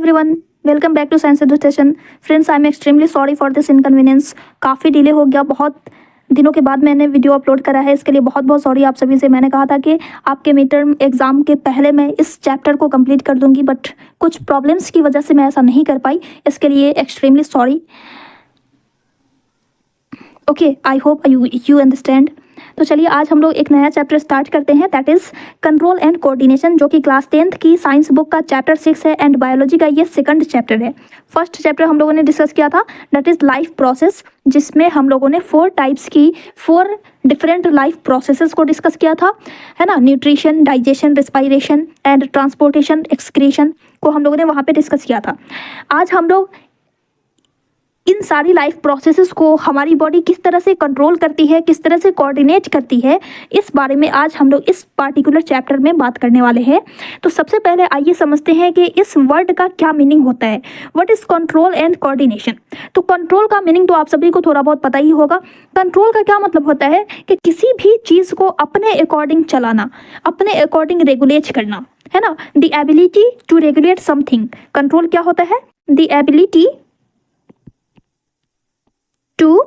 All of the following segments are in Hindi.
Everyone, welcome back to science education. Friends, I am extremely sorry for this inconvenience. काफ़ी डिले हो गया, बहुत दिनों के बाद मैंने वीडियो अपलोड करा है, इसके लिए बहुत बहुत सॉरी आप सभी से। मैंने कहा था कि आपके मिड टर्म एग्जाम के पहले मैं इस चैप्टर को कंप्लीट कर दूंगी, बट कुछ प्रॉब्लम्स की वजह से मैं ऐसा नहीं कर पाई, इसके लिए extremely sorry. Okay, I hope you understand. तो चलिए आज हम लोग एक नया चैप्टर स्टार्ट करते हैं, that is control and coordination, जो कि क्लास 10th की साइंस बुक का चैप्टर 6 है एंड बायोलॉजी का ये सेकंड चैप्टर है। फर्स्ट चैप्टर हम लोगों ने डिस्कस किया था, दैट इज़ लाइफ प्रोसेस, जिसमें हम लोगों ने 4 डिफरेंट लाइफ प्रोसेसेस को डिस्कस किया था, है ना। Nutrition, digestion, respiration and transportation, excretion को हम लोगों ने वहाँ पे डिस्कस किया था। आज हम लोग इन सारी लाइफ प्रोसेसेस को हमारी बॉडी किस तरह से कंट्रोल करती है, किस तरह से कोऑर्डिनेट करती है, इस बारे में आज हम लोग इस पार्टिकुलर चैप्टर में बात करने वाले हैं। तो सबसे पहले आइए समझते हैं कि इस वर्ड का क्या मीनिंग होता है। What is control and coordination. तो कंट्रोल का मीनिंग तो आप सभी को थोड़ा बहुत पता ही होगा। कंट्रोल का क्या मतलब होता है कि किसी भी चीज़ को अपने अकॉर्डिंग चलाना, अपने अकॉर्डिंग रेगुलेट करना, है ना। The ability to regulate something. Control क्या होता है? The ability to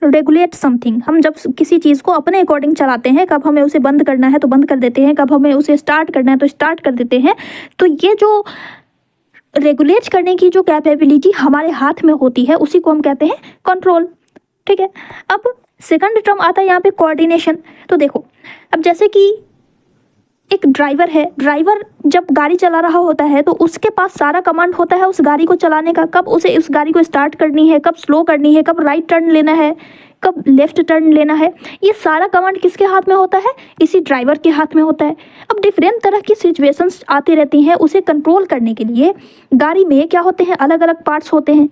regulate something. हम जब किसी चीज़ को अपने अकॉर्डिंग चलाते हैं, कब हमें उसे बंद करना है तो बंद कर देते हैं, कब हमें उसे स्टार्ट करना है तो स्टार्ट कर देते हैं। तो ये जो रेगुलेट करने की जो कैपेबिलिटी हमारे हाथ में होती है, उसी को हम कहते हैं कंट्रोल। ठीक है, अब सेकंड टर्म आता है यहाँ पे कोऑर्डिनेशन। तो देखो, अब जैसे कि एक ड्राइवर है, ड्राइवर जब गाड़ी चला रहा होता है तो उसके पास सारा कमांड होता है उस गाड़ी को चलाने का, कब उसे उस गाड़ी को स्टार्ट करनी है, कब स्लो करनी है, कब राइट टर्न लेना है, कब लेफ्ट टर्न लेना है। ये सारा कमांड किसके हाथ में होता है? इसी ड्राइवर के हाथ में होता है। अब डिफरेंट तरह की सिचुएशंस आती रहती हैं, उसे कंट्रोल करने के लिए गाड़ी में क्या होते हैं, अलग अलग पार्ट्स होते हैं,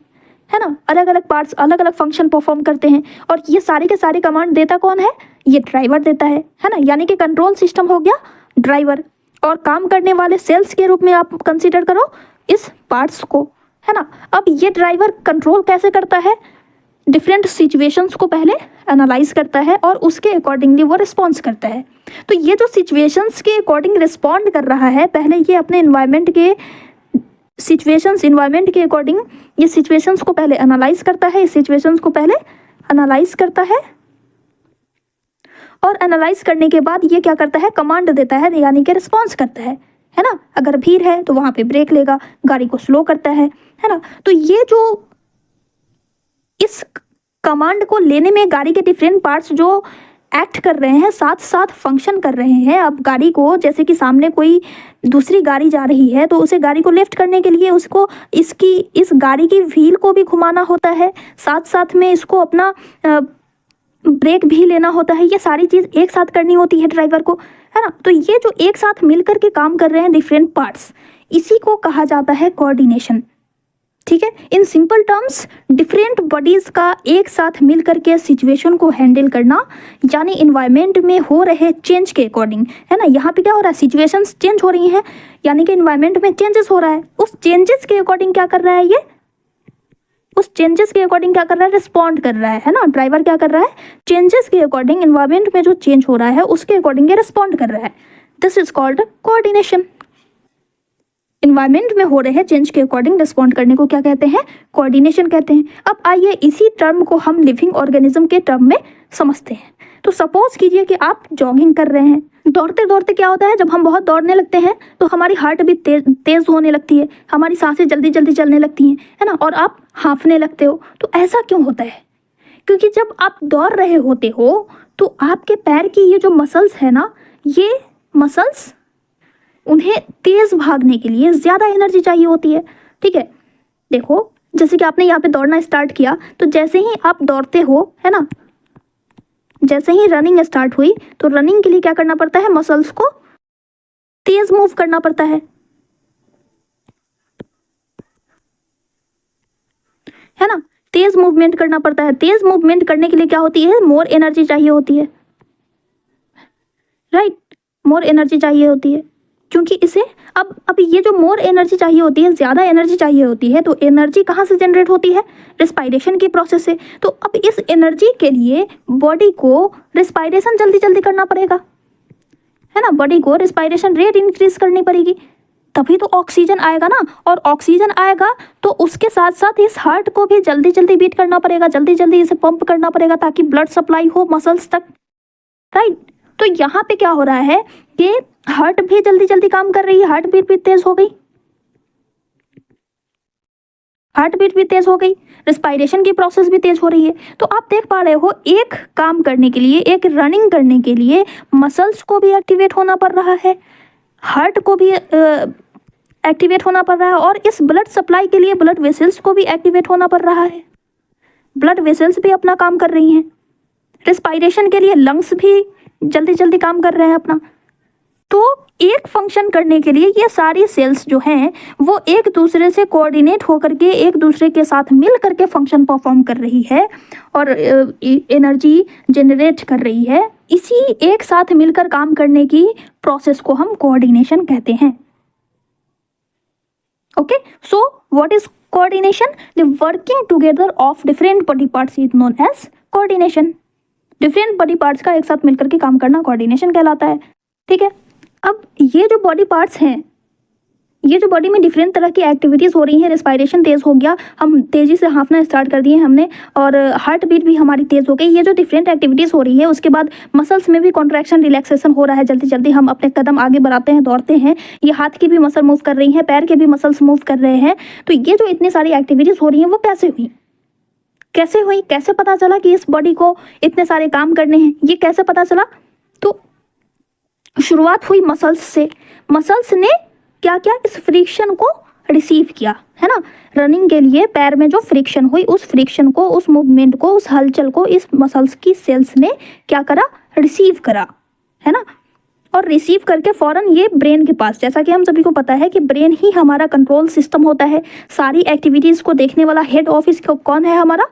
है ना। अलग अलग पार्ट्स अलग अलग फंक्शन परफॉर्म करते हैं, और ये सारे के सारे कमांड देता कौन है? ये ड्राइवर देता है ना। यानी कि कंट्रोल सिस्टम हो गया ड्राइवर, और काम करने वाले सेल्स के रूप में आप कंसीडर करो इस पार्ट्स को, है ना। अब ये ड्राइवर कंट्रोल कैसे करता है? डिफरेंट सिचुएशंस को पहले एनालाइज करता है और उसके अकॉर्डिंगली वो रिस्पॉन्स करता है। तो ये जो सिचुएशंस के अकॉर्डिंग रिस्पॉन्ड कर रहा है, पहले ये अपने इन्वायरमेंट के अकॉर्डिंग ये सिचुएशंस को पहले एनालाइज करता है, इस सिचुएशंस को पहले एनालाइज करता है, और एनालाइज करने के बाद ये क्या करता है? कमांड देता है, यानी कि रिस्पॉन्स करता है ना। अगर भीड़ है तो वहाँ पे ब्रेक लेगा, गाड़ी को स्लो करता है ना। तो ये जो इस कमांड को लेने में गाड़ी के डिफरेंट पार्ट्स जो एक्ट कर रहे हैं, साथ साथ फंक्शन कर रहे हैं। अब गाड़ी को, जैसे कि सामने कोई दूसरी गाड़ी जा रही है, तो उसे गाड़ी को लेफ्ट करने के लिए उसको इस गाड़ी की व्हील को भी घुमाना होता है, साथ साथ में इसको अपना ब्रेक भी लेना होता है। ये सारी चीज़ एक साथ करनी होती है ड्राइवर को, है ना। तो ये जो एक साथ मिलकर के काम कर रहे हैं डिफरेंट पार्ट्स, इसी को कहा जाता है कोऑर्डिनेशन। ठीक है, in simple terms different bodies का एक साथ मिलकर के सिचुएशन को हैंडल करना, यानी इन्वायरमेंट में हो रहे चेंज के अकॉर्डिंग, है ना। यहाँ पे क्या हो रहा है? सिचुएशंस चेंज हो रही हैं, यानी कि इन्वायरमेंट में चेंजेस हो रहा है, उस चेंजेस के अकॉर्डिंग क्या कर रहा है? ये उस चेंजेस के अकॉर्डिंग क्या कर रहा है? रिस्पॉन्ड कर रहा है ना। ड्राइवर क्या कर रहा है? चेंजेस के अकॉर्डिंग, इन्वायरमेंट में जो चेंज हो रहा है उसके अकॉर्डिंग ये रिस्पॉन्ड कर रहा है। This is called coordination. Environment में हो रहे चेंज के अकॉर्डिंग रिस्पॉन्ड करने को क्या कहते हैं? कोऑर्डिनेशन कहते हैं। अब आइए इसी टर्म को हम लिविंग ऑर्गेनिज्म के टर्म में समझते हैं। तो सपोज कीजिए कि आप जॉगिंग कर रहे हैं, दौड़ते दौड़ते क्या होता है, जब हम बहुत दौड़ने लगते हैं तो हमारी हार्ट भी तेज होने लगती है, हमारी सांसें जल्दी जल्दी चलने लगती हैं, है ना, और आप हाँफने लगते हो। तो ऐसा क्यों होता है? क्योंकि जब आप दौड़ रहे होते हो तो आपके पैर की ये जो मसल्स है ना, ये मसल्स, उन्हें तेज भागने के लिए ज़्यादा एनर्जी चाहिए होती है। ठीक है, देखो जैसे कि आपने यहाँ पे दौड़ना स्टार्ट किया, तो जैसे ही आप दौड़ते हो, है ना, जैसे ही रनिंग स्टार्ट हुई, तो रनिंग के लिए क्या करना पड़ता है? मसल्स को तेज मूव करना पड़ता है ना, तेज मूवमेंट करना पड़ता है। तेज मूवमेंट करने के लिए क्या होती है? मोर एनर्जी चाहिए होती है, राइट, मोर एनर्जी चाहिए होती है। क्योंकि इसे अब ये जो मोर एनर्जी चाहिए होती है, ज़्यादा एनर्जी चाहिए होती है, तो एनर्जी कहाँ से जनरेट होती है? रिस्पायरेशन की प्रोसेस से। तो अब इस एनर्जी के लिए बॉडी को रिस्पायरेशन जल्दी जल्दी करना पड़ेगा, है ना। बॉडी को रिस्पायरेशन रेट इंक्रीज करनी पड़ेगी, तभी तो ऑक्सीजन आएगा ना, और ऑक्सीजन आएगा तो उसके साथ साथ इस हार्ट को भी जल्दी जल्दी बीट करना पड़ेगा, जल्दी जल्दी इसे पंप करना पड़ेगा ताकि ब्लड सप्लाई हो मसल्स तक, राइट। तो यहाँ पे क्या हो रहा है कि हार्ट भी जल्दी जल्दी काम कर रही है, हार्ट बीट भी तेज हो गई, हार्ट बीट भी तेज हो गई, रेस्पिरेशन की प्रोसेस भी तेज हो रही है। तो आप देख पा रहे हो एक काम करने के लिए, एक रनिंग करने के लिए मसल्स को भी एक्टिवेट होना पड़ रहा है, हार्ट को भी एक्टिवेट होना पड़ रहा है, और इस ब्लड सप्लाई के लिए ब्लड वेसल्स को भी एक्टिवेट होना पड़ रहा है, ब्लड वेसल्स भी अपना काम कर रही हैं, रेस्पिरेशन के लिए लंग्स भी जल्दी जल्दी काम कर रहे हैं अपना। तो एक फंक्शन करने के लिए ये सारी सेल्स जो हैं वो एक दूसरे से कोऑर्डिनेट होकर के एक दूसरे के साथ मिल करके फंक्शन परफॉर्म कर रही है और एनर्जी जनरेट कर रही है। इसी एक साथ मिलकर काम करने की प्रोसेस को हम कोऑर्डिनेशन कहते हैं। Okay, so what is coordination? The working together of different body parts is known as coordination. Different body parts का एक साथ मिलकर के काम करना कोऑर्डिनेशन कहलाता है। ठीक है, अब ये जो बॉडी पार्ट्स हैं, ये जो बॉडी में डिफरेंट तरह की एक्टिविटीज़ हो रही हैं, रेस्पिरेशन तेज़ हो गया, हम तेज़ी से हाँफना स्टार्ट कर दिए हमने, और हार्ट बीट भी हमारी तेज़ हो गई। ये जो डिफरेंट एक्टिविटीज़ हो रही है उसके बाद मसल्स में भी कॉन्ट्रैक्शन रिलैक्सेशन हो रहा है, जल्दी जल्दी हम अपने कदम आगे बढ़ाते हैं, दौड़ते हैं। ये हाथ की भी मसल मूव कर रही हैं, पैर के भी मसल्स मूव कर रहे हैं। तो ये जो इतनी सारी एक्टिविटीज़ हो रही हैं वो कैसे हुई, कैसे हुई, कैसे पता चला कि इस बॉडी को इतने सारे काम करने हैं, ये कैसे पता चला? तो शुरुआत हुई मसल्स से। मसल्स ने क्या किया, इस फ्रिक्शन को रिसीव किया, है ना। रनिंग के लिए पैर में जो फ्रिक्शन हुई, उस फ्रिक्शन को, उस मूवमेंट को, उस हलचल को इस मसल्स की सेल्स ने क्या करा, रिसीव करा, है ना। और रिसीव करके फौरन ये ब्रेन के पास, जैसा कि हम सभी को पता है कि ब्रेन ही हमारा कंट्रोल सिस्टम होता है, सारी एक्टिविटीज़ को देखने वाला हेड ऑफिस कौन है, हमारा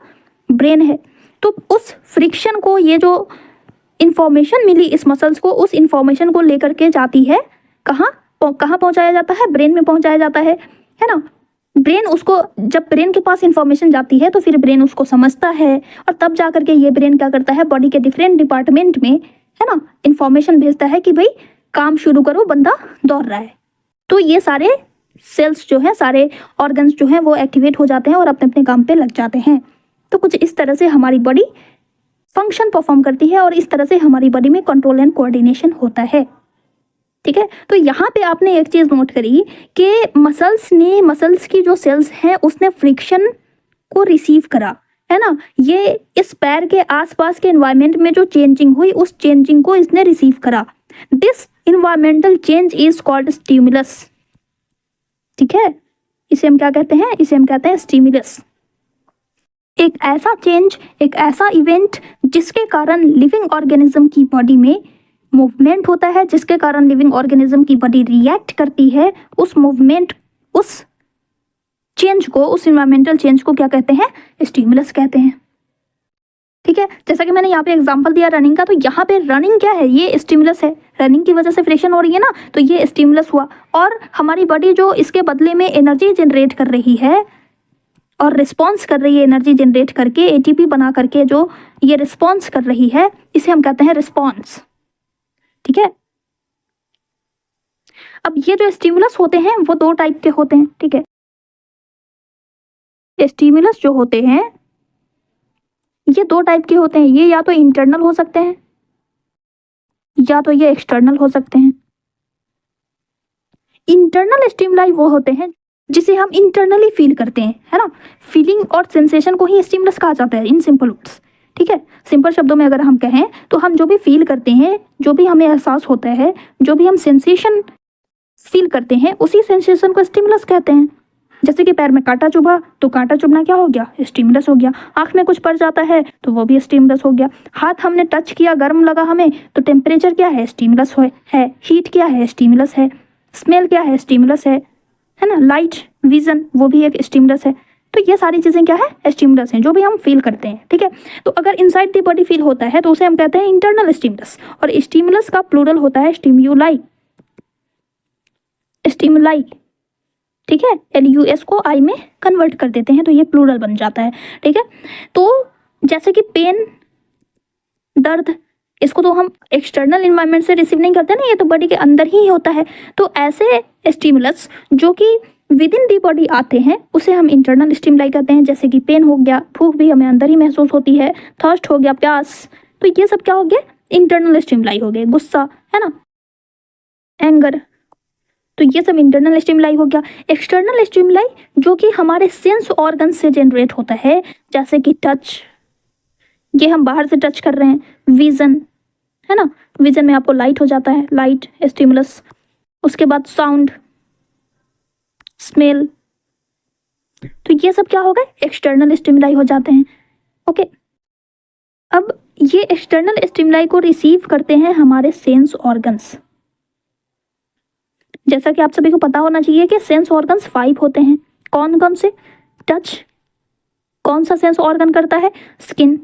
ब्रेन है। तो उस फ्रिक्शन को, ये जो इंफॉर्मेशन मिली इस मसल्स को, उस इंफॉर्मेशन को लेकर के जाती है कहाँ पहुंचाया जाता है, ब्रेन में पहुंचाया जाता है ना। ब्रेन उसको, जब ब्रेन के पास इंफॉर्मेशन जाती है तो फिर ब्रेन उसको समझता है, और तब जा करके ये ब्रेन क्या करता है, बॉडी के डिफरेंट डिपार्टमेंट में, है ना, इंफॉर्मेशन भेजता है कि भाई काम शुरू करो, बंदा दौड़ रहा है। तो ये सारे सेल्स जो है, सारे ऑर्गन्स जो हैं वो एक्टिवेट हो जाते हैं और अपने अपने काम पे लग जाते हैं। तो कुछ इस तरह से हमारी बॉडी फंक्शन परफॉर्म करती है और इस तरह से हमारी बॉडी में कंट्रोल एंड कोऑर्डिनेशन होता है। ठीक है, तो यहाँ पे आपने एक चीज़ नोट करी कि मसल्स की जो सेल्स हैं उसने फ्रिक्शन को रिसीव करा, है ना। ये इस पैर के आसपास के एनवायरनमेंट में जो चेंजिंग हुई, उस चेंजिंग को इसने रिसीव करा। This environmental change is called stimulus. ठीक है, इसे हम क्या कहते हैं, इसे हम कहते हैं स्टिमुलस। एक ऐसा चेंज, एक ऐसा इवेंट जिसके कारण लिविंग ऑर्गेनिज्म की बॉडी में मूवमेंट होता है, जिसके कारण लिविंग ऑर्गेनिज्म की बॉडी रिएक्ट करती है। उस मूवमेंट, उस चेंज को, उस इन्वायरमेंटल चेंज को क्या कहते हैं, स्टिमुलस कहते हैं। ठीक है, जैसा कि मैंने यहाँ पे एग्जांपल दिया रनिंग का, तो यहाँ पे रनिंग क्या है, ये स्टिमुलस है। रनिंग की वजह से फ्रिक्शन हो रही है ना, तो ये स्टिमुलस हुआ, और हमारी बॉडी जो इसके बदले में एनर्जी जनरेट कर रही है और रिस्पॉन्स कर रही है, एनर्जी जनरेट करके एटीपी बना करके जो ये रिस्पॉन्स कर रही है, इसे हम कहते हैं रिस्पॉन्स। ठीक है, अब ये जो स्टिमुलस होते हैं वो दो टाइप के होते हैं। ठीक है, स्टिमुलस जो होते हैं ये दो टाइप के होते हैं। ये या तो इंटरनल हो सकते हैं या तो ये एक्सटर्नल हो सकते हैं। इंटरनल स्टिमुलाई वो होते हैं जिसे हम इंटरनली फील करते हैं, है ना। फीलिंग और सेंसेशन को ही स्टिमुलस कहा जाता है इन सिंपल वर्ड्स। ठीक है, सिंपल शब्दों में अगर हम कहें तो हम जो भी फील करते हैं, जो भी हमें एहसास होता है, जो भी हम सेंसेशन फील करते हैं, उसी सेंसेशन को स्टिमुलस कहते हैं। जैसे कि पैर में कांटा चुभा तो कांटा चुभना क्या हो गया, स्टिमुलस हो गया। आँख में कुछ पड़ जाता है तो वो भी स्टिमुलस हो गया। हाथ हमने टच किया, गर्म लगा हमें, तो टेम्परेचर क्या है, स्टिमुलस है। हीट क्या है, स्टिमुलस है। स्मेल क्या है, स्टिमुलस है ना। लाइट, विजन, वो भी एक स्टिमुलस है। तो ये सारी चीज़ें क्या है, स्टिमुलस हैं, जो भी हम फील करते हैं। ठीक है, तो अगर इनसाइड द बॉडी फील होता है तो उसे हम कहते हैं इंटरनल स्टिमुलस, और स्टिमुलस का प्लूरल होता है स्टिम्युलाई। स्टिमुलाई, ठीक है, LUS को I में कन्वर्ट कर देते हैं तो ये प्लूरल बन जाता है। ठीक है, तो जैसे कि पेन, दर्द, इसको तो हम एक्सटर्नल इन्वायरमेंट से रिसीव नहीं करते ना, ये तो बॉडी के अंदर ही होता है। तो ऐसे स्टिमुलस जो कि विद इन दी बॉडी आते हैं उसे हम इंटरनल स्टिमुलाई कहते हैं, जैसे कि पेन हो गया, भूख भी हमें अंदर ही महसूस होती है, थर्स्ट हो गया, प्यास, तो ये सब क्या हो गया, इंटरनल स्टिमुलाई हो गए। गुस्सा है ना, एंगर, तो ये सब इंटरनल स्टिमुलाई हो गया। एक्सटर्नल स्टिमुलाई जो कि हमारे सेंस ऑर्गन से जनरेट होता है, जैसे कि टच, ये हम बाहर से टच कर रहे हैं, विजन है ना, विजन में आपको लाइट हो जाता है, लाइट स्टिमुलस। उसके बाद साउंड, स्मेल, तो ये सब क्या हो गए, एक्सटर्नल स्टिमुलाई हो जाते हैं। ओके, अब ये एक्सटर्नल स्टिमुलाई को रिसीव करते हैं हमारे सेंस ऑर्गन्स। जैसा कि आप सभी को पता होना चाहिए कि सेंस ऑर्गन्स 5 होते हैं। कौन कौन से, टच, कौन सा सेंस ऑर्गन करता है, स्किन।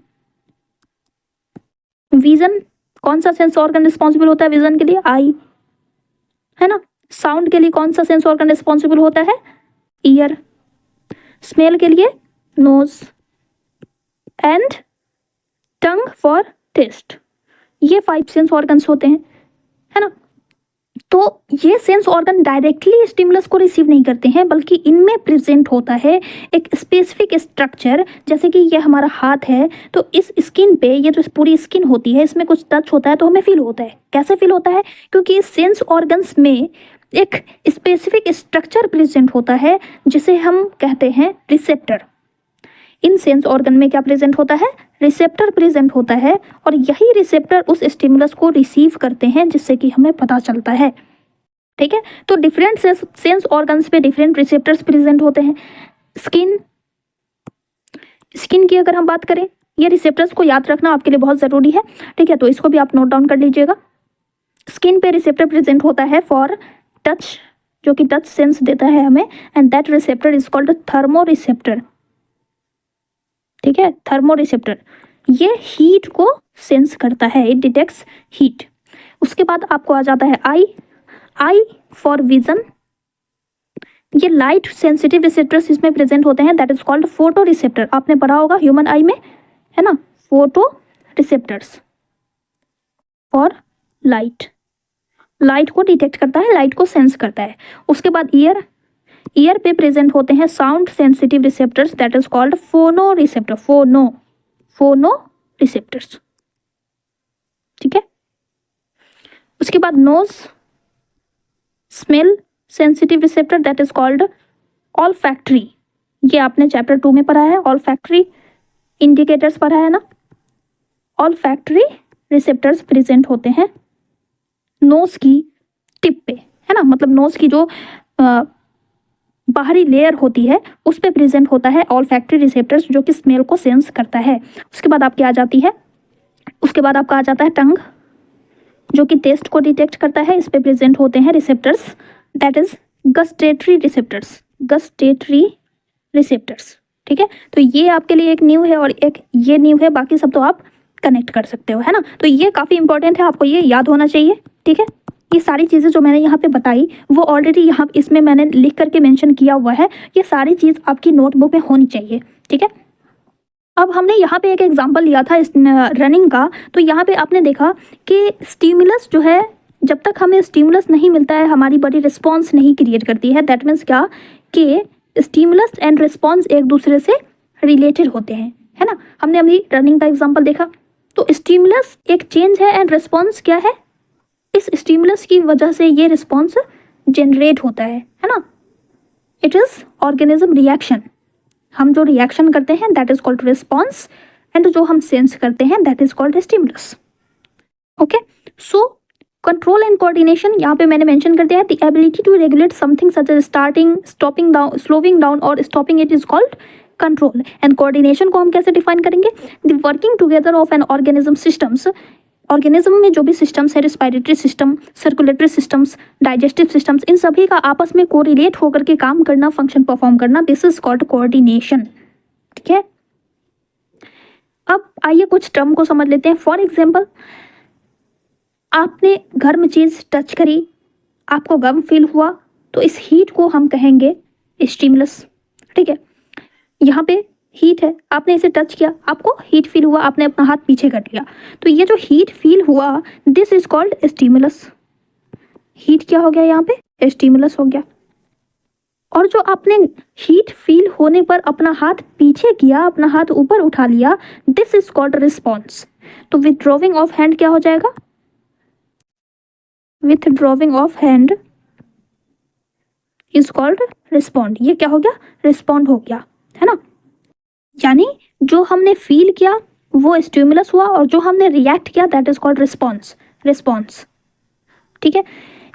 विजन, कौन सा सेंस ऑर्गन रिस्पॉन्सिबल होता है विजन के लिए, आई, है ना। साउंड के लिए कौन सा सेंस ऑर्गन रिस्पॉन्सिबल होता है, ईयर। स्मेल के लिए nose, and tongue for taste. ये 5 सेंस ऑर्गन्स होते हैं, है ना। तो ये सेंस ऑर्गन डायरेक्टली स्टिमुलस को रिसीव नहीं करते हैं, बल्कि इनमें प्रेजेंट होता है एक स्पेसिफिक स्ट्रक्चर। जैसे कि ये हमारा हाथ है, तो इस स्किन पे, ये जो पूरी स्किन होती है, इसमें कुछ टच होता है तो हमें फील होता है। कैसे फील होता है, क्योंकि सेंस ऑर्गन्स में एक स्पेसिफिक स्ट्रक्चर प्रेजेंट होता है जिसे हम कहते हैं रिसेप्टर। इन सेंस ऑर्गन में क्या प्रेजेंट होता है, रिसेप्टर प्रेजेंट होता है, और यही रिसेप्टर उस स्टिमुलस को रिसीव करते हैं जिससे कि हमें पता चलता है। ठीक है, तो डिफरेंट सेंस ऑर्गन्स पे डिफरेंट रिसेप्टर्स प्रेजेंट होते हैं। स्किन, स्किन की अगर हम बात करें, ये रिसेप्टर्स को याद रखना आपके लिए बहुत ज़रूरी है। ठीक है, तो इसको भी आप नोट डाउन कर लीजिएगा। स्किन पे रिसेप्टर प्रेजेंट होता है फॉर टच, जो कि टच सेंस देता है हमें, and that receptor is called thermo receptor. ठीक है, थर्मो रिसेप्टर ये हीट को सेंस करता है, इट डिटेक्ट्स हीट। उसके बाद आपको आ जाता है आई, आई फॉर विजन। ये लाइट सेंसिटिव रिसेप्टर्स इसमें प्रेजेंट होते हैं, that is called photo receptor. आपने पढ़ा होगा ह्यूमन आई में, है ना, फोटो रिसेप्टर्स और लाइट, लाइट को डिटेक्ट करता है, लाइट को सेंस करता है। उसके बाद ईयर, ईयर पे प्रेजेंट होते हैं sound sensitive receptors, that is called phono receptor, phono receptors. ठीक है, उसके बाद nose, smell sensitive receptor, that is called olfactory. ये आपने चैप्टर 2 में पढ़ा है, ऑल्फैक्टरी इंडिकेटर्स पढ़ा है ना। ऑल्फैक्टरी रिसेप्टर्स प्रेजेंट होते हैं नोज की टिप पे, है ना, मतलब नोज की जो बाहरी लेयर होती है उस पे प्रेजेंट होता है ऑल्फैक्टरी रिसेप्टर्स, जो कि स्मेल को सेंस करता है। उसके बाद आपकी आ जाती है, उसके बाद आपका आ जाता है टंग, जो कि टेस्ट को डिटेक्ट करता है, इस पे प्रेजेंट होते हैं receptors, that is gustatory receptors, gustatory receptors. ठीक है, तो ये आपके लिए एक न्यू है और एक ये न्यू है, बाकी सब तो आप कनेक्ट कर सकते हो, है ना। तो ये काफ़ी इंपॉर्टेंट है, आपको ये याद होना चाहिए। ठीक है, ये सारी चीज़ें जो मैंने यहाँ पे बताई वो ऑलरेडी यहाँ इसमें मैंने लिख करके मेंशन किया हुआ है, ये सारी चीज़ आपकी नोटबुक में होनी चाहिए। ठीक है, अब हमने यहाँ पे एक एग्जांपल लिया था इस रनिंग का, तो यहाँ पे आपने देखा कि स्टिमुलस जो है, जब तक हमें स्टिमुलस नहीं मिलता है हमारी बॉडी रिस्पॉन्स नहीं क्रिएट करती है। दैट मीन्स क्या कि स्टिमुलस एंड रिस्पॉन्स एक दूसरे से रिलेटेड होते हैं, है ना। हमने अभी रनिंग का एग्जाम्पल देखा, तो स्टिमुलस एक चेंज है एंड रिस्पॉन्स क्या है, इस स्टिमुलस की वजह से ये रिस्पॉन्स जनरेट होता है ना। इट इज ऑर्गेनिज्म रिएक्शन, हम जो रिएक्शन करते हैं that is called response, and जो हम सेंस करते हैं that is called stimulus. Okay, so control and coordination यहाँ पे मैंने मेंशन कर दिया है, the ability to regulate something such as starting, stopping down, slowing down और stopping it is called control. And coordination को हम कैसे डिफाइन करेंगे, the working together of an organism systems, organism में जो भी सिस्टम्स है, respiratory system, circulatory systems, digestive systems, इन सभी का आपस में कोरिलेट होकर के काम करना, फंक्शन परफॉर्म करना, दिस इज कॉल्ड कोऑर्डिनेशन। ठीक है, अब आइए कुछ टर्म को समझ लेते हैं। फॉर एग्जाम्पल, आपने घर में चीज़ टच करी, आपको गर्म फील हुआ, तो इस हीट को हम कहेंगे स्टिमुलस। ठीक है, यहाँ पे हीट है, आपने इसे टच किया, आपको हीट फील हुआ, आपने अपना हाथ पीछे कर लिया, तो ये जो हीट फील हुआ this is called stimulus. Heat क्या हो गया यहाँ पे, स्टिमुलस हो गया। और जो आपने हीट फील होने पर अपना हाथ पीछे किया, अपना हाथ ऊपर उठा लिया, दिस इज कॉल्ड रिस्पॉन्स। तो विथड्रॉविंग ऑफ हैंड क्या हो जाएगा, withdrawing of hand is called respond. ये क्या हो गया, रिस्पॉन्ड हो गया, है ना। यानी जो हमने फील किया वो स्टिमुलस हुआ और जो हमने रिएक्ट किया that is called response, response. ठीक है,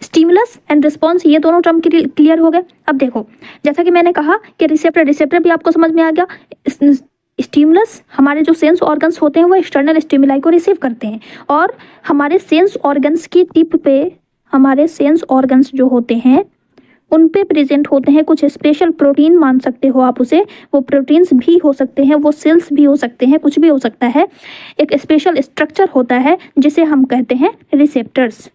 स्टिमुलस एंड रिस्पॉन्स ये दोनों टर्म क्लियर हो गए। अब देखो, जैसा कि मैंने कहा कि रिसेप्टर भी आपको समझ में आ गया। स्टिमुलस, हमारे जो सेंस ऑर्गन्स होते हैं वो एक्सटर्नल स्टिमुलाई को रिसीव करते हैं, और हमारे सेंस ऑर्गन्स की टिप पे, हमारे सेंस ऑर्गन्स जो होते हैं उन पे प्रेजेंट होते हैं कुछ स्पेशल प्रोटीन, मान सकते हो आप उसे, वो प्रोटीन्स भी हो सकते हैं, वो सेल्स भी हो सकते हैं, कुछ भी हो सकता है। एक स्पेशल स्ट्रक्चर होता है जिसे हम कहते हैं रिसेप्टर्स।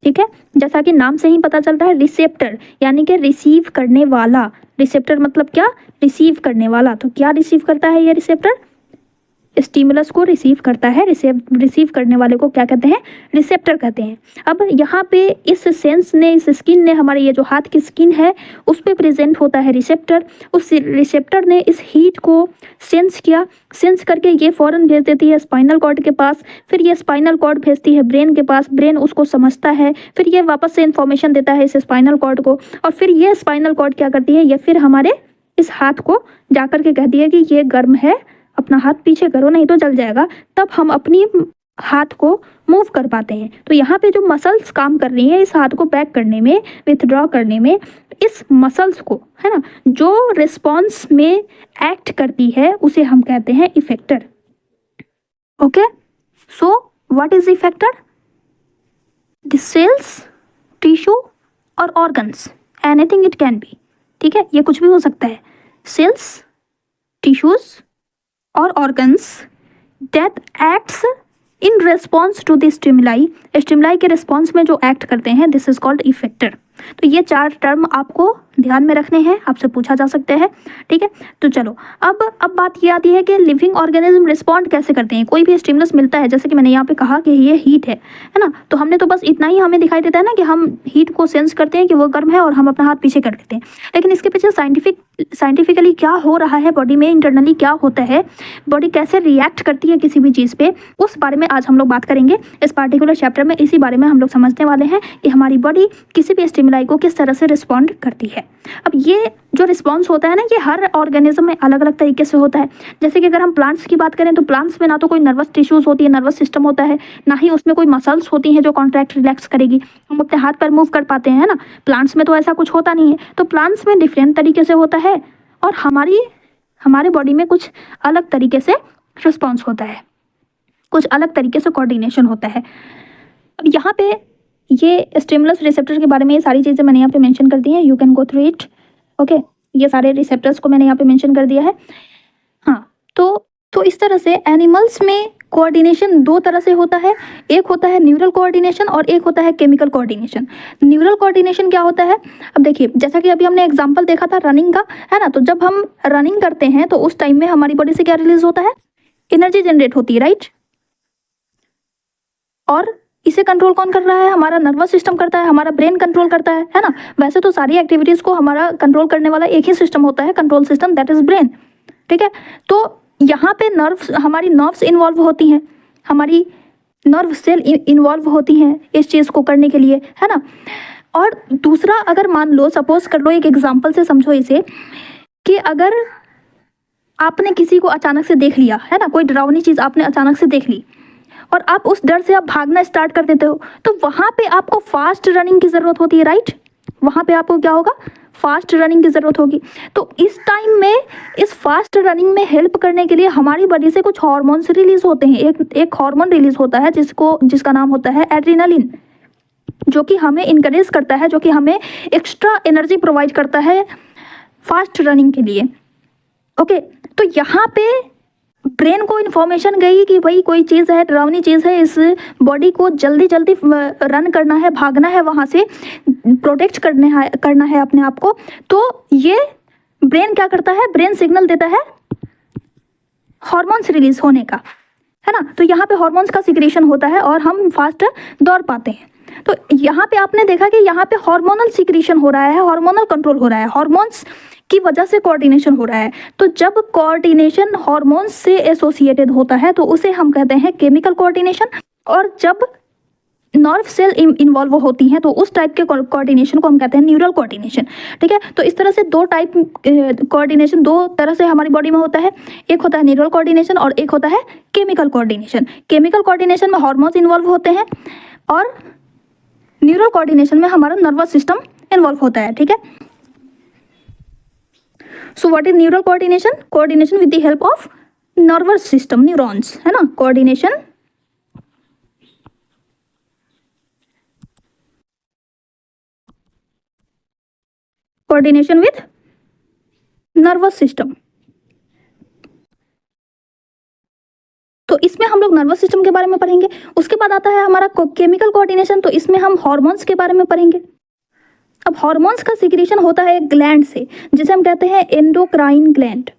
ठीक है, जैसा कि नाम से ही पता चल रहा है, रिसेप्टर यानी कि रिसीव करने वाला। रिसेप्टर मतलब क्या, रिसीव करने वाला। तो क्या रिसीव करता है ये रिसेप्टर, स्टिमुलस को रिसीव करता है। रिसीव करने वाले को क्या कहते हैं, रिसेप्टर कहते हैं। अब यहाँ पे इस सेंस ने, इस स्किन ने, हमारे ये जो हाथ की स्किन है उस पे प्रेजेंट होता है रिसेप्टर। उस रिसेप्टर ने इस हीट को सेंस किया, सेंस करके ये फौरन भेज देती है स्पाइनल कॉर्ड के पास, फिर ये स्पाइनल कॉर्ड भेजती है ब्रेन के पास, ब्रेन उसको समझता है, फिर ये वापस से इंफॉर्मेशन देता है इस स्पाइनल कॉर्ड को, और फिर ये स्पाइनल कॉर्ड क्या करती है, ये फिर हमारे इस हाथ को जाकर के कहती है कि ये गर्म है, अपना हाथ पीछे करो नहीं तो जल जाएगा। तब हम अपनी हाथ को मूव कर पाते हैं। तो यहाँ पे जो मसल्स काम कर रही है इस हाथ को बैक करने में, विथड्रॉ करने में, इस मसल्स को, है ना, जो रिस्पॉन्स में एक्ट करती है उसे हम कहते हैं effector. Okay, so what is effector, the cells, tissue और organs, anything it can be. ठीक है, ये कुछ भी हो सकता है, सेल्स, टिश्यूज और organs that acts in response to the stimuli, stimuli के रिस्पॉन्स में जो एक्ट करते हैं, दिस इज कॉल्ड इफेक्टर। तो ये 4 टर्म आपको ध्यान में रखने हैं, आपसे पूछा जा सकते हैं। ठीक है, तो चलो अब बात ये आती है कि लिविंग ऑर्गेनिज्म रिस्पॉन्ड कैसे करते हैं। कोई भी स्टिमुलस मिलता है, जैसे कि मैंने यहाँ पे कहा कि ये हीट है ना, तो हमने तो बस इतना ही हमें दिखाई देता है ना कि हम हीट को सेंस करते हैं कि वो गर्म है और हम अपना हाथ पीछे कर देते हैं, लेकिन इसके पीछे साइंटिफिकली क्या हो रहा है बॉडी में, इंटरनली क्या होता है, बॉडी कैसे रिएक्ट करती है किसी भी चीज़ पे, उस बारे में आज हम लोग बात करेंगे इस पार्टिकुलर चैप्टर में। इसी बारे में हम लोग समझने वाले हैं कि हमारी बॉडी किसी भी स्टिमुलाई को किस तरह से रिस्पॉन्ड करती है। अब ये जो रिस्पॉन्स होता है ना, ये हर ऑर्गेनिज्म में अलग अलग तरीके से होता है। जैसे कि अगर हम प्लांट्स की बात करें तो प्लांट्स में ना तो कोई नर्वस टिश्यूज होती है, नर्वस सिस्टम होता है, ना ही उसमें कोई मसल्स होती हैं जो कॉन्ट्रैक्ट रिलैक्स करेगी, हम अपने हाथ पर मूव कर पाते हैं, है ना। प्लांट्स में तो ऐसा कुछ होता नहीं है। तो प्लांट्स में डिफरेंट तरीके से होता है और हमारे बॉडी में कुछ अलग तरीके से रिस्पॉन्स होता है, कुछ अलग तरीके से कोऑर्डिनेशन होता है। अब यहाँ पे ये स्टिमुलस रिसेप्टर के बारे में ये सारी चीज़ें मैंने यहाँ पे मेंशन कर दी हैं, you can go through it. Okay, ये सारे रिसेप्टर्स को मैंने यहाँ पे मेंशन कर दिया है। हाँ, तो इस तरह से एनिमल्स में कोऑर्डिनेशन 2 तरह से होता है, एक होता है न्यूरल कोऑर्डिनेशन और एक होता है केमिकल कोऑर्डिनेशन। न्यूरल कोऑर्डिनेशन क्या होता है, अब देखिए, जैसा कि अभी हमने एग्जांपल देखा था रनिंग का, है ना, तो जब हम रनिंग करते हैं तो उस टाइम में हमारी बॉडी से क्या रिलीज होता है, एनर्जी जनरेट होती है, राइट। और इसे कंट्रोल कौन कर रहा है, हमारा नर्वस सिस्टम करता है, हमारा ब्रेन कंट्रोल करता है ना। वैसे तो सारी एक्टिविटीज़ को हमारा कंट्रोल करने वाला एक ही सिस्टम होता है, control system, that is brain. ठीक है, तो यहाँ पे हमारी नर्व्स इन्वॉल्व होती हैं, हमारी नर्व सेल इन्वॉल्व होती हैं इस चीज़ को करने के लिए, है ना। और दूसरा, अगर मान लो, सपोज कर लो, एक एग्जाम्पल से समझो इसे, कि अगर आपने किसी को अचानक से देख लिया, है ना, कोई डरावनी चीज़ आपने अचानक से देख ली और आप उस डर से आप भागना स्टार्ट कर देते हो, तो वहाँ पे आपको फास्ट रनिंग की ज़रूरत होती है, राइट। वहाँ पे आपको क्या होगा, फास्ट रनिंग की ज़रूरत होगी। तो इस टाइम में, इस फास्ट रनिंग में हेल्प करने के लिए हमारी बॉडी से कुछ हार्मोन्स रिलीज होते हैं। एक हार्मोन रिलीज होता है जिसका नाम होता है एड्रेनालिन, जो कि हमें इनकरेज करता है, जो कि हमें एक्स्ट्रा एनर्जी प्रोवाइड करता है फास्ट रनिंग के लिए। ओके, तो यहाँ पे ब्रेन को इन्फॉर्मेशन गई कि भाई कोई चीज़ है, डरावनी चीज़ है, इस बॉडी को जल्दी जल्दी रन करना है, भागना है, वहाँ से प्रोटेक्ट करना है अपने आप को। तो ये ब्रेन क्या करता है, ब्रेन सिग्नल देता है हॉर्मोन्स रिलीज होने का, है ना। तो यहाँ पे हॉर्मोन्स का सिक्रेशन होता है और हम फास्ट दौड़ पाते हैं। तो यहाँ पे आपने देखा कि यहाँ पे हार्मोनल सिक्रेशन हो रहा है, हार्मोनल कंट्रोल हो रहा है, हॉर्मोन्स की वजह से कोऑर्डिनेशन हो रहा है। तो जब कोऑर्डिनेशन हार्मोन्स से एसोसिएटेड होता है तो उसे हम कहते हैं केमिकल कोऑर्डिनेशन, और जब नर्व सेल इन्वॉल्व होती हैं तो उस टाइप के कोऑर्डिनेशन को हम कहते हैं न्यूरल कोऑर्डिनेशन। ठीक है, तो इस तरह से दो टाइप कोऑर्डिनेशन दो तरह से हमारी बॉडी में होता है, एक होता है न्यूरल कोऑर्डिनेशन और एक होता है केमिकल कोऑर्डिनेशन। केमिकल कोऑर्डिनेशन में हार्मोन्स इन्वॉल्व होते हैं और न्यूरल कोऑर्डिनेशन में हमारा नर्वस सिस्टम इन्वॉल्व होता है। ठीक है, सो what is neural coordination? Coordination with the help of nervous system, neurons, है ना। Coordination coordination with nervous system. तो इसमें हम लोग नर्वस सिस्टम के बारे में पढ़ेंगे। उसके बाद आता है हमारा केमिकल कोऑर्डिनेशन, तो इसमें हम हार्मोन्स के बारे में पढ़ेंगे। अब हार्मोन्स का सिक्रेशन होता है एक ग्लैंड से, जिसे हम कहते हैं एंडोक्राइन ग्लैंड।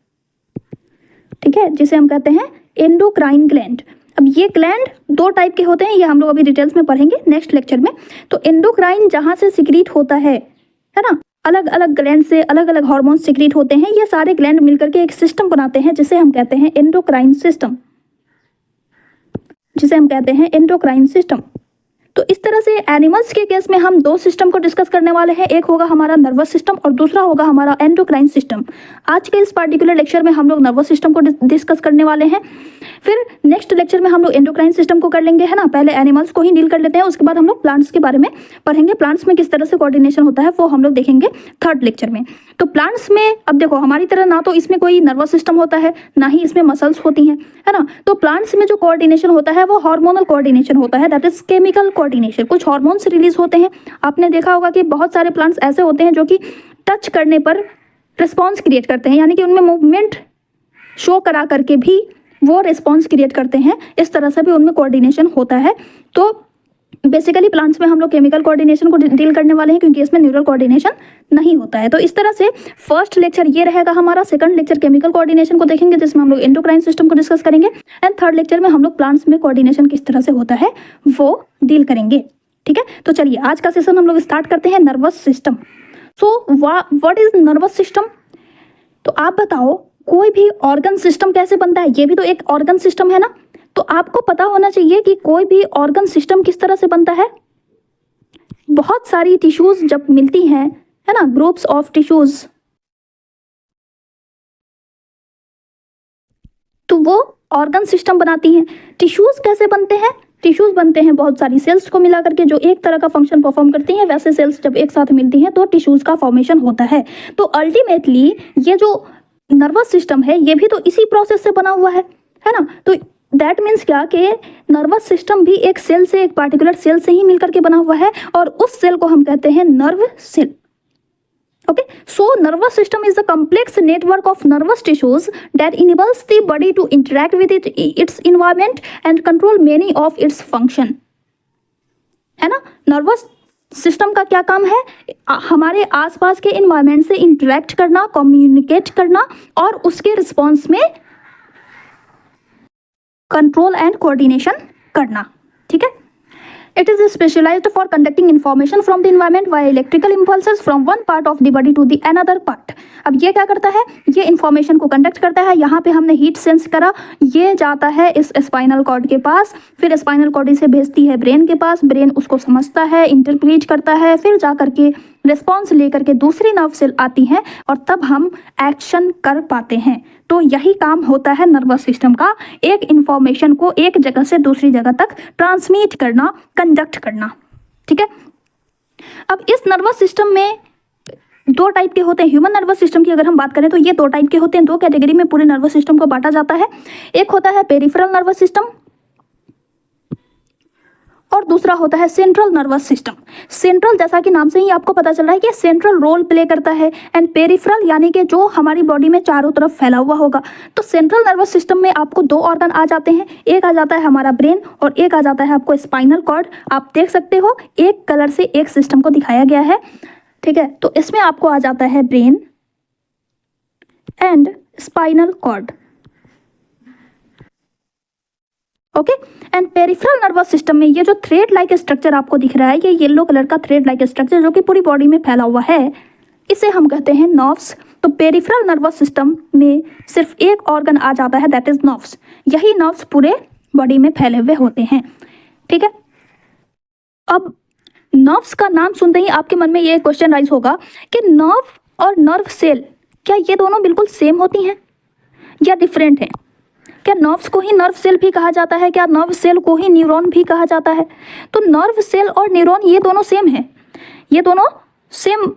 ठीक है, जिसे हम कहते हैं एंडोक्राइन ग्लैंड। अब ये ग्लैंड दो टाइप के होते हैं, ये हम लोग अभी डिटेल्स में पढ़ेंगे नेक्स्ट लेक्चर में। तो एंडोक्राइन जहाँ से सिक्रीट होता है ना, अलग अलग ग्लैंड से अलग अलग हार्मोन्स सिक्रीट होते हैं। ये सारे ग्लैंड मिलकर के एक सिस्टम बनाते हैं जिसे हम कहते हैं एंडोक्राइन सिस्टम, जिसे हम कहते हैं एंडोक्राइन सिस्टम। तो इस तरह से एनिमल्स के केस में हम दो सिस्टम को डिस्कस करने वाले हैं, एक होगा हमारा नर्वस सिस्टम और दूसरा होगा हमारा एंडोक्राइन सिस्टम। आज के इस पार्टिकुलर लेक्चर में हम लोग नर्वस सिस्टम को डिस्कस करने वाले हैं, फिर नेक्स्ट लेक्चर में हम लोग एंडोक्राइन सिस्टम को कर लेंगे, है ना। पहले एनिमल्स को ही डील कर लेते हैं, उसके बाद हम लोग प्लांट्स के बारे में पढ़ेंगे। प्लांट्स में किस तरह से कोऑर्डिनेशन होता है वो हम लोग देखेंगे थर्ड लेक्चर में। तो प्लांट्स में अब देखो, हमारी तरह ना तो इसमें कोई नर्वस सिस्टम होता है, ना ही इसमें मसल्स होती हैं, है ना। तो प्लांट्स में जो कोऑर्डिनेशन होता है वो हार्मोनल कोऑर्डिनेशन होता है, दैट इज केमिकल कोऑर्डिनेशन। कुछ हार्मोन्स रिलीज होते हैं। आपने देखा होगा कि बहुत सारे प्लांट्स ऐसे होते हैं जो कि टच करने पर रिस्पॉन्स क्रिएट करते हैं, यानी कि उनमें मूवमेंट शो करा करके भी वो रिस्पॉन्स क्रिएट करते हैं। इस तरह से भी उनमें कोऑर्डिनेशन होता है। तो बेसिकली प्लांट्स में हम लोग केमिकल कोऑर्डिनेशन को डील करने वाले हैं, क्योंकि इसमें न्यूरल कोऑर्डिनेशन नहीं होता है। तो इस तरह से फर्स्ट लेक्चर ये रहेगा हमारा, सेकंड लेक्चर केमिकल कोऑर्डिनेशन को देखेंगे जिसमें हम लोग एंडोक्राइन सिस्टम को डिस्कस करेंगे, एंड थर्ड लेक्चर में हम लोग प्लांट्स में कोऑर्डिनेशन किस तरह से होता है वो डील करेंगे। ठीक है, तो चलिए आज का सेशन हम लोग स्टार्ट करते हैं nervous system. So what is nervous system? तो आप बताओ, कोई भी ऑर्गन सिस्टम कैसे बनता है? ये भी तो एक ऑर्गन सिस्टम है ना। तो आपको पता होना चाहिए कि कोई भी ऑर्गन सिस्टम किस तरह से बनता है। बहुत सारी टिश्यूज जब मिलती हैं, है ना, ग्रुप्स ऑफ टिश्यूज, तो वो ऑर्गन सिस्टम बनाती हैं। टिश्यूज कैसे बनते हैं? टिश्यूज बनते हैं बहुत सारी सेल्स को मिला करके जो एक तरह का फंक्शन परफॉर्म करती हैं। वैसे सेल्स जब एक साथ मिलती हैं तो टिश्यूज का फॉर्मेशन होता है। तो अल्टीमेटली ये जो नर्वस सिस्टम है ये भी तो इसी प्रोसेस से बना हुआ है ना। तो दैट मीन्स क्या कि नर्वस सिस्टम भी एक सेल से, एक पार्टिकुलर सेल से ही मिलकर के बना हुआ है, और उस सेल को हम कहते हैं nerve cell. Okay, so nervous system is a complex network of nervous tissues that enables the body to interact with its environment and control many of its function, है ना। नर्वस सिस्टम का क्या काम है? हमारे आसपास के इन्वायरमेंट से इंटरेक्ट करना, कम्युनिकेट करना और उसके रिस्पॉन्स में कंट्रोल एंड कोऑर्डिनेशन करना। ठीक है, it is specialized for conducting information from the environment via electrical impulses from one part of the body to the another part। अब ये क्या करता है? ये इंफॉर्मेशन को कंडक्ट करता है। यहाँ पे हमने हीट सेंस करा, ये जाता है इस स्पाइनल कॉर्ड के पास, फिर स्पाइनल कॉर्ड इसे भेजती है ब्रेन के पास, ब्रेन उसको समझता है, इंटरप्रेट करता है, फिर जा करके रिस्पॉन्स लेकर के दूसरी नर्व सेल आती है और तब हम एक्शन कर पाते हैं। तो यही काम होता है नर्वस सिस्टम का, एक इंफॉर्मेशन को एक जगह से दूसरी जगह तक ट्रांसमिट करना, कंडक्ट करना। ठीक है, अब इस नर्वस सिस्टम में दो टाइप के होते हैं। ह्यूमन नर्वस सिस्टम की अगर हम बात करें तो ये दो टाइप के होते हैं, दो कैटेगरी में पूरे नर्वस सिस्टम को बांटा जाता है। एक होता है पेरिफेरल नर्वस सिस्टम और दूसरा होता है सेंट्रल नर्वस सिस्टम। सेंट्रल जैसा कि नाम से ही आपको पता चल रहा है कि सेंट्रल रोल प्ले करता है, एंड पेरिफेरल यानी कि जो हमारी बॉडी में चारों तरफ फैला हुआ होगा। तो सेंट्रल नर्वस सिस्टम में आपको दो ऑर्गन आ जाते हैं, एक आ जाता है हमारा ब्रेन और एक आ जाता है आपको स्पाइनल कॉर्ड। आप देख सकते हो एक कलर से एक सिस्टम को दिखाया गया है। ठीक है, तो इसमें आपको आ जाता है brain, and spinal cord. Okay, and peripheral nervous system में ये जो थ्रेड लाइक स्ट्रक्चर आपको दिख रहा है, ये येलो कलर का थ्रेड लाइक स्ट्रक्चर जो कि पूरी बॉडी में फैला हुआ है, इसे हम कहते हैं नर्व्स। तो पेरिफेरल नर्वस सिस्टम में सिर्फ एक ऑर्गन आ जाता है, दैट इज नर्व्स। यही नर्व्स पूरे बॉडी में फैले हुए होते हैं। ठीक है, अब नर्व्स का नाम सुनते ही आपके मन में ये क्वेश्चन राइज होगा कि नर्व और नर्व सेल, क्या ये दोनों बिल्कुल सेम होती हैं या डिफरेंट हैं? क्या नर्व्स को ही नर्व सेल भी कहा जाता है? क्या नर्व सेल को ही न्यूरॉन भी कहा जाता है? तो नर्व सेल और न्यूरॉन ये दोनों सेम है, ये दोनों सेम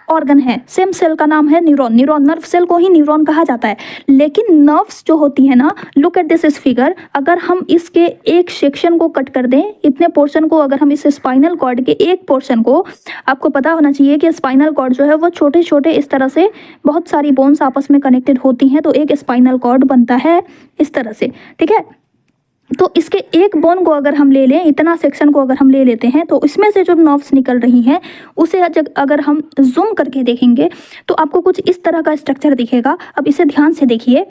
ऑर्गन है, सेम सेल का नाम है न्यूरॉन। न्यूरॉन, नर्व सेल को ही न्यूरॉन कहा जाता है। लेकिन नर्व्स जो होती है ना, लुक एट दिस फिगर, अगर हम इसके एक सेक्शन को कट कर दें, इतने पोर्शन को, अगर हम इस स्पाइनल कॉर्ड के एक पोर्शन को, आपको पता होना चाहिए कि स्पाइनल कॉर्ड जो है वो छोटे छोटे इस तरह से बहुत सारी बोन्स आपस में कनेक्टेड होती हैं, तो एक स्पाइनल कॉर्ड बनता है इस तरह से। ठीक है, तो इसके एक बोन को अगर हम ले लें, इतना सेक्शन को अगर हम ले लेते हैं, तो इसमें से जो नर्व्स निकल रही हैं उसे अगर हम जूम करके देखेंगे तो आपको कुछ इस तरह का स्ट्रक्चर दिखेगा। अब इसे ध्यान से देखिए,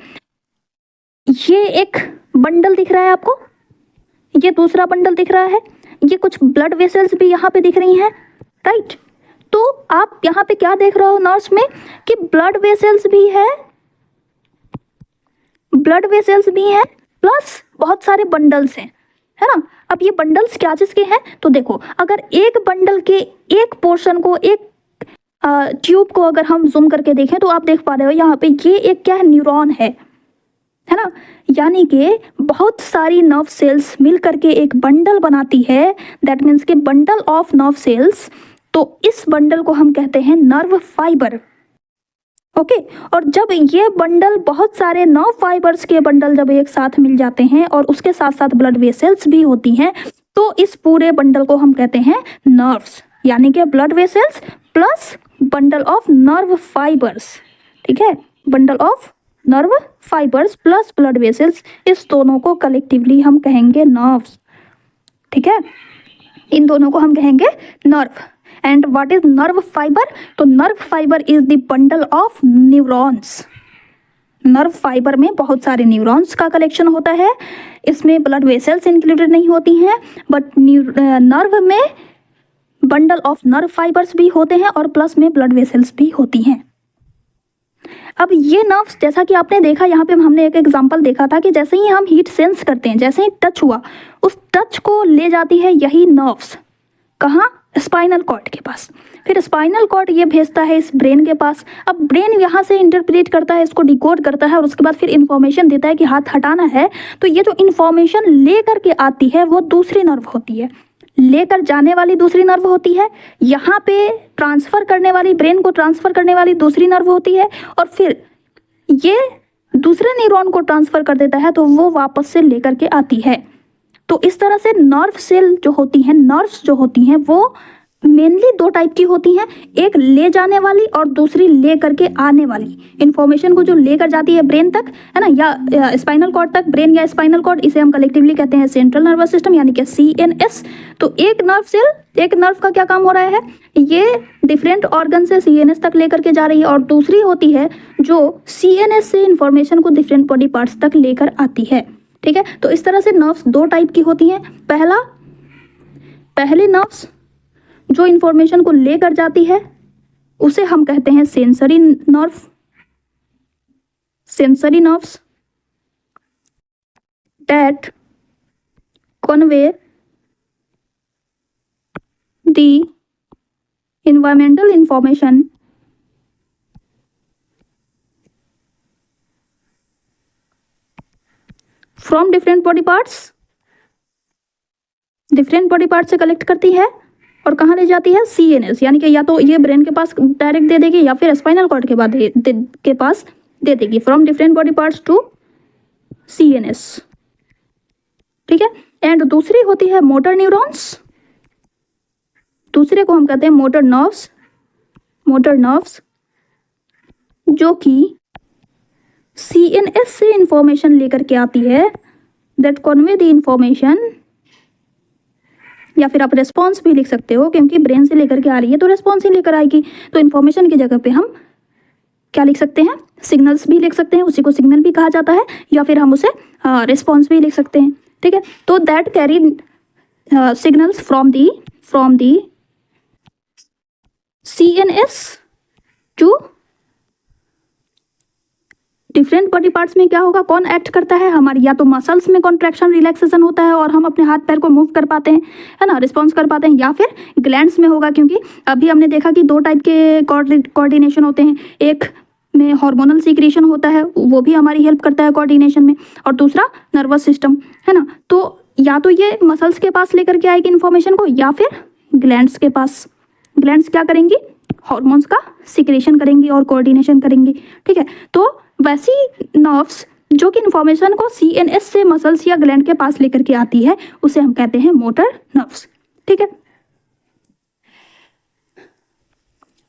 ये एक बंडल दिख रहा है आपको, ये दूसरा बंडल दिख रहा है, ये कुछ ब्लड वेसल्स भी यहाँ पे दिख रही हैं, राइट। तो आप यहाँ पे क्या देख रहे हो नर्व्स में कि ब्लड वेसल्स भी है, ब्लड वेसल्स भी हैं, प्लस बहुत सारे बंडल्स हैं, है ना। अब ये बंडल्स क्या चीज के हैं? तो देखो, अगर एक बंडल के एक पोर्शन को, एक ट्यूब को अगर हम जूम करके देखें तो आप देख पा रहे हो यहाँ पे ये एक क्या है, न्यूरॉन है ना। यानी कि बहुत सारी नर्व सेल्स मिल करके एक बंडल बनाती है, दैट मीन्स के बंडल ऑफ नर्व सेल्स। तो इस बंडल को हम कहते हैं नर्व फाइबर। ओके, और जब ये बंडल, बहुत सारे नर्व फाइबर्स के बंडल जब एक साथ मिल जाते हैं और उसके साथ साथ ब्लड वेसल्स भी होती हैं, तो इस पूरे बंडल को हम कहते हैं नर्व्स, यानी कि blood vessels plus bundle of nerve fibres. ठीक है, bundle of nerve fibres plus blood vessels, इस दोनों को कलेक्टिवली हम कहेंगे नर्व्स। ठीक है, इन दोनों को हम कहेंगे nerve. And what is nerve fiber? तो nerve fiber is the bundle of neurons. Nerve fiber में बहुत सारे न्यूरॉन्स का कलेक्शन होता है, इसमें ब्लड वेसल्स इंक्लूडेड नहीं होती हैं, बट नर्व में बंडल ऑफ नर्व फाइबर्स भी होते हैं और प्लस में ब्लड वेसल्स भी होती हैं। अब ये नर्व्स, जैसा कि आपने देखा, यहाँ पे हमने एक एग्जांपल देखा था कि जैसे ही हम हीट सेंस करते हैं, जैसे ही टच हुआ, उस टच को ले जाती है यही नर्व्स, कहाँ? स्पाइनल कॉर्ड के पास। फिर स्पाइनल कॉर्ड ये भेजता है इस ब्रेन के पास। अब ब्रेन यहाँ से इंटरप्रेट करता है, इसको डिकोड करता है और उसके बाद फिर इन्फॉर्मेशन देता है कि हाथ हटाना है। तो ये जो इन्फॉर्मेशन लेकर के आती है वो दूसरी नर्व होती है, लेकर जाने वाली दूसरी नर्व होती है, यहाँ पे ट्रांसफ़र करने वाली, ब्रेन को ट्रांसफ़र करने वाली दूसरी नर्व होती है, और फिर ये दूसरे न्यूरॉन को ट्रांसफ़र कर देता है, तो वो वापस से लेकर के आती है। तो इस तरह से नर्व सेल जो होती हैं, नर्व्स जो होती हैं, वो मेनली दो टाइप की होती हैं, एक ले जाने वाली और दूसरी ले करके आने वाली। इन्फॉर्मेशन को जो लेकर जाती है ब्रेन तक, है ना, या स्पाइनल कॉर्ड तक, ब्रेन या स्पाइनल कॉर्ड, इसे हम कलेक्टिवली कहते हैं सेंट्रल नर्वस सिस्टम, यानी कि CNS। तो एक नर्व सेल, एक नर्व का क्या काम हो रहा है, ये डिफरेंट ऑर्गन से CNS तक लेकर के जा रही है, और दूसरी होती है जो CNS से इंफॉर्मेशन को डिफरेंट बॉडी पार्ट्स तक लेकर आती है। ठीक है, तो इस तरह से नर्व्स दो टाइप की होती हैं। पहली नर्व्स जो इंफॉर्मेशन को लेकर जाती है उसे हम कहते हैं sensory nerve, sensory nerves that convey the environmental information from different body parts, different body part से कलेक्ट करती है और कहाँ ले जाती है? CNS, यानी कि या तो ये ब्रेन के पास डायरेक्ट दे देगी या फिर स्पाइनल कॉर्ड के बाद के पास दे देगी। From different body parts to CNS। ठीक है, एंड दूसरी होती है मोटर न्यूरॉन्स, दूसरे को हम कहते हैं मोटर नर्व्स, मोटर नर्व्स जो कि CNS से इंफॉर्मेशन लेकर के आती है, दैट कन्वे द इंफॉर्मेशन, या फिर आप रेस्पॉन्स भी लिख सकते हो, क्योंकि ब्रेन से लेकर के आ रही है तो रेस्पॉन्स ही लेकर आएगी। तो इन्फॉर्मेशन की जगह पे हम क्या लिख सकते हैं, सिग्नल्स भी लिख सकते हैं, उसी को सिग्नल भी कहा जाता है, या फिर हम उसे रिस्पॉन्स भी लिख सकते हैं, ठीक है। तो that carry signals from the CNS to different body parts में क्या होगा, कौन एक्ट करता है, हमारी या तो मसल्स में कॉन्ट्रैक्शन रिलैक्सेशन होता है और हम अपने हाथ पैर को मूव कर पाते हैं, है ना, रिस्पॉन्स कर पाते हैं, या फिर ग्लैंड्स में होगा, क्योंकि अभी हमने देखा कि 2 टाइप के कोऑर्डिनेशन होते हैं, एक में हार्मोनल सीक्रेशन होता है, वो भी हमारी हेल्प करता है कोऑर्डिनेशन में, और दूसरा नर्वस सिस्टम, है ना। तो या तो ये मसल्स के पास लेकर के आएगी इन्फॉर्मेशन को, या फिर ग्लैंड्स के पास। ग्लैंड्स क्या करेंगी, हार्मोन्स का सीक्रेशन करेंगी और कोऑर्डिनेशन करेंगी, ठीक है। तो वैसी नर्व्स जो कि इन्फॉर्मेशन को CNS से मसल्स या ग्लैंड के पास लेकर के आती है, उसे हम कहते हैं मोटर नर्व्स, ठीक है।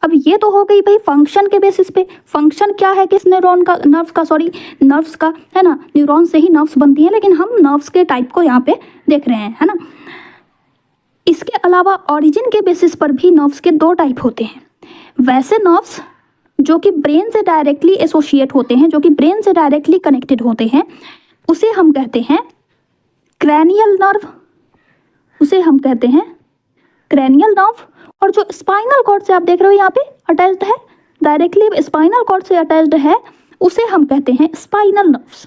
अब ये तो हो गई भाई फंक्शन के बेसिस पे। फंक्शन क्या है किस न्यूरॉन का, नर्व्स का, है ना, न्यूरॉन से ही नर्व्स बनती हैं, लेकिन हम नर्व्स के टाइप को यहाँ पे देख रहे हैं, है ना। इसके अलावा ऑरिजिन के बेसिस पर भी नर्व्स के 2 टाइप होते हैं। वैसे नर्व्स जो कि ब्रेन से डायरेक्टली एसोसिएट होते हैं, जो कि ब्रेन से डायरेक्टली कनेक्टेड होते हैं, उसे हम कहते हैं क्रैनियल नर्व, उसे हम कहते हैं क्रैनियल नर्व। और जो स्पाइनल कॉर्ड से आप देख रहे हो यहाँ पे अटैच्ड है, डायरेक्टली स्पाइनल कॉर्ड से अटैच्ड है, उसे हम कहते हैं स्पाइनल नर्व्स,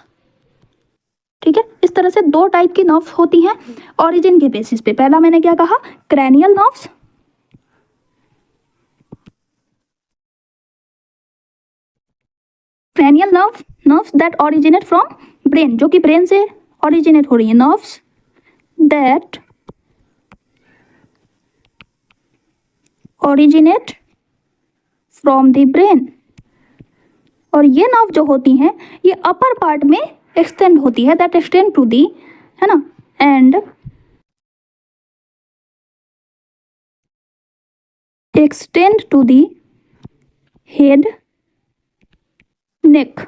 ठीक है। इस तरह से 2 टाइप की नर्व्स होती हैं ऑरिजिन के बेसिस पे। पहला मैंने क्या कहा, cranial nerves, cranial nerves that originate from brain, जो कि ब्रेन से ओरिजिनेट हो रही है, nerves that originate from the brain. और ये नर्व जो होती हैं ये अपर पार्ट में एक्सटेंड होती है, दैट एक्सटेंड टू दी, है ना, and extend to the head, neck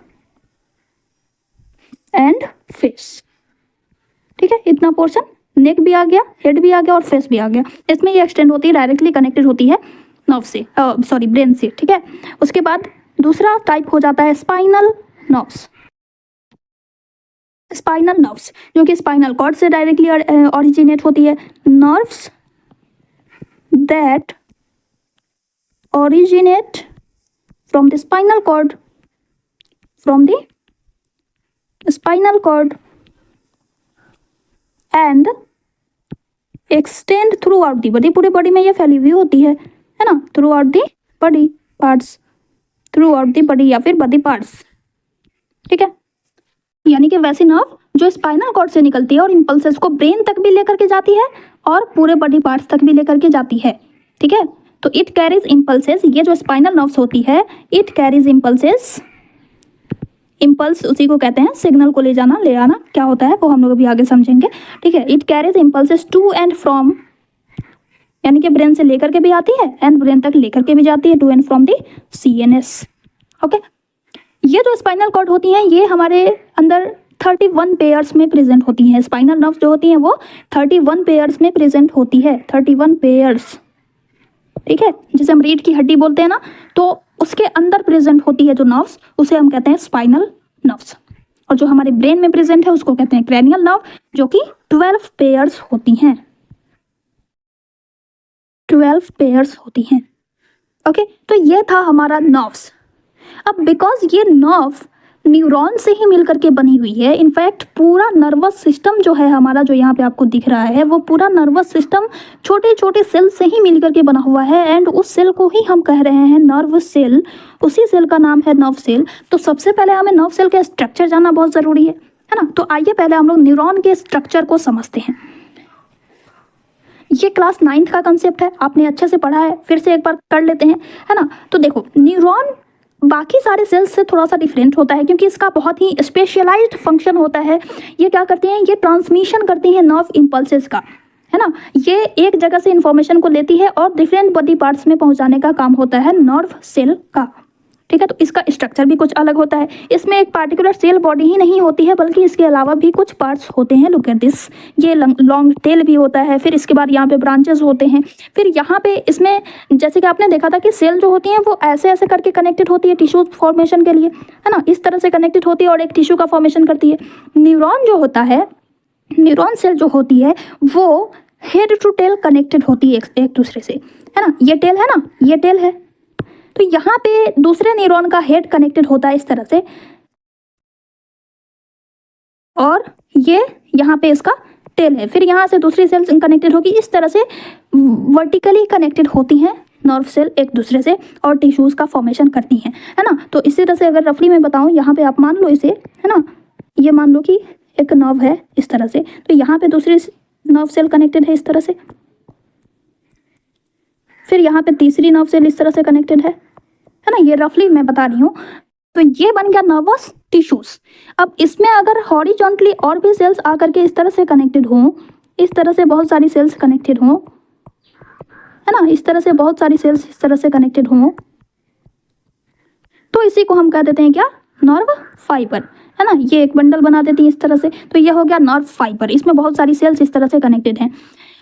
and face, ठीक है। इतना पोर्शन, नेक भी आ गया, हेड भी आ गया और फेस भी आ गया, इसमें ये एक्सटेंड होती है, डायरेक्टली कनेक्टेड होती है नर्व से, सॉरी ब्रेन से, ठीक है। उसके बाद दूसरा टाइप हो जाता है स्पाइनल नर्व्स। स्पाइनल नर्व्स जो कि स्पाइनल कॉर्ड से डायरेक्टली ओरिजिनेट होती है, nerves that originate from the spinal cord, from the spinal cord and extend throughout the body, पूरे बॉडी में ये फैली हुई होती है ना, throughout the body parts, throughout the body या फिर body parts, ठीक है। यानी कि वैसी नर्व जो स्पाइनल कॉर्ड से निकलती है और इंपल्सेस को ब्रेन तक भी लेकर के जाती है और पूरे बॉडी पार्ट्स तक भी लेकर के जाती है, ठीक है। तो इट कैरीज इंपल्सेस, ये जो स्पाइनल नर्व्स होती है, इट कैरीज इंपल्सेस, इम्पल्स उसी को कहते हैं सिग्नल को ले जाना, ले आना, क्या होता है वो हम लोग अभी आगे समझेंगे, ठीक है। It carries impulses to and from, यानी कि ब्रेन से लेकर के भी आती है एंड ब्रेन तक लेकर के भी जाती है, to and from the CNS, okay. ये जो स्पाइनल कॉर्ड होती हैं ये हमारे अंदर 31 पेयर्स में प्रेजेंट होती हैं। स्पाइनल नर्व्स जो होती हैं वो 31 पेयर्स में प्रेजेंट होती है, 31 पेयर्स, ठीक है। जिसे हम रीढ़ की हड्डी बोलते हैं ना, तो उसके अंदर प्रेजेंट होती है जो नर्व्स, उसे हम कहते हैं स्पाइनल नर्व्स। और जो हमारे ब्रेन में प्रेजेंट है उसको कहते हैं क्रैनियल नर्व, जो कि 12 पेयर्स होती हैं, 12 पेयर्स होती हैं, ओके। तो ये था हमारा नर्व्स। अब बिकॉज ये नर्व न्यूरॉन से ही मिलकर के बनी हुई है, इनफैक्ट पूरा नर्वस सिस्टम जो है हमारा, जो यहाँ पे आपको दिख रहा है, वो पूरा नर्वस सिस्टम छोटे छोटे सेल से ही मिलकर के बना हुआ है, एंड उस सेल को ही हम कह रहे हैं नर्व सेल, उसी सेल का नाम है नर्व सेल। तो सबसे पहले हमें नर्व सेल के स्ट्रक्चर जानना बहुत ज़रूरी है ना। तो आइए पहले हम लोग न्यूरॉन के स्ट्रक्चर को समझते हैं। ये क्लास 9th का कंसेप्ट है, आपने अच्छे से पढ़ा है, फिर से एक बार कर लेते हैं, है ना। तो देखो, न्यूरॉन बाकी सारे सेल्स से थोड़ा सा डिफरेंट होता है क्योंकि इसका बहुत ही स्पेशलाइज्ड फंक्शन होता है। ये क्या करते हैं, ये ट्रांसमिशन करती हैं नर्व इम्पल्सेस का, है ना। ये एक जगह से इंफॉर्मेशन को लेती है और डिफरेंट बॉडी पार्ट्स में पहुंचाने का काम होता है नर्व सेल का, ठीक है। तो इसका स्ट्रक्चर भी कुछ अलग होता है। इसमें एक पार्टिकुलर सेल बॉडी ही नहीं होती है, बल्कि इसके अलावा भी कुछ पार्ट्स होते हैं। लुक एट दिस, ये लॉन्ग टेल भी होता है, फिर इसके बाद यहाँ पे ब्रांचेस होते हैं, फिर यहाँ पे इसमें जैसे कि आपने देखा था कि सेल जो होती हैं वो ऐसे ऐसे करके कनेक्टेड होती है टिश्यू फॉर्मेशन के लिए, है ना, इस तरह से कनेक्टेड होती है और एक टिश्यू का फॉर्मेशन करती है। न्यूरॉन जो होता है, न्यूरॉन सेल जो होती है वो हेड टू टेल कनेक्टेड होती है एक दूसरे से, है ना। ये टेल है ना, ये टेल है, तो यहाँ पे दूसरे न्यूरॉन का हेड कनेक्टेड होता है इस तरह से, और ये यहाँ पे इसका टेल है। फिर यहाँ से दूसरी सेल्स कनेक्टेड होगी, इस तरह से वर्टिकली कनेक्टेड होती हैं नर्व सेल एक दूसरे से और टिश्यूज का फॉर्मेशन करती हैं, है ना। तो इसी तरह से अगर रफली में बताऊँ, यहाँ पे आप मान लो इसे, है ना, ये मान लो कि एक नर्व है इस तरह से, तो यहाँ पे दूसरी नर्व सेल कनेक्टेड है इस तरह से, फिर यहाँ पे तीसरी नर्व सेल इस तरह से कनेक्टेड है ना। ये रफली मैं बता रही हूँ। तो ये बन गया नर्वस टिश्यूज। अब इसमें अगर हॉरिजॉन्टली और भी सेल्स आकर के इस तरह से कनेक्टेड हों, इस तरह से बहुत सारी सेल्स कनेक्टेड हों, है ना, इस तरह से बहुत सारी सेल्स इस तरह से कनेक्टेड हों, तो इसी को हम कह देते हैं क्या, नर्व फाइबर, है ना। ये एक बंडल बना देती है इस तरह से, तो ये हो गया नर्व फाइबर। इसमें बहुत सारी सेल्स इस तरह से कनेक्टेड हैं।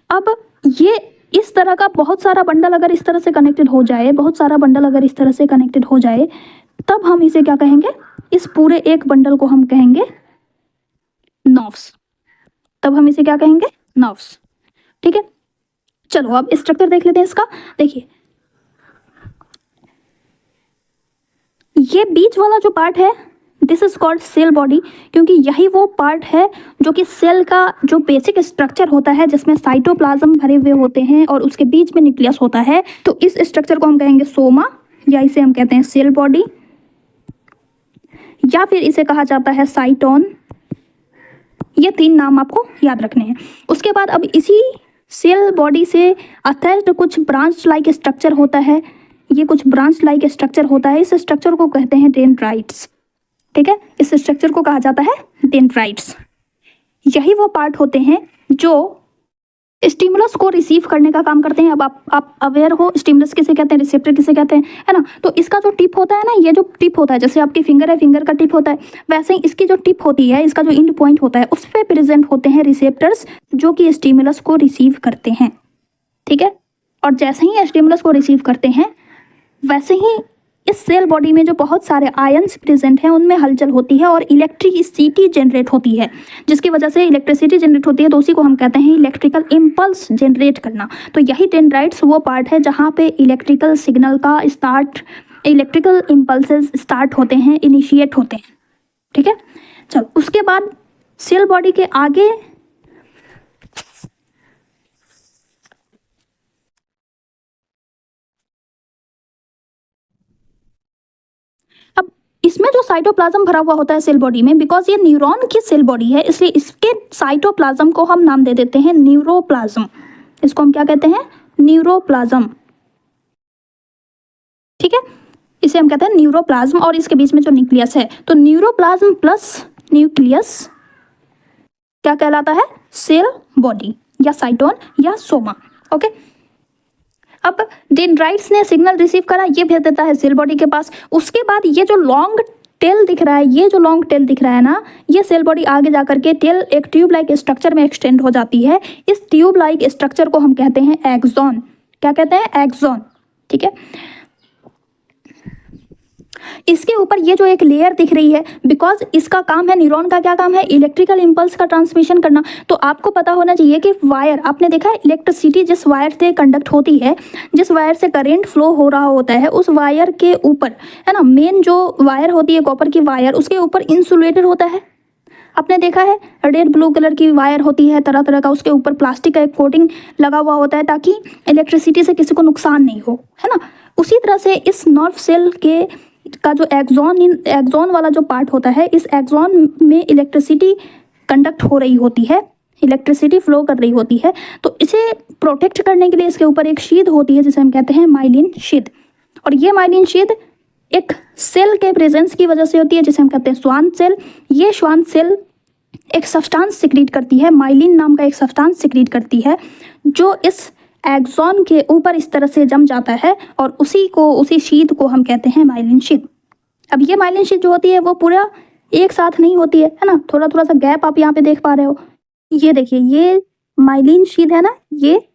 अब ये इस तरह का बहुत सारा बंडल अगर इस तरह से कनेक्टेड हो जाए, बहुत सारा बंडल अगर इस तरह से कनेक्टेड हो जाए, तब हम इसे क्या कहेंगे, इस पूरे एक बंडल को हम कहेंगे नर्व्स। तब हम इसे क्या कहेंगे, नर्व्स। ठीक है, चलो अब स्ट्रक्चर देख लेते हैं इसका। देखिए ये बीच वाला जो पार्ट है, this is called cell body, क्योंकि यही वो पार्ट है जो कि सेल का जो बेसिक स्ट्रक्चर होता है, जिसमें साइटोप्लाज्म भरे हुए होते हैं और उसके बीच में न्यूक्लियस होता है। तो इस स्ट्रक्चर को हम कहेंगे सोमा, या इसे हम कहते हैं सेल बॉडी, या फिर इसे कहा जाता है साइटोन। ये तीन नाम आपको याद रखने हैं। उसके बाद अब इसी सेल बॉडी से अटैच्ड कुछ ब्रांच लाइक स्ट्रक्चर होता है। ये कुछ ब्रांच लाइक स्ट्रक्चर होता है, इस स्ट्रक्चर को कहते हैं डेंड्राइट्स। ठीक है, इस स्ट्रक्चर को कहा जाता है डेंड्राइट्स। यही वो पार्ट होते हैं जो स्टिमुलस को रिसीव करने का काम करते हैं। अब आप अवेयर हो, स्टिमुलस किसे कहते हैं, रिसेप्टर किसे कहते हैं, है ना। तो इसका जो टिप होता है ना, ये जो टिप होता है, जैसे आपकी फिंगर है, फिंगर का टिप होता है, वैसे ही इसकी जो टिप होती है, इसका जो एंड पॉइंट होता है, उस पर प्रेजेंट होते हैं रिसेप्टर्स जो कि स्टिमुलस को रिसीव करते हैं। ठीक है, और जैसे ही स्टिमुलस को रिसीव करते हैं, वैसे ही इस सेल बॉडी में जो बहुत सारे आयंस प्रेजेंट हैं उनमें हलचल होती है और इलेक्ट्रिसिटी जनरेट होती है। जिसकी वजह से इलेक्ट्रिसिटी जनरेट होती है, तो उसी को हम कहते हैं इलेक्ट्रिकल इम्पल्स जनरेट करना। तो यही डेंड्राइट्स वो पार्ट है जहाँ पे इलेक्ट्रिकल सिग्नल का इलेक्ट्रिकल इम्पल्सेस स्टार्ट होते हैं, इनिशिएट होते हैं। ठीक है, चलो उसके बाद सेल बॉडी के आगे इसमें जो साइटोप्लाज्म भरा हुआ होता है सेल बॉडी में, बिकॉज ये न्यूरॉन की सेल बॉडी है, इसलिए इसके साइटोप्लाज्म को हम नाम दे देते हैं न्यूरोप्लाज्म। इसको हम क्या कहते हैं, न्यूरोप्लाज्म। ठीक है, इसे हम कहते हैं न्यूरोप्लाज्म। और इसके बीच में जो न्यूक्लियस है, तो न्यूरोप्लाज्म प्लस न्यूक्लियस क्या कहलाता है, सेल बॉडी या साइटोन या सोमा। ओके, अब डेंड्राइट्स ने सिग्नल रिसीव करा, ये भेज देता है सेल बॉडी के पास। उसके बाद ये जो लॉन्ग टेल दिख रहा है, ये जो लॉन्ग टेल दिख रहा है ना, ये सेल बॉडी आगे जा करके टेल एक ट्यूब लाइक स्ट्रक्चर में एक्सटेंड हो जाती है। इस ट्यूब लाइक स्ट्रक्चर को हम कहते हैं एक्सॉन। क्या कहते हैं, एक्सॉन। ठीक है, इसके ऊपर ये जो एक लेयर दिख रही है, बिकॉज इसका काम है, न्यूरॉन का क्या काम है, इलेक्ट्रिकल इम्पल्स का ट्रांसमिशन करना। तो आपको पता होना चाहिए कि वायर, आपने देखा है इलेक्ट्रिसिटी जिस वायर से कंडक्ट होती है, जिस वायर से करंट फ्लो हो रहा होता है, उस वायर के ऊपर, है ना, मेन जो वायर होती है कॉपर की वायर, उसके ऊपर इंसुलेटेड होता है। आपने देखा है रेड ब्लू कलर की वायर होती है तरह तरह का, उसके ऊपर प्लास्टिक का एक कोटिंग लगा हुआ होता है ताकि इलेक्ट्रिसिटी से किसी को नुकसान नहीं हो, है ना। उसी तरह से इस नर्व सेल का जो एक्सॉन वाला जो पार्ट होता है, इस एक्सॉन में इलेक्ट्रिसिटी कंडक्ट हो रही होती है, इलेक्ट्रिसिटी फ्लो कर रही होती है। तो इसे प्रोटेक्ट करने के लिए इसके ऊपर एक शीद होती है जिसे हम कहते हैं माइलिन शीद। और ये माइलिन शीद एक सेल के प्रेजेंस की वजह से होती है जिसे हम कहते हैं श्वान सेल। ये श्वान सेल एक सब्सटेंस सिक्रीट करती है, माइलिन नाम का एक सब्सटेंस सिक्रीट करती है, जो इस एक्सॉन के ऊपर इस तरह से जम जाता है और उसी शीद को हम कहते हैं माइलिन शीद। अब ये माइलिन शीथ जो होती है वो पूरा एक साथ नहीं होती है ना, थोड़ा थोड़ा सा गैप आप यहाँ पे देख पा रहे हो। ये देखिए, ये माइलिन शीथ है ना, ये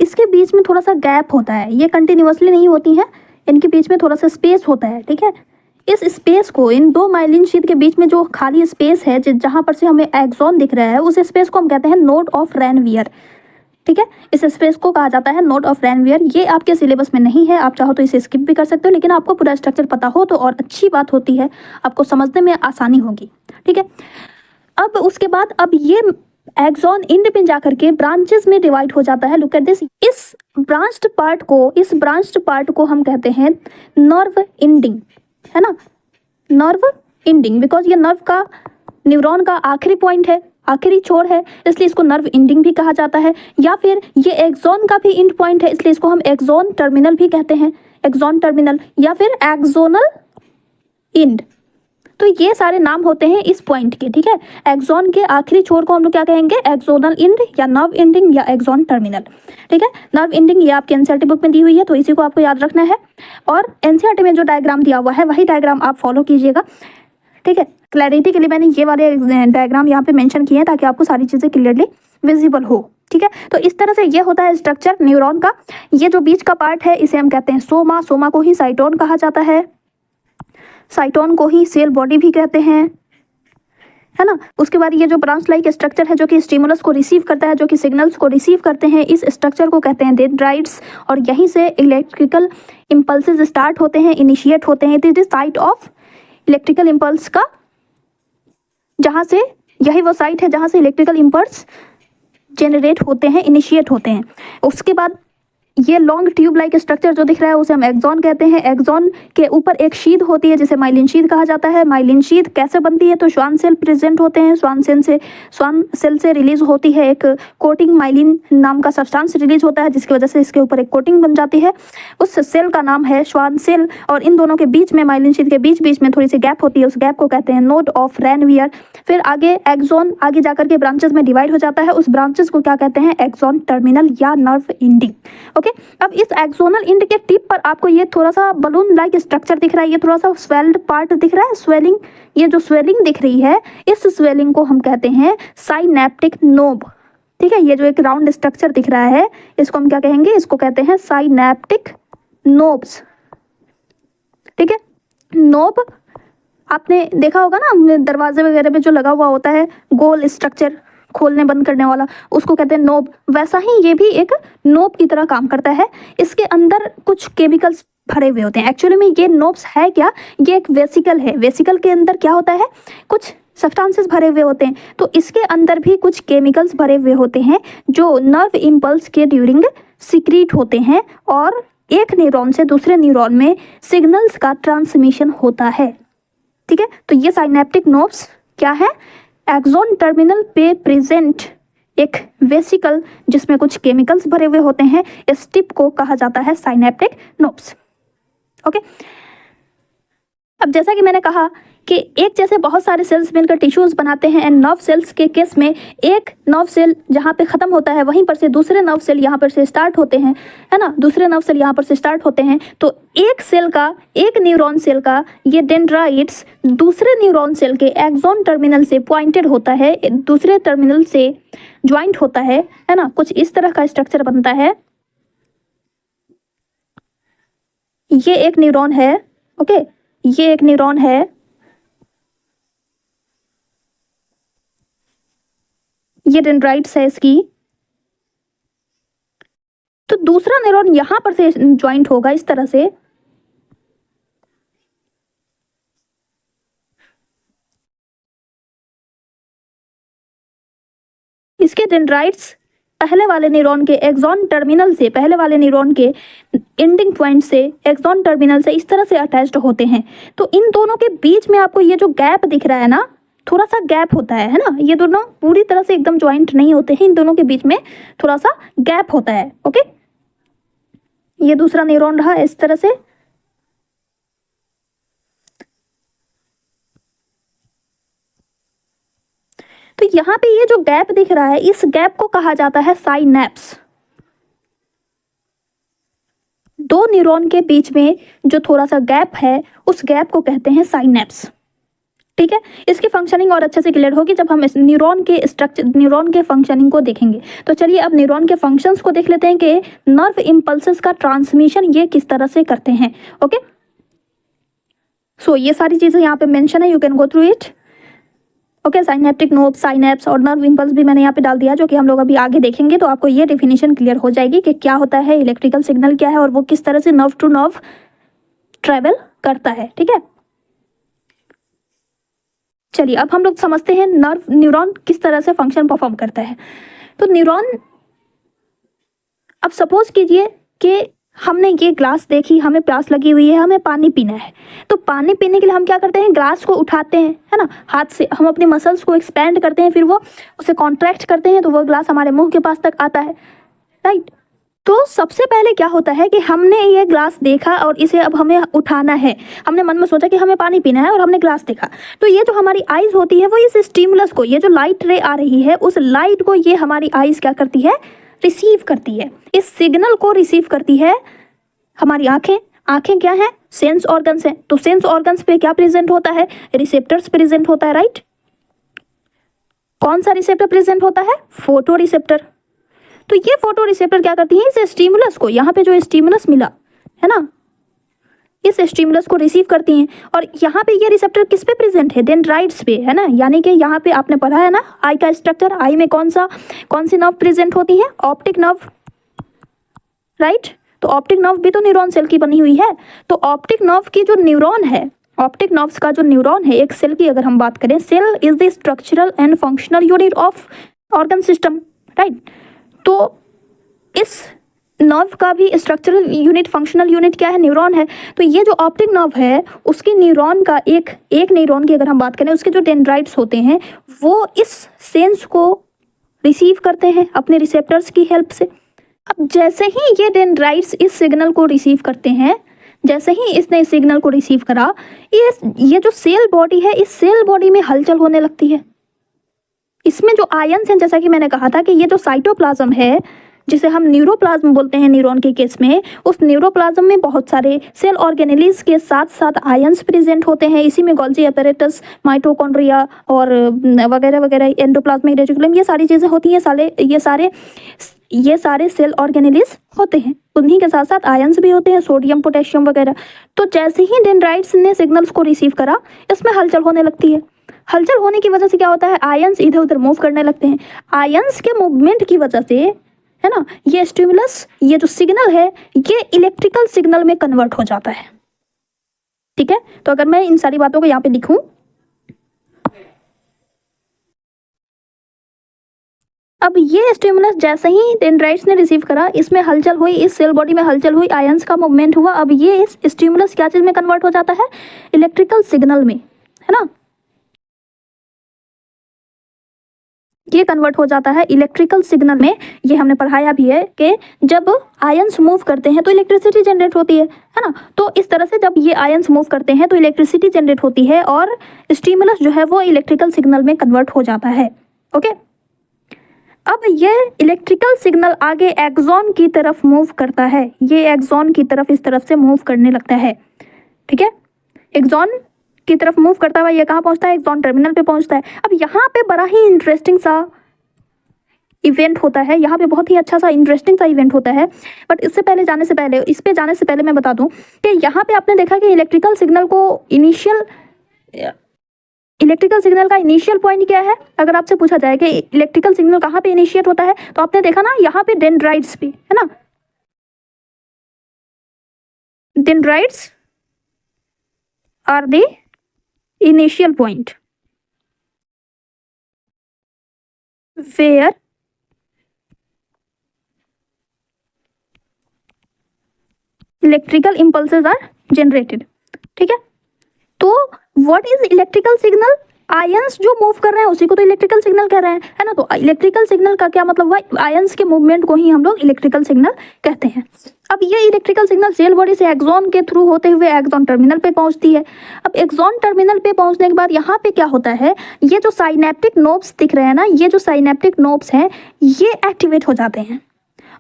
इसके बीच में थोड़ा सा गैप होता है, ये कंटिन्यूअसली नहीं होती है, इनके बीच में थोड़ा सा स्पेस होता है। ठीक है, इस स्पेस को, इन दो माइलिन शीथ के बीच में जो खाली स्पेस है जहां पर से हमें एक्सॉन दिख रहा है, उस स्पेस को हम कहते हैं नोड ऑफ रैनवियर। ठीक है, इस स्पेस को कहा जाता है नोड ऑफ रैनवियर। ये आपके सिलेबस में नहीं है, आप चाहो तो इसे स्किप भी कर सकते हो, लेकिन आपको पूरा स्ट्रक्चर पता हो तो और अच्छी बात होती है, आपको समझने में आसानी होगी। ठीक है, अब उसके बाद अब ये एक्सॉन इंड में जाकर के ब्रांचेस में डिवाइड हो जाता है। लुक एट दिस, इस ब्रांच्ड पार्ट को हम कहते हैं नर्व इंडिंग, है ना, नर्व इंडिंग, बिकॉज ये नर्व का, न्यूरॉन का आखिरी पॉइंट है, आखिरी छोर है, इसलिए इसको नर्व इंडिंग भी कहा जाता है। या फिर ये एक्सॉन का भी इंड पॉइंट है, इसलिए इसको हम एक्सॉन टर्मिनल भी कहते हैं, एक्सॉन टर्मिनल या फिर एक्सोनल इंड। तो ये सारे नाम होते हैं इस पॉइंट के। ठीक है, एक्सॉन के आखिरी छोर को हम लोग क्या कहेंगे, एक्सोनल इंड या नर्व इंडिंग या एक्सॉन टर्मिनल। ठीक है, नर्व इंडिंग ये आपके एनसीईआरटी बुक में दी हुई है, तो इसी को आपको याद रखना है, और एनसीईआरटी में जो डायग्राम दिया हुआ है वही डायग्राम आप फॉलो कीजिएगा। ठीक है, क्लैरिटी के लिए मैंने ये वाले डायग्राम यहाँ पे मेंशन किए हैं ताकि आपको सारी चीज़ें क्लियरली विजिबल हो। ठीक है, तो इस तरह से ये होता है स्ट्रक्चर न्यूरॉन का। ये जो बीच का पार्ट है इसे हम कहते हैं सोमा, सोमा को ही साइटोन कहा जाता है, साइटोन को ही सेल बॉडी भी कहते हैं, है ना। उसके बाद ये जो ब्रांच लाइक स्ट्रक्चर है जो कि स्टिमुलस को रिसीव करता है, जो कि सिग्नल्स को रिसीव करते हैं, इस स्ट्रक्चर को कहते हैं डेंड्राइट्स, और यहीं से इलेक्ट्रिकल इम्पल्सेस स्टार्ट होते हैं, इनिशिएट होते हैं। It is site of electrical impulse का, जहाँ से, यही वो साइट है जहाँ से इलेक्ट्रिकल इम्पल्स जनरेट होते हैं, इनिशिएट होते हैं। उसके बाद ये लॉन्ग ट्यूब लाइक स्ट्रक्चर जो दिख रहा है उसे हम एक्सॉन कहते हैं। एक्सॉन के ऊपर एक शीथ होती है जिसे माइलिन शीथ कहा जाता है। माइलिन शीथ कैसे बनती है, तो श्वान सेल प्रेजेंट होते हैं, श्वान सेल से रिलीज होती है एक कोटिंग, माइलिन नाम का सब्सटेंस रिलीज होता है जिसकी वजह से इसके ऊपर एक कोटिंग बन जाती है, उस सेल का नाम है श्वान सेल। और इन दोनों के बीच में, माइलिन शीथ के बीच बीच में थोड़ी सी गैप होती है, उस गैप को कहते हैं नोड ऑफ रैनवियर। फिर आगे एक्सॉन आगे जाकर के ब्रांचेस में डिवाइड हो जाता है, उस ब्रांचेस को क्या कहते हैं, एक्सॉन टर्मिनल या नर्व इंडिंग। ओके, अब इस एक्सोनल इंड के टिप पर आपको ये थोड़ा सा बलून लाइक स्ट्रक्चर दिख रहा है, ये थोड़ा सा स्वेल्ड पार्ट दिख रहा है, स्वेलिंग, ये जो स्वेलिंग दिख रही है, इस स्वेलिंग को हम कहते हैं साइनेप्टिक नोब। ठीक है, ये जो एक राउंड स्ट्रक्चर दिख रहा है इसको हम क्या कहेंगे, इसको कहते हैं साइनेप्टिक नोब्स। ठीक है, नोब आपने देखा होगा ना, दरवाजे वगैरह पे जो लगा हुआ होता है गोल स्ट्रक्चर खोलने बंद करने वाला, उसको कहते हैं नोब। वैसा ही ये भी एक नोब की तरह काम करता है, इसके अंदर कुछ केमिकल्स भरे हुए होते हैं। एक्चुअली में ये नोब्स है क्या, ये एक वेसिकल है, वेसिकल के अंदर क्या होता है, कुछ सब्सटेंसेस भरे हुए होते हैं, तो इसके अंदर भी कुछ केमिकल्स भरे हुए होते हैं जो नर्व इम्पल्स के ड्यूरिंग सिक्रीट होते हैं, और एक न्यूरॉन से दूसरे न्यूरॉन में सिग्नल्स का ट्रांसमिशन होता है। ठीक है, तो ये साइनेप्टिक नोब्स क्या है, एक्सॉन टर्मिनल पे प्रेजेंट एक वेसिकल जिसमें कुछ केमिकल्स भरे हुए होते हैं, इस टिप को कहा जाता है साइनेप्टिक नोब्स। ओके, अब जैसा कि मैंने कहा कि एक जैसे बहुत सारे सेल्स मिलकर टिश्यूज बनाते हैं, एंड नर्व सेल्स के केस में एक नर्व सेल जहाँ पे खत्म होता है वहीं पर से दूसरे नर्व सेल यहाँ पर से स्टार्ट होते हैं, है ना, दूसरे नर्व सेल यहाँ पर से स्टार्ट होते हैं। तो एक सेल का, एक न्यूरॉन सेल का ये डेंड्राइट्स दूसरे न्यूरॉन सेल के एक्सॉन टर्मिनल से पॉइंटेड होता है, दूसरे टर्मिनल से ज्वाइंट होता है ना, कुछ इस तरह का स्ट्रक्चर बनता है। ये एक न्यूरॉन है, ओके, ये एक न्यूरॉन है, ये डेंड्राइट्स है इसकी, तो दूसरा न्यूरॉन यहां पर से ज्वाइंट होगा इस तरह से, इसके डेंड्राइट्स पहले वाले न्यूरॉन के एक्सॉन टर्मिनल से, पहले वाले न्यूरॉन के एंडिंग पॉइंट से, एक्सॉन टर्मिनल से इस तरह से अटैच्ड होते हैं। तो इन दोनों के बीच में आपको ये जो गैप दिख रहा है ना, थोड़ा सा गैप होता है ना, ये दोनों पूरी तरह से एकदम ज्वाइंट नहीं होते हैं, इन दोनों के बीच में थोड़ा सा गैप होता है। ओके, ये दूसरा न्यूरॉन रहा इस तरह से, तो यहाँ पे ये जो गैप दिख रहा है, इस गैप को कहा जाता है साइनेप्स। दो न्यूरॉन के बीच में जो थोड़ा सा गैप है उस गैप को कहते हैं साइनेप्स। ठीक है, इसकी फंक्शनिंग और अच्छे से क्लियर होगी जब हम इस न्यूरॉन के स्ट्रक्चर, न्यूरॉन के फंक्शनिंग को देखेंगे। तो चलिए अब न्यूरॉन के फंक्शंस को देख लेते हैं कि नर्व इम्पल्सेस का ट्रांसमिशन ये किस तरह से करते हैं। ओके, सो ये सारी चीज़ें यहाँ पे मेंशन है, you can go through it. Okay, synaptic knob, synapse और नर्व इम्पल्स भी मैंने यहाँ पे डाल दिया, जो कि हम लोग अभी आगे देखेंगे। तो आपको ये डेफिनेशन क्लियर हो जाएगी कि क्या होता है, इलेक्ट्रिकल सिग्नल क्या है और वो किस तरह से नर्व टू नर्व ट्रेवल करता है। ठीक है, चलिए अब हम लोग समझते हैं न्यूरॉन किस तरह से फंक्शन परफॉर्म करता है। तो न्यूरॉन, अब सपोज कीजिए कि हमने ये ग्लास देखी, हमें प्यास लगी हुई है, हमें पानी पीना है। तो पानी पीने के लिए हम क्या करते हैं, ग्लास को उठाते हैं, है ना, हाथ से हम अपने मसल्स को एक्सपेंड करते हैं, फिर वो उसे कॉन्ट्रैक्ट करते हैं तो वो ग्लास हमारे मुंह के पास तक आता है, राइट। तो सबसे पहले क्या होता है कि हमने ये ग्लास देखा और इसे अब हमें उठाना है। हमने मन में सोचा कि हमें पानी पीना है और हमने ग्लास देखा। तो ये जो हमारी आइज होती है वो इस स्टिमुलस को, ये जो लाइट रे आ रही है उस लाइट को ये हमारी आइज क्या करती है, रिसीव करती है। इस सिग्नल को रिसीव करती है हमारी आंखें। आंखें क्या है, सेंस ऑर्गन्स हैं। तो सेंस ऑर्गन्स पे क्या प्रेजेंट होता है, रिसेप्टर्स प्रेजेंट होता है, राइट। कौन सा रिसेप्टर प्रेजेंट होता है, फोटो रिसेप्टर। तो ये फोटो रिसेप्टर क्या करती है, इस स्टिमुलस को, यहाँ पे जो स्टिमुलस मिला है ना, इस स्टिमुलस को रिसीव करती हैं। और यहाँ पे ये रिसेप्टर किस पे प्रेजेंट है, डेंड्राइट्स पे, है ना। यानी कि यहाँ पे आपने पढ़ा है ना आई का स्ट्रक्चर, आई में कौन सी नर्व प्रेजेंट होती है, ऑप्टिक नर्व, राइट। तो ऑप्टिक नर्व भी तो न्यूरॉन सेल की बनी हुई है। तो ऑप्टिक नर्व की जो न्यूरॉन है, ऑप्टिक नर्व्स का जो न्यूरॉन है एक सेल की अगर हम बात करें, cell is the structural and functional unit of organ system, right. तो इस नर्व का भी स्ट्रक्चरल यूनिट, फंक्शनल यूनिट क्या है, न्यूरॉन है। तो ये जो ऑप्टिक नर्व है उसकी न्यूरॉन का एक न्यूरॉन की अगर हम बात करें, उसके जो डेंड्राइट्स होते हैं वो इस सेंस को रिसीव करते हैं अपने रिसेप्टर्स की हेल्प से। अब जैसे ही ये डेंड्राइट्स इस सिग्नल को रिसीव करते हैं, जैसे ही इसने इस सिग्नल को रिसीव करा, ये जो सेल बॉडी है, इस सेल बॉडी में हलचल होने लगती है। इसमें जो आयन्स हैं, जैसा कि मैंने कहा था कि ये जो साइटोप्लाज्म है जिसे हम न्यूरोप्लाज्म बोलते हैं न्यूरॉन के केस में, उस न्यूरोप्लाज्म में बहुत सारे सेल ऑर्गेनेलिज के साथ साथ आयन्स प्रेजेंट होते हैं। इसी में गोल्जी एपेरेटस, माइटोकॉन्ड्रिया और वगैरह वगैरह, एंडोप्लाज्मिक रेटिकुलम, ये सारी चीज़ें होती हैं। ये सारे सेल ऑर्गेनेलिज होते हैं। उन्हीं के साथ साथ आयन्स भी होते हैं, सोडियम, पोटेशियम वगैरह। तो जैसे ही डेंड्राइट्स ने सिग्नल्स को रिसीव करा, इसमें हलचल होने लगती है। हलचल होने की वजह से क्या होता है, आयन्स इधर उधर मूव करने लगते हैं। आयन्स के मूवमेंट की वजह से, है ना, ये स्टिमुलस, ये जो सिग्नल है ये इलेक्ट्रिकल सिग्नल में कन्वर्ट हो जाता है। ठीक है, तो अगर मैं इन सारी बातों को यहाँ पे लिखूं, अब ये स्टिमुलस जैसे ही डेंड्राइट्स ने रिसीव करा, इसमें हलचल हुई, इस सेल बॉडी में हलचल हुई, आयन्स का मूवमेंट हुआ। अब ये इस स्टिमुलस क्या चीज में कन्वर्ट हो जाता है, इलेक्ट्रिकल सिग्नल में, है ना। ये कन्वर्ट हो जाता है इलेक्ट्रिकल सिग्नल में। ये हमने पढ़ाया भी है कि जब आयन्स मूव करते हैं तो इलेक्ट्रिसिटी जनरेट होती है ना। तो इस तरह से जब ये आयन्स मूव करते हैं तो इलेक्ट्रिसिटी जनरेट होती है और स्टिमुलस जो है वो इलेक्ट्रिकल सिग्नल में कन्वर्ट हो जाता है। ओके, अब ये इलेक्ट्रिकल सिग्नल आगे एक्सॉन की तरफ मूव करता है। ये एक्सॉन की तरफ इस तरफ से मूव करने लगता है। ठीक है, एक्सॉन की तरफ मूव करता हुआ ये कहाँ पहुंचता है, एक्सॉन टर्मिनल पे पहुंचता है। अब यहाँ पे बड़ा ही इंटरेस्टिंग सा इवेंट होता है, यहाँ पे बहुत ही अच्छा सा इंटरेस्टिंग सा इवेंट होता है। बट इस पे जाने से पहले मैं बता दूं कि यहाँ पे आपने देखा कि इलेक्ट्रिकल सिग्नल का इनिशियल पॉइंट क्या है। अगर आपसे पूछा जाए कि इलेक्ट्रिकल सिग्नल कहाँ पे इनिशिएट होता है, तो आपने देखा ना यहाँ पे डेंड्राइट्स पे, है ना। Dendrites are the initial point where electrical impulses are generated। ठीक है, तो what is electrical signal, ions जो मूव कर रहे हैं उसी को तो इलेक्ट्रिकल सिग्नल कह रहे हैं, है ना। तो इलेक्ट्रिकल सिग्नल का क्या मतलब हुआ, आयंस के मूवमेंट को ही हम लोग इलेक्ट्रिकल सिग्नल कहते हैं। अब ये इलेक्ट्रिकल सिग्नल सेल बॉडी से एक्सॉन के थ्रू होते हुए एक्सॉन टर्मिनल पे पहुंचती है। अब एक्सॉन टर्मिनल पे पहुंचने के बाद यहाँ पे क्या होता है, ये जो साइनेप्टिक नोब्स दिख रहे हैं ना, ये जो साइनेप्टिक नोब्स हैं ये एक्टिवेट हो जाते हैं।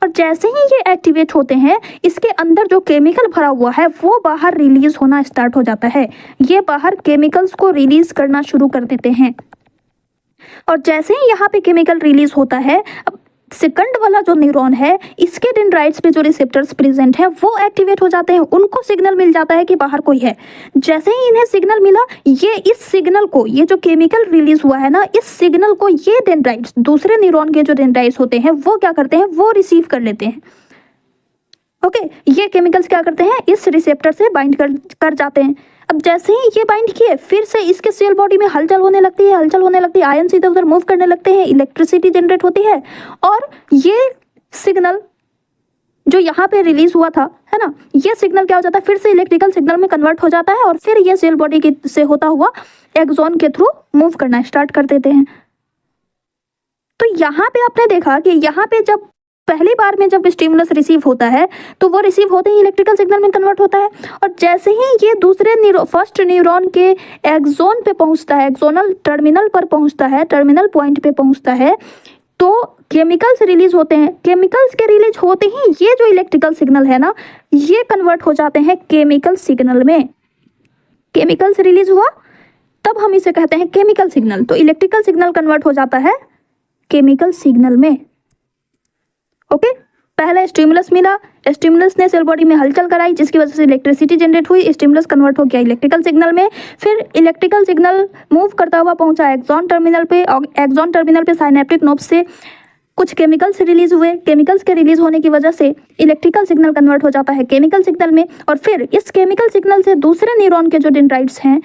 और जैसे ही ये एक्टिवेट होते हैं, इसके अंदर जो केमिकल भरा हुआ है वो बाहर रिलीज होना स्टार्ट हो जाता है। ये बाहर केमिकल्स को रिलीज करना शुरू कर देते हैं। और जैसे ही यहाँ पे केमिकल रिलीज होता है, अब सेकंड वाला जो न्यूरॉन है, इसके डेंड्राइट्स पे जो रिसेप्टर्स प्रेजेंट है वो एक्टिवेट हो जाते हैं। उनको सिग्नल मिल जाता है कि बाहर कोई है। जैसे ही इन्हें सिग्नल मिला, ये इस सिग्नल को, ये जो केमिकल रिलीज हुआ है ना, इस सिग्नल को ये डेंड्राइट्स, दूसरे न्यूरॉन के जो डेंड्राइट्स होते हैं, वो क्या करते हैं, वो रिसीव कर लेते हैं। ओके, ये केमिकल्स क्या करते हैं, इस रिसेप्टर से बाइंड कर जाते हैं। अब जैसे ही ये बाइंड किए, फिर से इसके सेल बॉडी में हलचल होने लगती है, आयंस इधर उधर मूव करने लगते हैं, इलेक्ट्रिसिटी जनरेट होती है, और ये सिग्नल जो यहाँ पे रिलीज हुआ था, है ना, ये सिग्नल क्या हो जाता है, फिर से इलेक्ट्रिकल सिग्नल में कन्वर्ट हो जाता है, और फिर ये सेल बॉडी की से होता हुआ एक्सॉन के थ्रू मूव करना स्टार्ट कर देते हैं। तो यहाँ पे आपने देखा कि यहाँ पे जब पहली बार में जब स्टिमुलस रिसीव होता है, तो वो रिसीव होते ही इलेक्ट्रिकल सिग्नल में कन्वर्ट होता है, और जैसे ही ये दूसरे फर्स्ट न्यूरॉन के एक्सॉन पे पहुंचता है, एक्सोनल टर्मिनल पर पहुंचता है, टर्मिनल पॉइंट पे पहुंचता है, तो केमिकल्स रिलीज होते हैं। केमिकल्स के रिलीज होते ही ये जो इलेक्ट्रिकल सिग्नल है ना, ये कन्वर्ट हो जाते हैं केमिकल सिग्नल में। केमिकल्स रिलीज हुआ, तब हम इसे कहते हैं केमिकल सिग्नल। तो इलेक्ट्रिकल सिग्नल कन्वर्ट हो जाता है केमिकल सिग्नल में। ओके, पहले स्टिमुलस मिला, स्टिमुलस ने सेल बॉडी में हलचल कराई, जिसकी वजह से इलेक्ट्रिसिटी जनरेट हुई, स्टिमुलस कन्वर्ट हो गया इलेक्ट्रिकल सिग्नल में। फिर इलेक्ट्रिकल सिग्नल मूव करता हुआ पहुंचा एक्सॉन टर्मिनल पे, और एक्सॉन टर्मिनल पे साइनेप्टिक नोब से कुछ केमिकल्स रिलीज हुए। केमिकल्स के रिलीज होने की वजह से इलेक्ट्रिकल सिग्नल कन्वर्ट हो जाता है केमिकल सिग्नल में, और फिर इस केमिकल सिग्नल से दूसरे न्यूरॉन के जो डेंड्राइट्स हैं,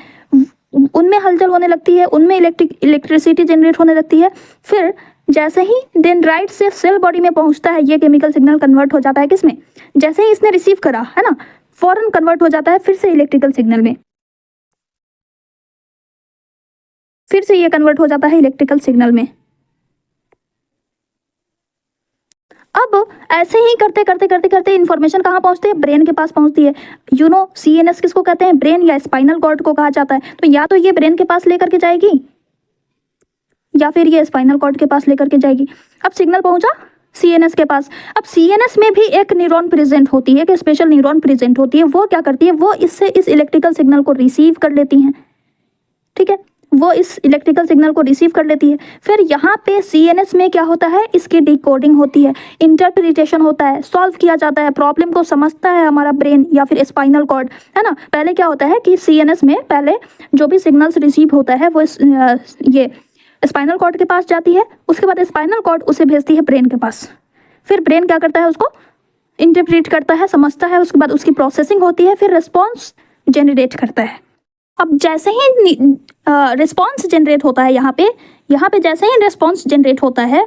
उनमें हलचल होने लगती है, उनमें इलेक्ट्रिसिटी जनरेट होने लगती है। फिर जैसे ही डेंड्राइट से सेल बॉडी में पहुंचता है, ये केमिकल सिग्नल कन्वर्ट हो जाता है किसमें, जैसे ही इसने रिसीव करा, है ना, फौरन कन्वर्ट हो जाता है फिर से इलेक्ट्रिकल सिग्नल में, फिर से ये कन्वर्ट हो जाता है इलेक्ट्रिकल सिग्नल में। अब ऐसे ही करते करते करते करते इन्फॉर्मेशन कहाँ पहुंचती है, ब्रेन के पास पहुंचती है। यू नो, CNS किसको कहते हैं, ब्रेन या स्पाइनल कॉर्ड को कहा जाता है। तो या तो ये ब्रेन के पास लेकर के जाएगी, या फिर ये स्पाइनल कॉर्ड के पास लेकर के जाएगी। अब सिग्नल पहुंचा CNS के पास। अब CNS में भी एक न्यूरॉन प्रेजेंट होती है, एक स्पेशल न्यूरॉन प्रेजेंट होती है। वो क्या करती है, वो इससे इस इलेक्ट्रिकल सिग्नल को रिसीव कर लेती हैं। ठीक है, वो इस इलेक्ट्रिकल सिग्नल को रिसीव कर लेती है। फिर यहाँ पे CNS में क्या होता है, इसकी डिकोडिंग होती है, इंटरप्रिटेशन होता है, सॉल्व किया जाता है, प्रॉब्लम को समझता है हमारा ब्रेन या फिर स्पाइनल कॉर्ड, है ना। पहले क्या होता है कि CNS में पहले जो भी सिग्नल्स रिसीव होता है वो ये स्पाइनल कॉर्ड के पास जाती है, उसके बाद स्पाइनल कॉर्ड उसे भेजती है ब्रेन के पास। फिर ब्रेन क्या करता है, उसको इंटरप्रेट करता है, समझता है, उसके बाद उसकी प्रोसेसिंग होती है, फिर रिस्पॉन्स जनरेट करता है। अब जैसे ही रिस्पॉन्स जनरेट होता है, यहाँ पे जैसे ही रिस्पॉन्स जनरेट होता है,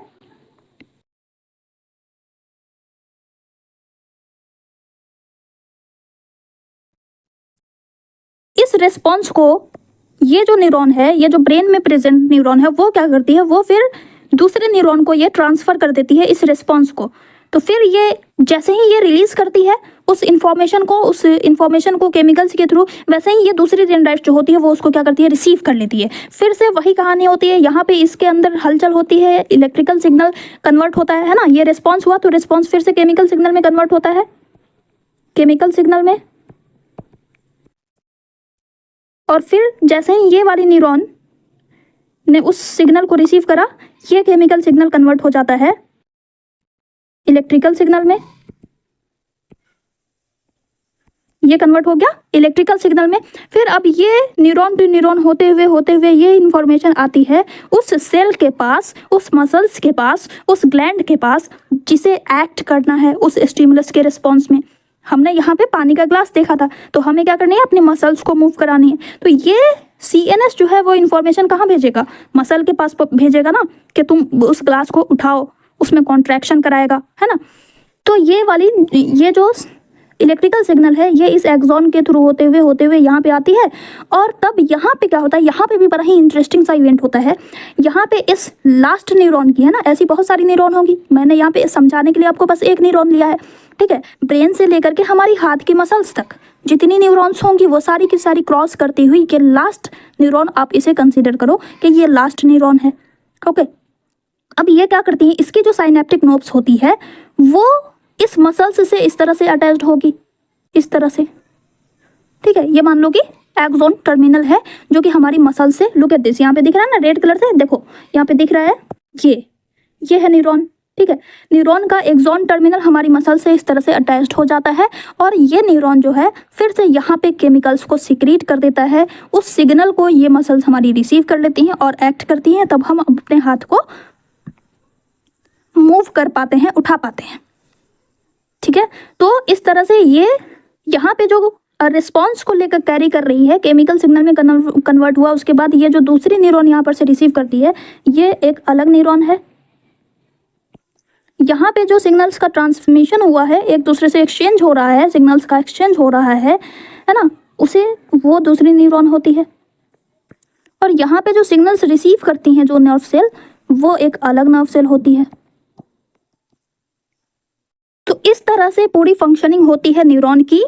इस रिस्पॉन्स को ये जो न्यूरॉन है, ये जो ब्रेन में प्रेजेंट न्यूरॉन है, वो क्या करती है, वो फिर दूसरे न्यूरॉन को ये ट्रांसफर कर देती है इस रिस्पॉन्स को। तो फिर ये जैसे ही ये रिलीज करती है उस इंफॉर्मेशन को केमिकल्स के थ्रू, वैसे ही ये दूसरी डेंड्राइट जो होती है वो उसको क्या करती है, रिसीव कर लेती है। फिर से वही कहानी होती है, यहाँ पे इसके अंदर हलचल होती है, इलेक्ट्रिकल सिग्नल कन्वर्ट होता है ना। ये रिस्पॉन्स हुआ तो रिस्पॉन्स फिर से केमिकल सिग्नल में कन्वर्ट होता है, केमिकल सिग्नल में। और फिर जैसे ही ये वाली न्यूरॉन ने उस सिग्नल को रिसीव करा, ये केमिकल सिग्नल कन्वर्ट हो जाता है इलेक्ट्रिकल सिग्नल में। ये कन्वर्ट हो गया इलेक्ट्रिकल सिग्नल में। फिर अब ये न्यूरॉन टू न्यूरॉन होते हुए ये इंफॉर्मेशन आती है उस सेल के पास, उस मसल्स के पास, उस ग्लैंड के पास, जिसे एक्ट करना है उस स्टिमुलस के रिस्पॉन्स में। हमने यहाँ पे पानी का ग्लास देखा था, तो हमें क्या करनी है, अपने मसल्स को मूव करानी है। तो ये CNS जो है वो इन्फॉर्मेशन कहाँ भेजेगा, मसल के पास भेजेगा ना, कि तुम उस ग्लास को उठाओ, उसमें कॉन्ट्रैक्शन कराएगा, है ना। तो ये जो इलेक्ट्रिकल सिग्नल है, ये इस एक्सॉन के थ्रू होते हुए यहाँ पे आती है। और तब यहाँ पे क्या होता है, यहाँ पे भी बड़ा ही इंटरेस्टिंग सा इवेंट होता है। यहाँ पे इस लास्ट न्यूरॉन की, है ना, ऐसी बहुत सारी न्यूरॉन होंगी, मैंने यहाँ पे समझाने के लिए आपको बस एक न्यूरॉन लिया है। ठीक है, ब्रेन से लेकर के हमारी हाथ की मसल्स तक जितनी न्यूरॉन्स होंगी वो सारी की सारी क्रॉस करती हुई कि लास्ट न्यूरॉन, आप इसे कंसीडर करो कि ये लास्ट न्यूरॉन है। ओके, अब ये क्या करती हैं, इसकी जो साइनेप्टिक नोब्स होती है वो इस मसल्स से इस तरह से अटैच्ड होगी, इस तरह से, ठीक है। ये मान लो कि एक्सोन टर्मिनल है जो कि हमारी मसल से, लुक एट दिस, यहाँ पे दिख रहा है ना रेड कलर से, देखो यहाँ पे दिख रहा है, ये है न्यूरॉन, ठीक है। न्यूरॉन का एक्सोन टर्मिनल हमारी मसल से इस तरह से अटैच्ड हो जाता है और ये न्यूरॉन जो है फिर से यहाँ पे केमिकल्स को सिक्रीट कर देता है। उस सिग्नल को ये मसल्स हमारी रिसीव कर लेती हैं और एक्ट करती हैं, तब हम अपने हाथ को मूव कर पाते हैं, उठा पाते हैं, ठीक है। तो इस तरह से ये यहाँ पे जो रिस्पॉन्स को लेकर कैरी कर रही है, केमिकल सिग्नल में कन्वर्ट हुआ, उसके बाद ये जो दूसरी न्यूरॉन यहाँ पर से रिसीव करती है, ये एक अलग न्यूरॉन है। यहाँ पे जो सिग्नल्स का ट्रांसमिशन हुआ है, एक दूसरे से एक्सचेंज हो रहा है, सिग्नल्स का एक्सचेंज हो रहा है ना, उसे वो दूसरी न्यूरॉन होती है। और यहाँ पे जो सिग्नल्स रिसीव करती हैं जो नर्व सेल, वो एक अलग नर्व सेल होती है। तो इस तरह से पूरी फंक्शनिंग होती है न्यूरॉन की,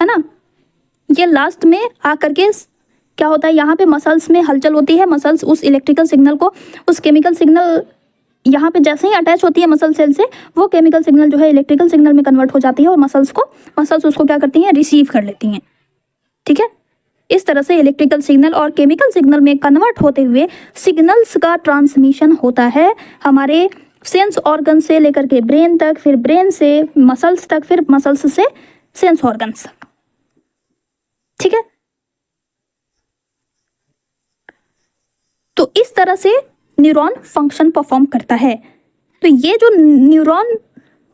है ना। ये लास्ट में आकर के क्या होता है, यहाँ पे मसल्स में हलचल होती है, मसल्स उस इलेक्ट्रिकल सिग्नल को, उस केमिकल सिग्नल यहाँ पे जैसे ही अटैच होती है मसल सेल से, वो केमिकल सिग्नल जो है इलेक्ट्रिकल सिग्नल में कन्वर्ट हो जाती है और मसल्स उसको क्या करती हैं, रिसीव कर लेती हैं, ठीक है। इस तरह से इलेक्ट्रिकल सिग्नल और केमिकल सिग्नल में कन्वर्ट होते हुए सिग्नल्स का ट्रांसमिशन होता है हमारे सेंस ऑर्गन से लेकर के ब्रेन तक, फिर ब्रेन से मसल्स तक, फिर मसल्स से सेंस ऑर्गन्स तक, ठीक है। तो इस तरह से न्यूरॉन फंक्शन परफॉर्म करता है। तो ये जो न्यूरॉन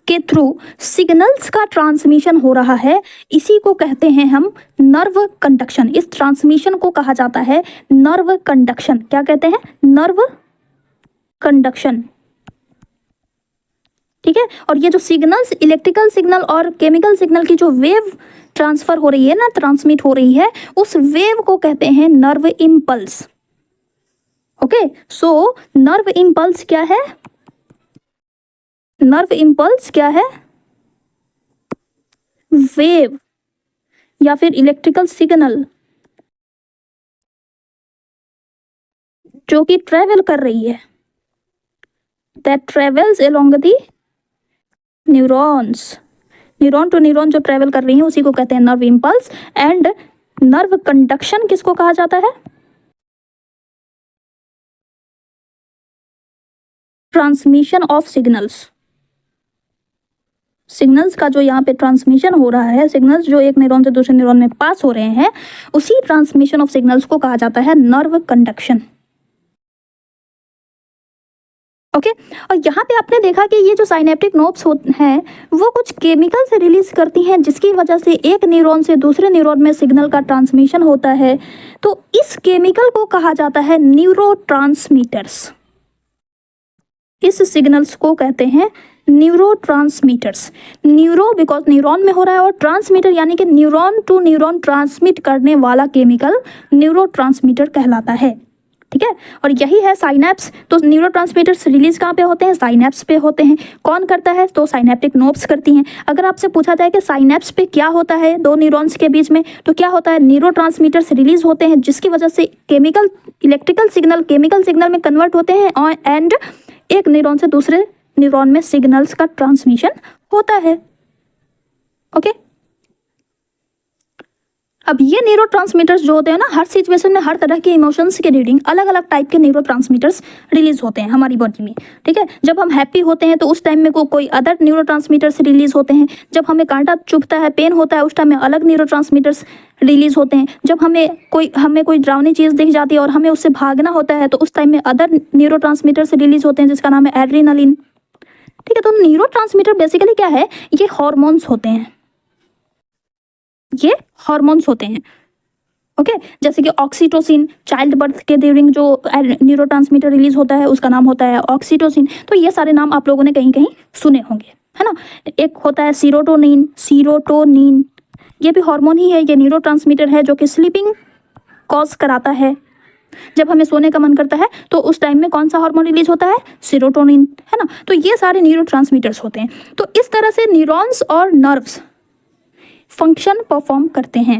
के थ्रू सिग्नल्स का ट्रांसमिशन हो रहा है, इसी को कहते हैं हम नर्व कंडक्शन। इस ट्रांसमिशन को कहा जाता है नर्व कंडक्शन। क्या कहते हैं, नर्व कंडक्शन, ठीक है। और ये जो सिग्नल्स, इलेक्ट्रिकल सिग्नल और केमिकल सिग्नल की जो वेव ट्रांसफर हो रही है ना, ट्रांसमिट हो रही है, उस वेव को कहते हैं nerve impulse. Okay, so nerve impulse क्या है, नर्व इम्पल्स क्या है, वेव या फिर इलेक्ट्रिकल सिग्नल जो कि ट्रेवल कर रही है, that travels along the neurons, neuron to neuron जो ट्रेवल कर रही है उसी को कहते हैं nerve impulse. And nerve conduction किसको कहा जाता है, ट्रांसमिशन ऑफ सिग्नल्स। सिग्नल्स का जो यहाँ पे ट्रांसमिशन हो रहा है, सिग्नल्स जो एक न्यूरॉन से दूसरे न्यूरॉन में पास हो रहे हैं, उसी ट्रांसमिशन ऑफ सिग्नल्स को कहा जाता है नर्व कंडक्शन। ओके, और यहाँ पे आपने देखा कि ये जो साइनेप्टिक नोब्स हैं वो कुछ केमिकल से रिलीज करती हैं, जिसकी वजह से एक न्यूरॉन से दूसरे न्यूरॉन में सिग्नल का ट्रांसमिशन होता है। तो इस केमिकल को कहा जाता है न्यूरोट्रांसमीटर्स। इस सिग्नल्स को कहते हैं न्यूरोट्रांसमीटर्स। न्यूरो बिकॉज न्यूरॉन में हो रहा है, और ट्रांसमीटर यानी कि न्यूरॉन टू न्यूरॉन ट्रांसमिट करने वाला केमिकल न्यूरोट्रांसमीटर कहलाता है, ठीक है। और यही है साइनेप्स। तो न्यूरोट्रांसमीटर्स रिलीज कहाँ पे होते हैं, साइनेप्स पे होते हैं। कौन करता है, तो साइनेप्टिक नोब्स करती हैं। अगर आपसे पूछा जाए कि साइनेप्स पे क्या होता है दो न्यूरॉन्स के बीच में, तो क्या होता है, न्यूरोट्रांसमीटर्स रिलीज होते हैं, जिसकी वजह से chemical electrical signal chemical signal में कन्वर्ट होते हैं और एंड एक न्यूरॉन से दूसरे न्यूरॉन में सिग्नल्स का ट्रांसमिशन होता है। ओके, अब ये न्यूरोट्रांसमीटर्स जो होते हैं ना, हर सिचुएशन में हर तरह के इमोशंस के रीडिंग अलग अलग टाइप के न्यूरोट्रांसमीटर्स रिलीज होते हैं हमारी बॉडी में, ठीक है। जब हम हैप्पी होते हैं तो उस टाइम में कोई अदर न्यूरोट्रांसमीटर्स रिलीज होते हैं। जब हमें कांटा चुभता है, पेन होता है, उस टाइम में अलग न्यूरोट्रांसमीटर्स रिलीज होते हैं। जब हमें कोई डरावनी चीज़ दिख जाती है और हमें उससे भागना होता है, तो उस टाइम में अदर न्यूरोट्रांसमीटर्स रिलीज होते हैं जिसका नाम है एड्रेनालिन, ठीक है। तो न्यूरोट्रांसमीटर बेसिकली क्या है, ये हॉर्मोन्स होते हैं, ये हॉर्मोन्स होते हैं। ओके, जैसे कि ऑक्सीटोसिन, चाइल्ड बर्थ के ड्यूरिंग जो न्यूरोट्रांसमीटर रिलीज होता है उसका नाम होता है ऑक्सीटोसिन। तो ये सारे नाम आप लोगों ने कहीं कहीं सुने होंगे, है ना। एक होता है सीरोटोनिन, ये भी हार्मोन ही है, ये न्यूरोट्रांसमीटर है जो कि स्लीपिंग कॉज कराता है। जब हमें सोने का मन करता है तो उस टाइम में कौन सा हार्मोन रिलीज होता है, सीरोटोनिन, है ना। तो ये सारे न्यूरोट्रांसमीटर्स होते हैं। तो इस तरह से न्यूरॉन्स और नर्व्स फंक्शन परफॉर्म करते हैं।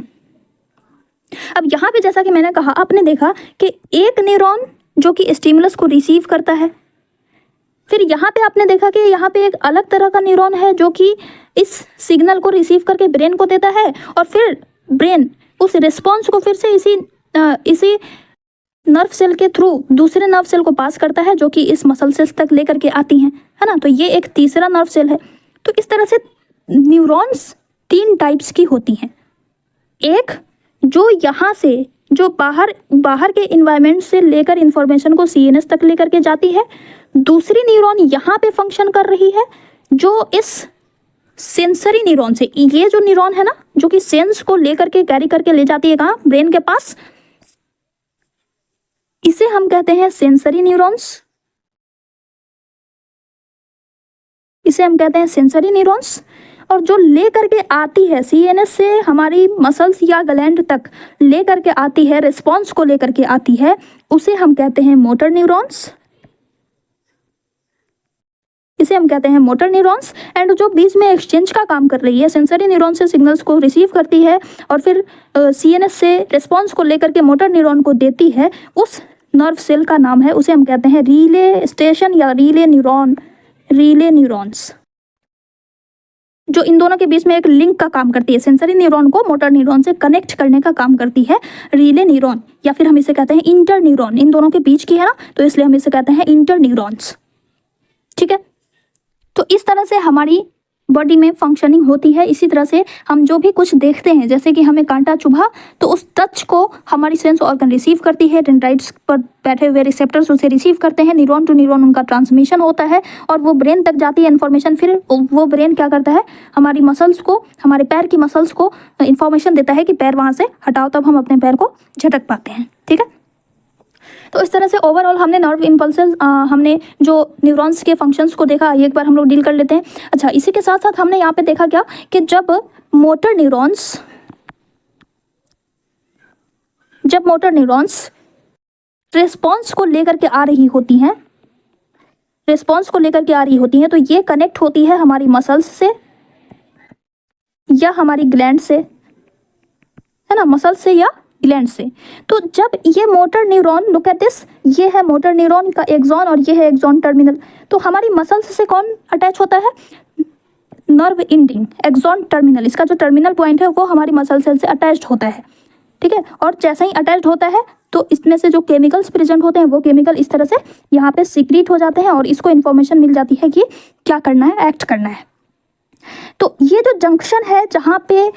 अब यहाँ पे जैसा कि मैंने कहा, आपने देखा कि एक न्यूरॉन जो कि स्टिमुलस को रिसीव करता है, फिर यहाँ पे आपने देखा कि यहाँ पे एक अलग तरह का न्यूरॉन है जो कि इस सिग्नल को रिसीव करके ब्रेन को देता है, और फिर ब्रेन उस रिस्पॉन्स को फिर से इसी नर्व सेल के थ्रू दूसरे नर्व सेल को पास करता है, जो कि इस मसल सेल्स तक लेकर के आती हैं, है ना। तो ये एक तीसरा नर्व सेल है। तो इस तरह से न्यूरॉन्स 3 टाइप्स की होती हैं। एक जो यहाँ से जो बाहर के इन्वायरमेंट से लेकर इंफॉर्मेशन को सीएनएस तक लेकर के जाती है। दूसरी न्यूरॉन यहाँ पे फंक्शन कर रही है जो इस सेंसरी न्यूरॉन से, ये जो न्यूरॉन है ना जो कि सेंस को लेकर के कैरी करके ले जाती है कहाँ, ब्रेन के पास, इसे हम कहते हैं सेंसरी न्यूरॉन्स। इसे हम कहते हैं सेंसरी न्यूरॉन्स। और जो ले करके आती है सीएनएस से हमारी मसल्स या ग्लैंड तक ले करके आती है, रिस्पॉन्स को लेकर के आती है, उसे हम कहते हैं मोटर न्यूरॉन्स। इसे हम कहते हैं मोटर न्यूरॉन्स। एंड जो बीच में एक्सचेंज का काम कर रही है, सेंसरी न्यूरॉन से सिग्नल्स को रिसीव करती है और फिर सीएनएस से रिस्पॉन्स को लेकर के मोटर न्यूरॉन को देती है, उस नर्व सेल का नाम है, उसे हम कहते हैं रिले स्टेशन या रिले न्यूरॉन, रिले न्यूरॉन्स, जो इन दोनों के बीच में एक लिंक का काम करती है। सेंसरी न्यूरॉन को मोटर न्यूरॉन से कनेक्ट करने का काम करती है रिले न्यूरॉन, या फिर हम इसे कहते हैं इंटर न्यूरॉन। इन दोनों के बीच की है ना, तो इसलिए हम इसे कहते हैं इंटर न्यूरॉन्स। ठीक है, तो इस तरह से हमारी बॉडी में फंक्शनिंग होती है। इसी तरह से हम जो भी कुछ देखते हैं, जैसे कि हमें कांटा चुभा, तो उस टच को हमारी सेंस ऑर्गन रिसीव करती है, डेंड्राइट्स पर बैठे हुए रिसेप्टर्स उसे रिसीव करते हैं, न्यूरॉन टू न्यूरॉन उनका ट्रांसमिशन होता है और वो ब्रेन तक जाती है इन्फॉर्मेशन। फिर वो ब्रेन क्या करता है, हमारी मसल्स को, हमारे पैर की मसल्स को इन्फॉर्मेशन देता है कि पैर वहाँ से हटाओ, तब हम अपने पैर को झटक पाते हैं। ठीक है, तो इस तरह से ओवरऑल हमने नर्व इम्पल्सेस, हमने जो न्यूरॉन्स के फंक्शंस को देखा, एक बार हम लोग डील कर लेते हैं। अच्छा, इसी के साथ साथ हमने यहाँ पे देखा क्या कि जब मोटर न्यूरॉन्स रिस्पॉन्स को लेकर के आ रही होती हैं, तो ये कनेक्ट होती है हमारी मसल्स से या हमारी ग्लैंड से, है ना, मसल्स से या ग्लैंड से। तो जब ये motor neuron, look at this, ये है मोटर न्यूरॉन का एक्सॉन और ये है एक्सॉन टर्मिनल। तो हमारी मसल्स से कौन अटैच होता है, नर्व एंडिंग, एक्सॉन टर्मिनल, इसका जो टर्मिनल पॉइंट है वो हमारी मसल सेल से अटैच्ड होता है। ठीक है, और जैसे ही अटैच्ड होता है तो इसमें से जो केमिकल्स प्रेजेंट होते हैं वो केमिकल इस तरह से यहाँ पे सीक्रेट हो जाते हैं और इसको इन्फॉर्मेशन मिल जाती है कि क्या करना है, एक्ट करना है। तो ये जो जंक्शन है जहाँ पे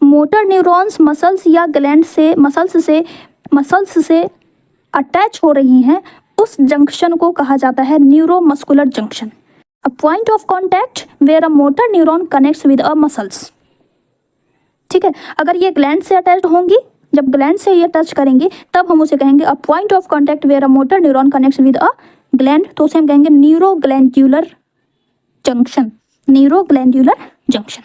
मोटर न्यूरॉन्स मसल्स या ग्लैंड से, मसल्स से अटैच हो रही हैं, उस जंक्शन को कहा जाता है neuromuscular junction, a point of contact where a motor neuron connects with a muscles. ठीक है, अगर ये ग्लैंड से अटैच्ड होंगी, जब ग्लैंड से ये टच करेंगे तब हम उसे कहेंगे a point of contact where a motor neuron connects with a gland, तो उसे हम कहेंगे न्यूरोग्लैंडुलर जंक्शन, न्यूरोग्लैंडुलर जंक्शन।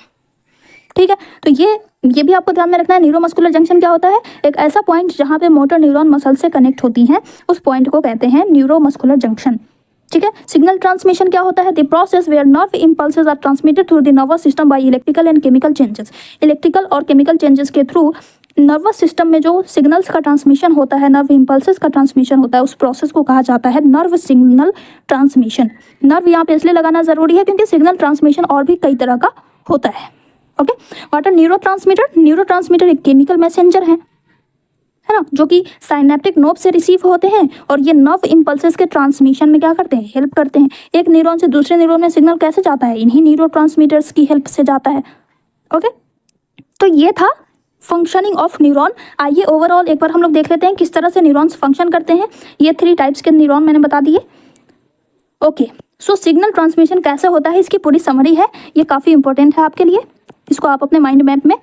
ठीक है, तो ये भी आपको ध्यान में रखना है। न्यूरोमस्कुलर जंक्शन क्या होता है, एक ऐसा पॉइंट जहाँ पे मोटर न्यूरॉन मसल से कनेक्ट होती हैं, उस पॉइंट को कहते हैं न्यूरोमस्कुलर जंक्शन। ठीक है, सिग्नल ट्रांसमिशन क्या होता है, the process where nerve impulses are transmitted through the nervous system by electrical and chemical changes. Electrical और केमिकल चेंजेस के थ्रू नर्वस सिस्टम में जो सिग्नल्स का ट्रांसमिशन होता है, नर्व इम्पल्सेस का ट्रांसमिशन होता है, उस प्रोसेस को कहा जाता है नर्व सिग्नल ट्रांसमिशन। नर्व यहाँ पे इसलिए लगाना जरूरी है क्योंकि सिग्नल ट्रांसमिशन और भी कई तरह का होता है। ओके, व्हाट आर न्यूरोट्रांसमीटर एक केमिकल मैसेंजर है ना, जो कि साइनेप्टिक नोब से रिसीव होते हैं और ये नर्व इम्पल्सेस के ट्रांसमिशन में क्या करते हैं, हेल्प करते हैं। एक न्यूरॉन से दूसरे न्यूरॉन में सिग्नल कैसे जाता है, इन्हीं न्यूरोट्रांसमीटर्स की हेल्प से जाता है। ओके, तो ये था फंक्शनिंग ऑफ न्यूरॉन। आइए ओवरऑल एक बार हम लोग देख लेते हैं किस तरह से न्यूरॉन्स फंक्शन करते हैं। ये 3 टाइप्स के न्यूरॉन मैंने बता दिए। ओके, सो सिग्नल ट्रांसमिशन कैसे होता है, इसकी पूरी समरी है, ये काफ़ी इंपॉर्टेंट है आपके लिए, इसको आप अपने माइंड मैप में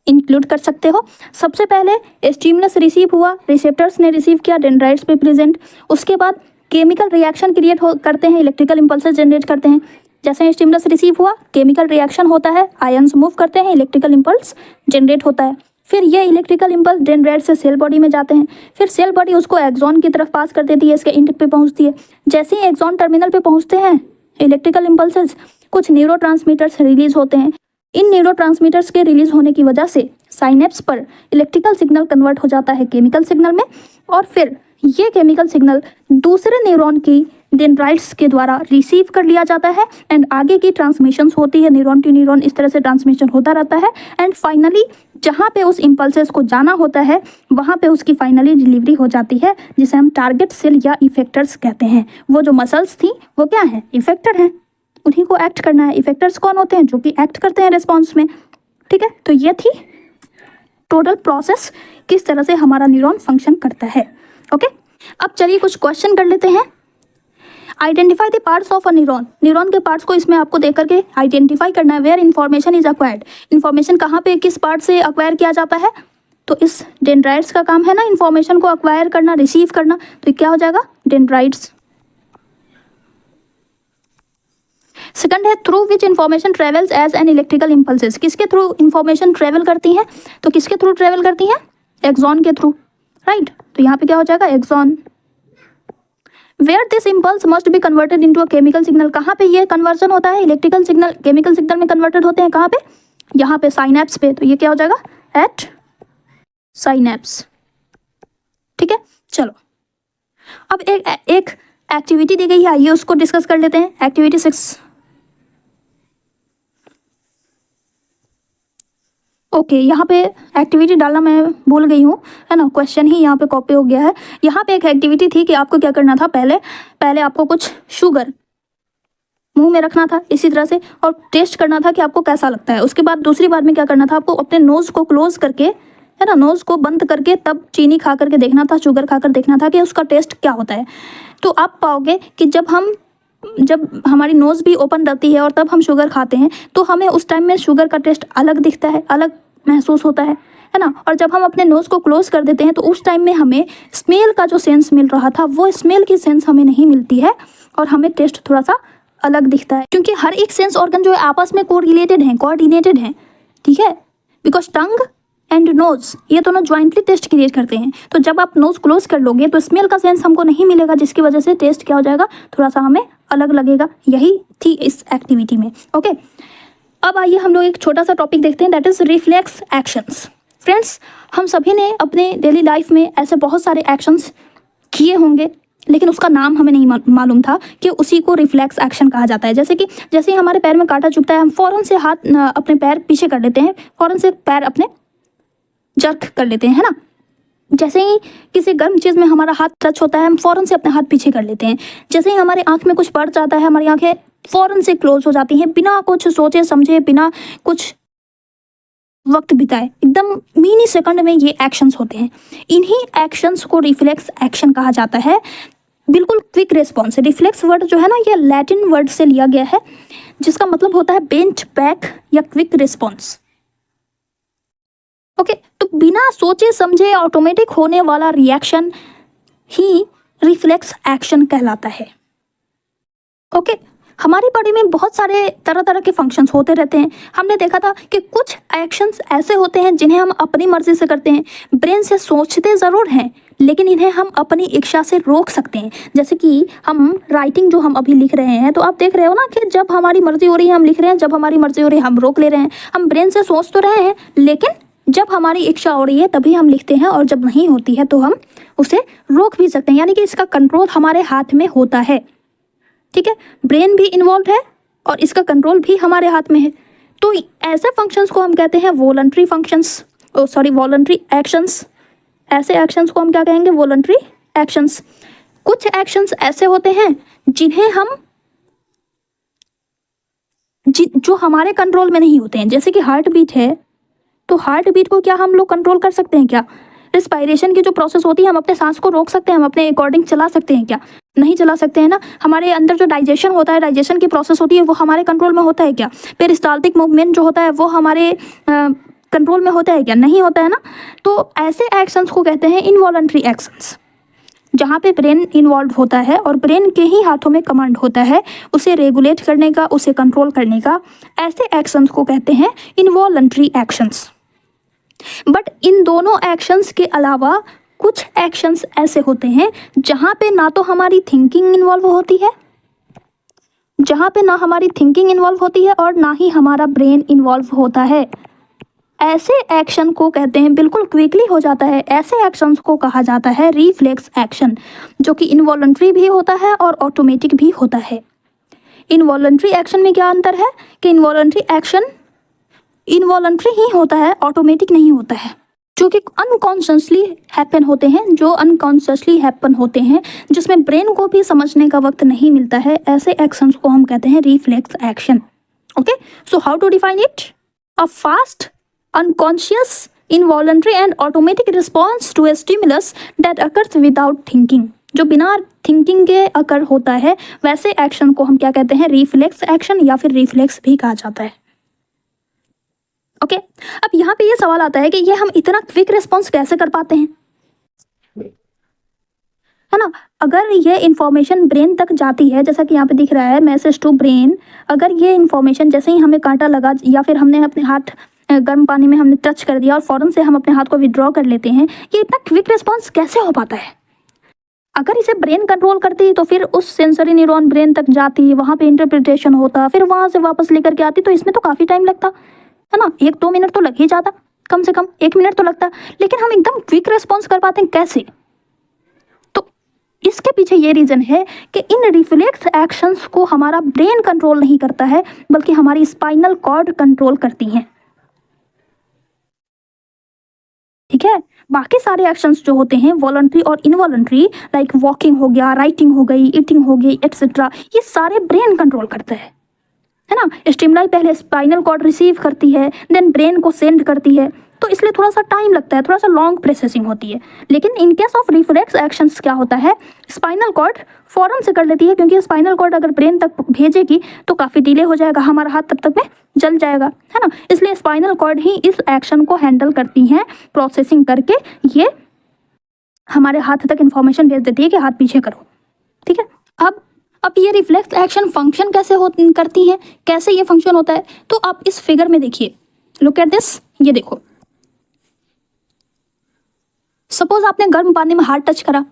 इंक्लूड कर सकते हो। सबसे पहले स्टिमुलस रिसीव हुआ, रिसेप्टर्स ने रिसीव किया, डेंड्राइट्स पे प्रेजेंट। उसके बाद केमिकल रिएक्शन क्रिएट करते हैं, इलेक्ट्रिकल इंपल्सेस जनरेट करते हैं। जैसे स्टिमुलस रिसीव हुआ, केमिकल रिएक्शन होता है, आयंस मूव करते हैं, इलेक्ट्रिकल इंपल्स जनरेट होता है। फिर ये इलेक्ट्रिकल इंपल्स डेंड्राइट से सेल बॉडी में जाते हैं, फिर सेल बॉडी उसको एक्सॉन की तरफ पास कर देती है, इसके एंड पे पहुंचती है। जैसे ही एक्सॉन टर्मिनल पे पहुंचते हैं इलेक्ट्रिकल इंपल्सेस, कुछ न्यूरोट्रांसमीटर्स रिलीज होते हैं। इन न्यूरोट्रांसमीटर्स के रिलीज होने की वजह से साइनेप्स पर इलेक्ट्रिकल सिग्नल कन्वर्ट हो जाता है केमिकल सिग्नल में, और फिर ये केमिकल सिग्नल दूसरे न्यूरॉन की डेंड्राइट्स के द्वारा रिसीव कर लिया जाता है एंड आगे की ट्रांसमिशन होती है, न्यूरॉन टू न्यूरॉन इस तरह से ट्रांसमिशन होता रहता है एंड फाइनली जहाँ पे उस इम्पल्सेस को जाना होता है वहाँ पे उसकी फाइनली डिलीवरी हो जाती है, जिसे हम टारगेट सेल या इफेक्टर्स कहते हैं। वो जो मसल्स थी वो क्या है, इफेक्टर हैं, उन्हीं को एक्ट करना है। इफेक्टर्स कौन होते हैं, जो कि एक्ट करते हैं रिस्पॉन्स में। ठीक है, तो ये थी टोटल प्रोसेस, किस तरह से हमारा न्यूरॉन फंक्शन करता है। ओके, अब चलिए कुछ क्वेश्चन कर लेते हैं। Identify the parts of a neuron. Neuron के पार्ट्स को इसमें आपको देख करके आइडेंटिफाई करना है। Where information is acquired, information कहाँ पे किस पार्ट से अक्वायर किया जाता है, तो इस डेंड्राइट्स का काम है ना इन्फॉर्मेशन को अक्वायर करना, रिसीव करना, तो क्या हो जाएगा, डेंड्राइट्स। सेकंड है through which information travels as an electrical impulses. किसके थ्रू इन्फॉर्मेशन ट्रेवल करती हैं, तो किसके थ्रू ट्रेवल करती हैं, एक्सॉन के थ्रू, राइट। तो यहाँ पे क्या हो जाएगा, axon. Where this impulse must be converted into a chemical signal. कहाँ पे ये कन्वर्जन होता है, इलेक्ट्रिकल सिग्नल केमिकल सिग्नल में कन्वर्टेड होते हैं, कहाँ पे, यहाँ पे साइनेप्स पे। तो ये क्या हो जाएगा, एट साइनेप्स। ठीक है, चलो अब एक एक्टिविटी दी गई है, आइए उसको डिस्कस कर लेते हैं। एक्टिविटी 6। ओके, यहाँ पे एक्टिविटी डालना मैं भूल गई हूँ, है ना, क्वेश्चन ही यहाँ पे कॉपी हो गया है। यहाँ पे एक एक्टिविटी थी कि आपको क्या करना था, पहले आपको कुछ शुगर मुंह में रखना था इसी तरह से और टेस्ट करना था कि आपको कैसा लगता है। उसके बाद दूसरी बार में क्या करना था, आपको अपने नोज़ को क्लोज करके, है ना, नोज़ को बंद करके तब चीनी खा करके देखना था, शुगर खा कर देखना था कि उसका टेस्ट क्या होता है। तो आप पाओगे कि जब हमारी नोज़ भी ओपन रहती है और तब हम शुगर खाते हैं तो हमें उस टाइम में शुगर का टेस्ट अलग दिखता है, अलग महसूस होता है ना। और जब हम अपने नोज़ को क्लोज कर देते हैं तो उस टाइम में हमें स्मेल का जो सेंस मिल रहा था वो स्मेल की सेंस हमें नहीं मिलती है और हमें टेस्ट थोड़ा सा अलग दिखता है, क्योंकि हर एक सेंस ऑर्गन जो है आपस में कोऑर्डिनेटेड हैं। ठीक है, बिकॉज टंग एंड नोज ये दोनों ज्वाइंटली टेस्ट क्रिएट करते हैं। तो जब आप नोज क्लोज कर लोगे तो स्मेल का सेंस हमको नहीं मिलेगा, जिसकी वजह से टेस्ट क्या हो जाएगा, थोड़ा सा हमें अलग लगेगा। यही थी इस एक्टिविटी में। ओके, अब आइए हम लोग एक छोटा सा टॉपिक देखते हैं, that is reflex actions. Friends, हम सभी ने अपने डेली लाइफ में ऐसे बहुत सारे एक्शंस किए होंगे, लेकिन उसका नाम हमें नहीं मालूम था कि उसी को रिफ्लेक्स एक्शन कहा जाता है। जैसे ही हमारे पैर में कांटा चुभता है हम फ़ौरन से हाथ अपने पैर पीछे कर लेते हैं, फ़ौरन से पैर अपने जर्क कर लेते हैं, है ना। जैसे ही किसी गर्म चीज़ में हमारा हाथ टच होता है हम फ़ौरन से अपने हाथ पीछे कर लेते हैं। जैसे ही हमारे आँख में कुछ पड़ जाता है हमारी आँखें फ़ौरन से क्लोज हो जाती हैं, बिना कुछ सोचे समझे, बिना कुछ वक्त बिताए, एकदम मिनी सेकंड में ये एक्शंस होते हैं। इन्हीं एक्शंस को रिफ्लेक्स एक्शन कहा जाता है। बिल्कुल क्विक रिस्पॉन्स। रिफ्लेक्स वर्ड जो है ना, ये लैटिन वर्ड से लिया गया है, जिसका मतलब होता है बेंच बैक या क्विक रिस्पॉन्स। ओके, तो बिना सोचे समझे ऑटोमेटिक होने वाला रिएक्शन ही रिफ्लेक्स एक्शन कहलाता है। ओके, हमारी बॉडी में बहुत सारे तरह तरह के फंक्शंस होते रहते हैं। हमने देखा था कि कुछ एक्शंस ऐसे होते हैं जिन्हें हम अपनी मर्जी से करते हैं। ब्रेन से सोचते ज़रूर हैं लेकिन इन्हें हम अपनी इच्छा से रोक सकते हैं। जैसे कि हम राइटिंग जो हम अभी लिख रहे हैं, तो आप देख रहे हो ना कि जब हमारी मर्जी हो रही है हम लिख रहे हैं, जब हमारी मर्जी हो रही है हम रोक ले रहे हैं। हम ब्रेन से सोच तो रहे हैं लेकिन जब हमारी इच्छा हो रही है तभी हम लिखते हैं, और जब नहीं होती है तो हम उसे रोक भी सकते हैं। यानी कि इसका कंट्रोल हमारे हाथ में होता है। ठीक है, ब्रेन भी इन्वॉल्व है और इसका कंट्रोल भी हमारे हाथ में है। तो ऐसे फंक्शंस को हम कहते हैं वॉलंटरी फंक्शंस, वॉलंटरी एक्शंस। ऐसे एक्शंस को हम क्या कहेंगे, वॉलंटरी एक्शंस। कुछ एक्शंस ऐसे होते हैं जिन्हें हम जो हमारे कंट्रोल में नहीं होते हैं। जैसे कि हार्ट बीट है, तो हार्ट बीट को क्या हम लोग कंट्रोल कर सकते हैं क्या? रिस्पायरेशन की जो प्रोसेस होती है हम अपने सांस को रोक सकते हैं, हम अपने अकॉर्डिंग चला सकते हैं क्या? नहीं चला सकते हैं ना। हमारे अंदर जो डाइजेशन होता है, डाइजेशन की प्रोसेस होती है, वो हमारे कंट्रोल में होता है क्या? पेरिस्टाल्टिक मूवमेंट जो होता है वो हमारे कंट्रोल में होता है क्या? नहीं होता है ना। तो ऐसे एक्शंस को कहते हैं इनवॉलंटरी एक्शंस, जहाँ पे ब्रेन इन्वॉल्व होता है और ब्रेन के ही हाथों में कमांड होता है उसे रेगुलेट करने का, उसे कंट्रोल करने का। ऐसे एक्शंस को कहते हैं इनवॉलंटरी एक्शंस। बट इन दोनों एक्शंस के अलावा कुछ एक्शंस ऐसे होते हैं जहाँ पे ना तो हमारी थिंकिंग इन्वॉल्व होती है, जहाँ पे ना हमारी थिंकिंग इन्वॉल्व होती है और ना ही हमारा ब्रेन इन्वॉल्व होता है। ऐसे एक्शन को कहते हैं, बिल्कुल क्विकली हो जाता है, ऐसे एक्शंस को कहा जाता है रिफ्लेक्स एक्शन, जो कि इनवॉलंटरी भी होता है और ऑटोमेटिक भी होता है। इनवॉलंटरी एक्शन में क्या अंतर है कि इनवॉलंटरी एक्शन इनवॉलंटरी ही होता है, ऑटोमेटिक नहीं होता है, जो कि अनकॉन्शियसली हैपन होते हैं, जिसमें ब्रेन को भी समझने का वक्त नहीं मिलता है। ऐसे एक्शंस को हम कहते हैं reflex action. Okay, so how to define it? A fast, unconscious, involuntary and automatic response to a stimulus that occurs without thinking. जो बिना थिंकिंग के अकर होता है, वैसे एक्शन को हम क्या कहते हैं? रिफ्लेक्स एक्शन या फिर रिफ्लेक्स भी कहा जाता है। ओके, अब यहाँ पे ये सवाल आता है कि ये हम इतना क्विक रिस्पॉन्स कैसे कर पाते हैं, है ना? अगर ये इंफॉर्मेशन ब्रेन तक जाती है, जैसा कि यहाँ पे दिख रहा है मैसेज टू ब्रेन, अगर ये इंफॉर्मेशन जैसे ही हमें कांटा लगा या फिर हमने अपने हाथ गर्म पानी में हमने टच कर दिया और फौरन से हम अपने हाथ को विड्रॉ कर लेते हैं, ये इतना क्विक रिस्पॉन्स कैसे हो पाता है? अगर इसे ब्रेन कंट्रोल करती तो फिर उस सेंसरी न्यूरॉन ब्रेन तक जाती, वहाँ पे इंटरप्रिटेशन होता, फिर वहाँ से वापस लेकर के आती, तो इसमें तो काफ़ी टाइम लगता, है ना? 1-2 मिनट तो लग ही जाता, कम से कम 1 मिनट तो लगता, लेकिन हम एकदम क्विक रिस्पॉन्स कर पाते हैं कैसे? तो इसके पीछे ये रीज़न है कि इन रिफ्लेक्स एक्शंस को हमारा ब्रेन कंट्रोल नहीं करता है, बल्कि हमारी स्पाइनल कॉर्ड कंट्रोल करती हैं। ठीक है, बाकी सारे एक्शंस जो होते हैं वॉलंटरी और इनवॉलंटरी, लाइक वॉकिंग हो गया, राइटिंग हो गई, ईटिंग हो गई, एक्सेट्रा, ये सारे ब्रेन कंट्रोल करता है ना? स्टिमुलाई पहले स्पाइनल कॉर्ड रिसीव करती है, देन ब्रेन को सेंड करती है, तो इसलिए थोड़ा सा टाइम लगता है, थोड़ा सा लॉन्ग प्रोसेसिंग होती है। लेकिन in case of reflex actions क्या होता है, स्पाइनल कॉर्ड फौरन से कर लेती है, क्योंकि स्पाइनल कॉर्ड अगर ब्रेन तक भेजेगी तो काफ़ी डिले हो जाएगा, हमारा हाथ तब तक में जल जाएगा, है ना? इसलिए स्पाइनल कॉर्ड ही इस एक्शन को हैंडल करती हैं, प्रोसेसिंग करके ये हमारे हाथ तक इन्फॉर्मेशन भेज देती है कि हाथ पीछे करो। ठीक है, अब ये रिफ्लेक्स एक्शन फंक्शन कैसे करती हैं, कैसे ये फंक्शन होता है, तो आप इस फिगर में देखिए, लुक एट दिस, ये देखो, सपोज आपने गर्म पानी में हाथ टच करा,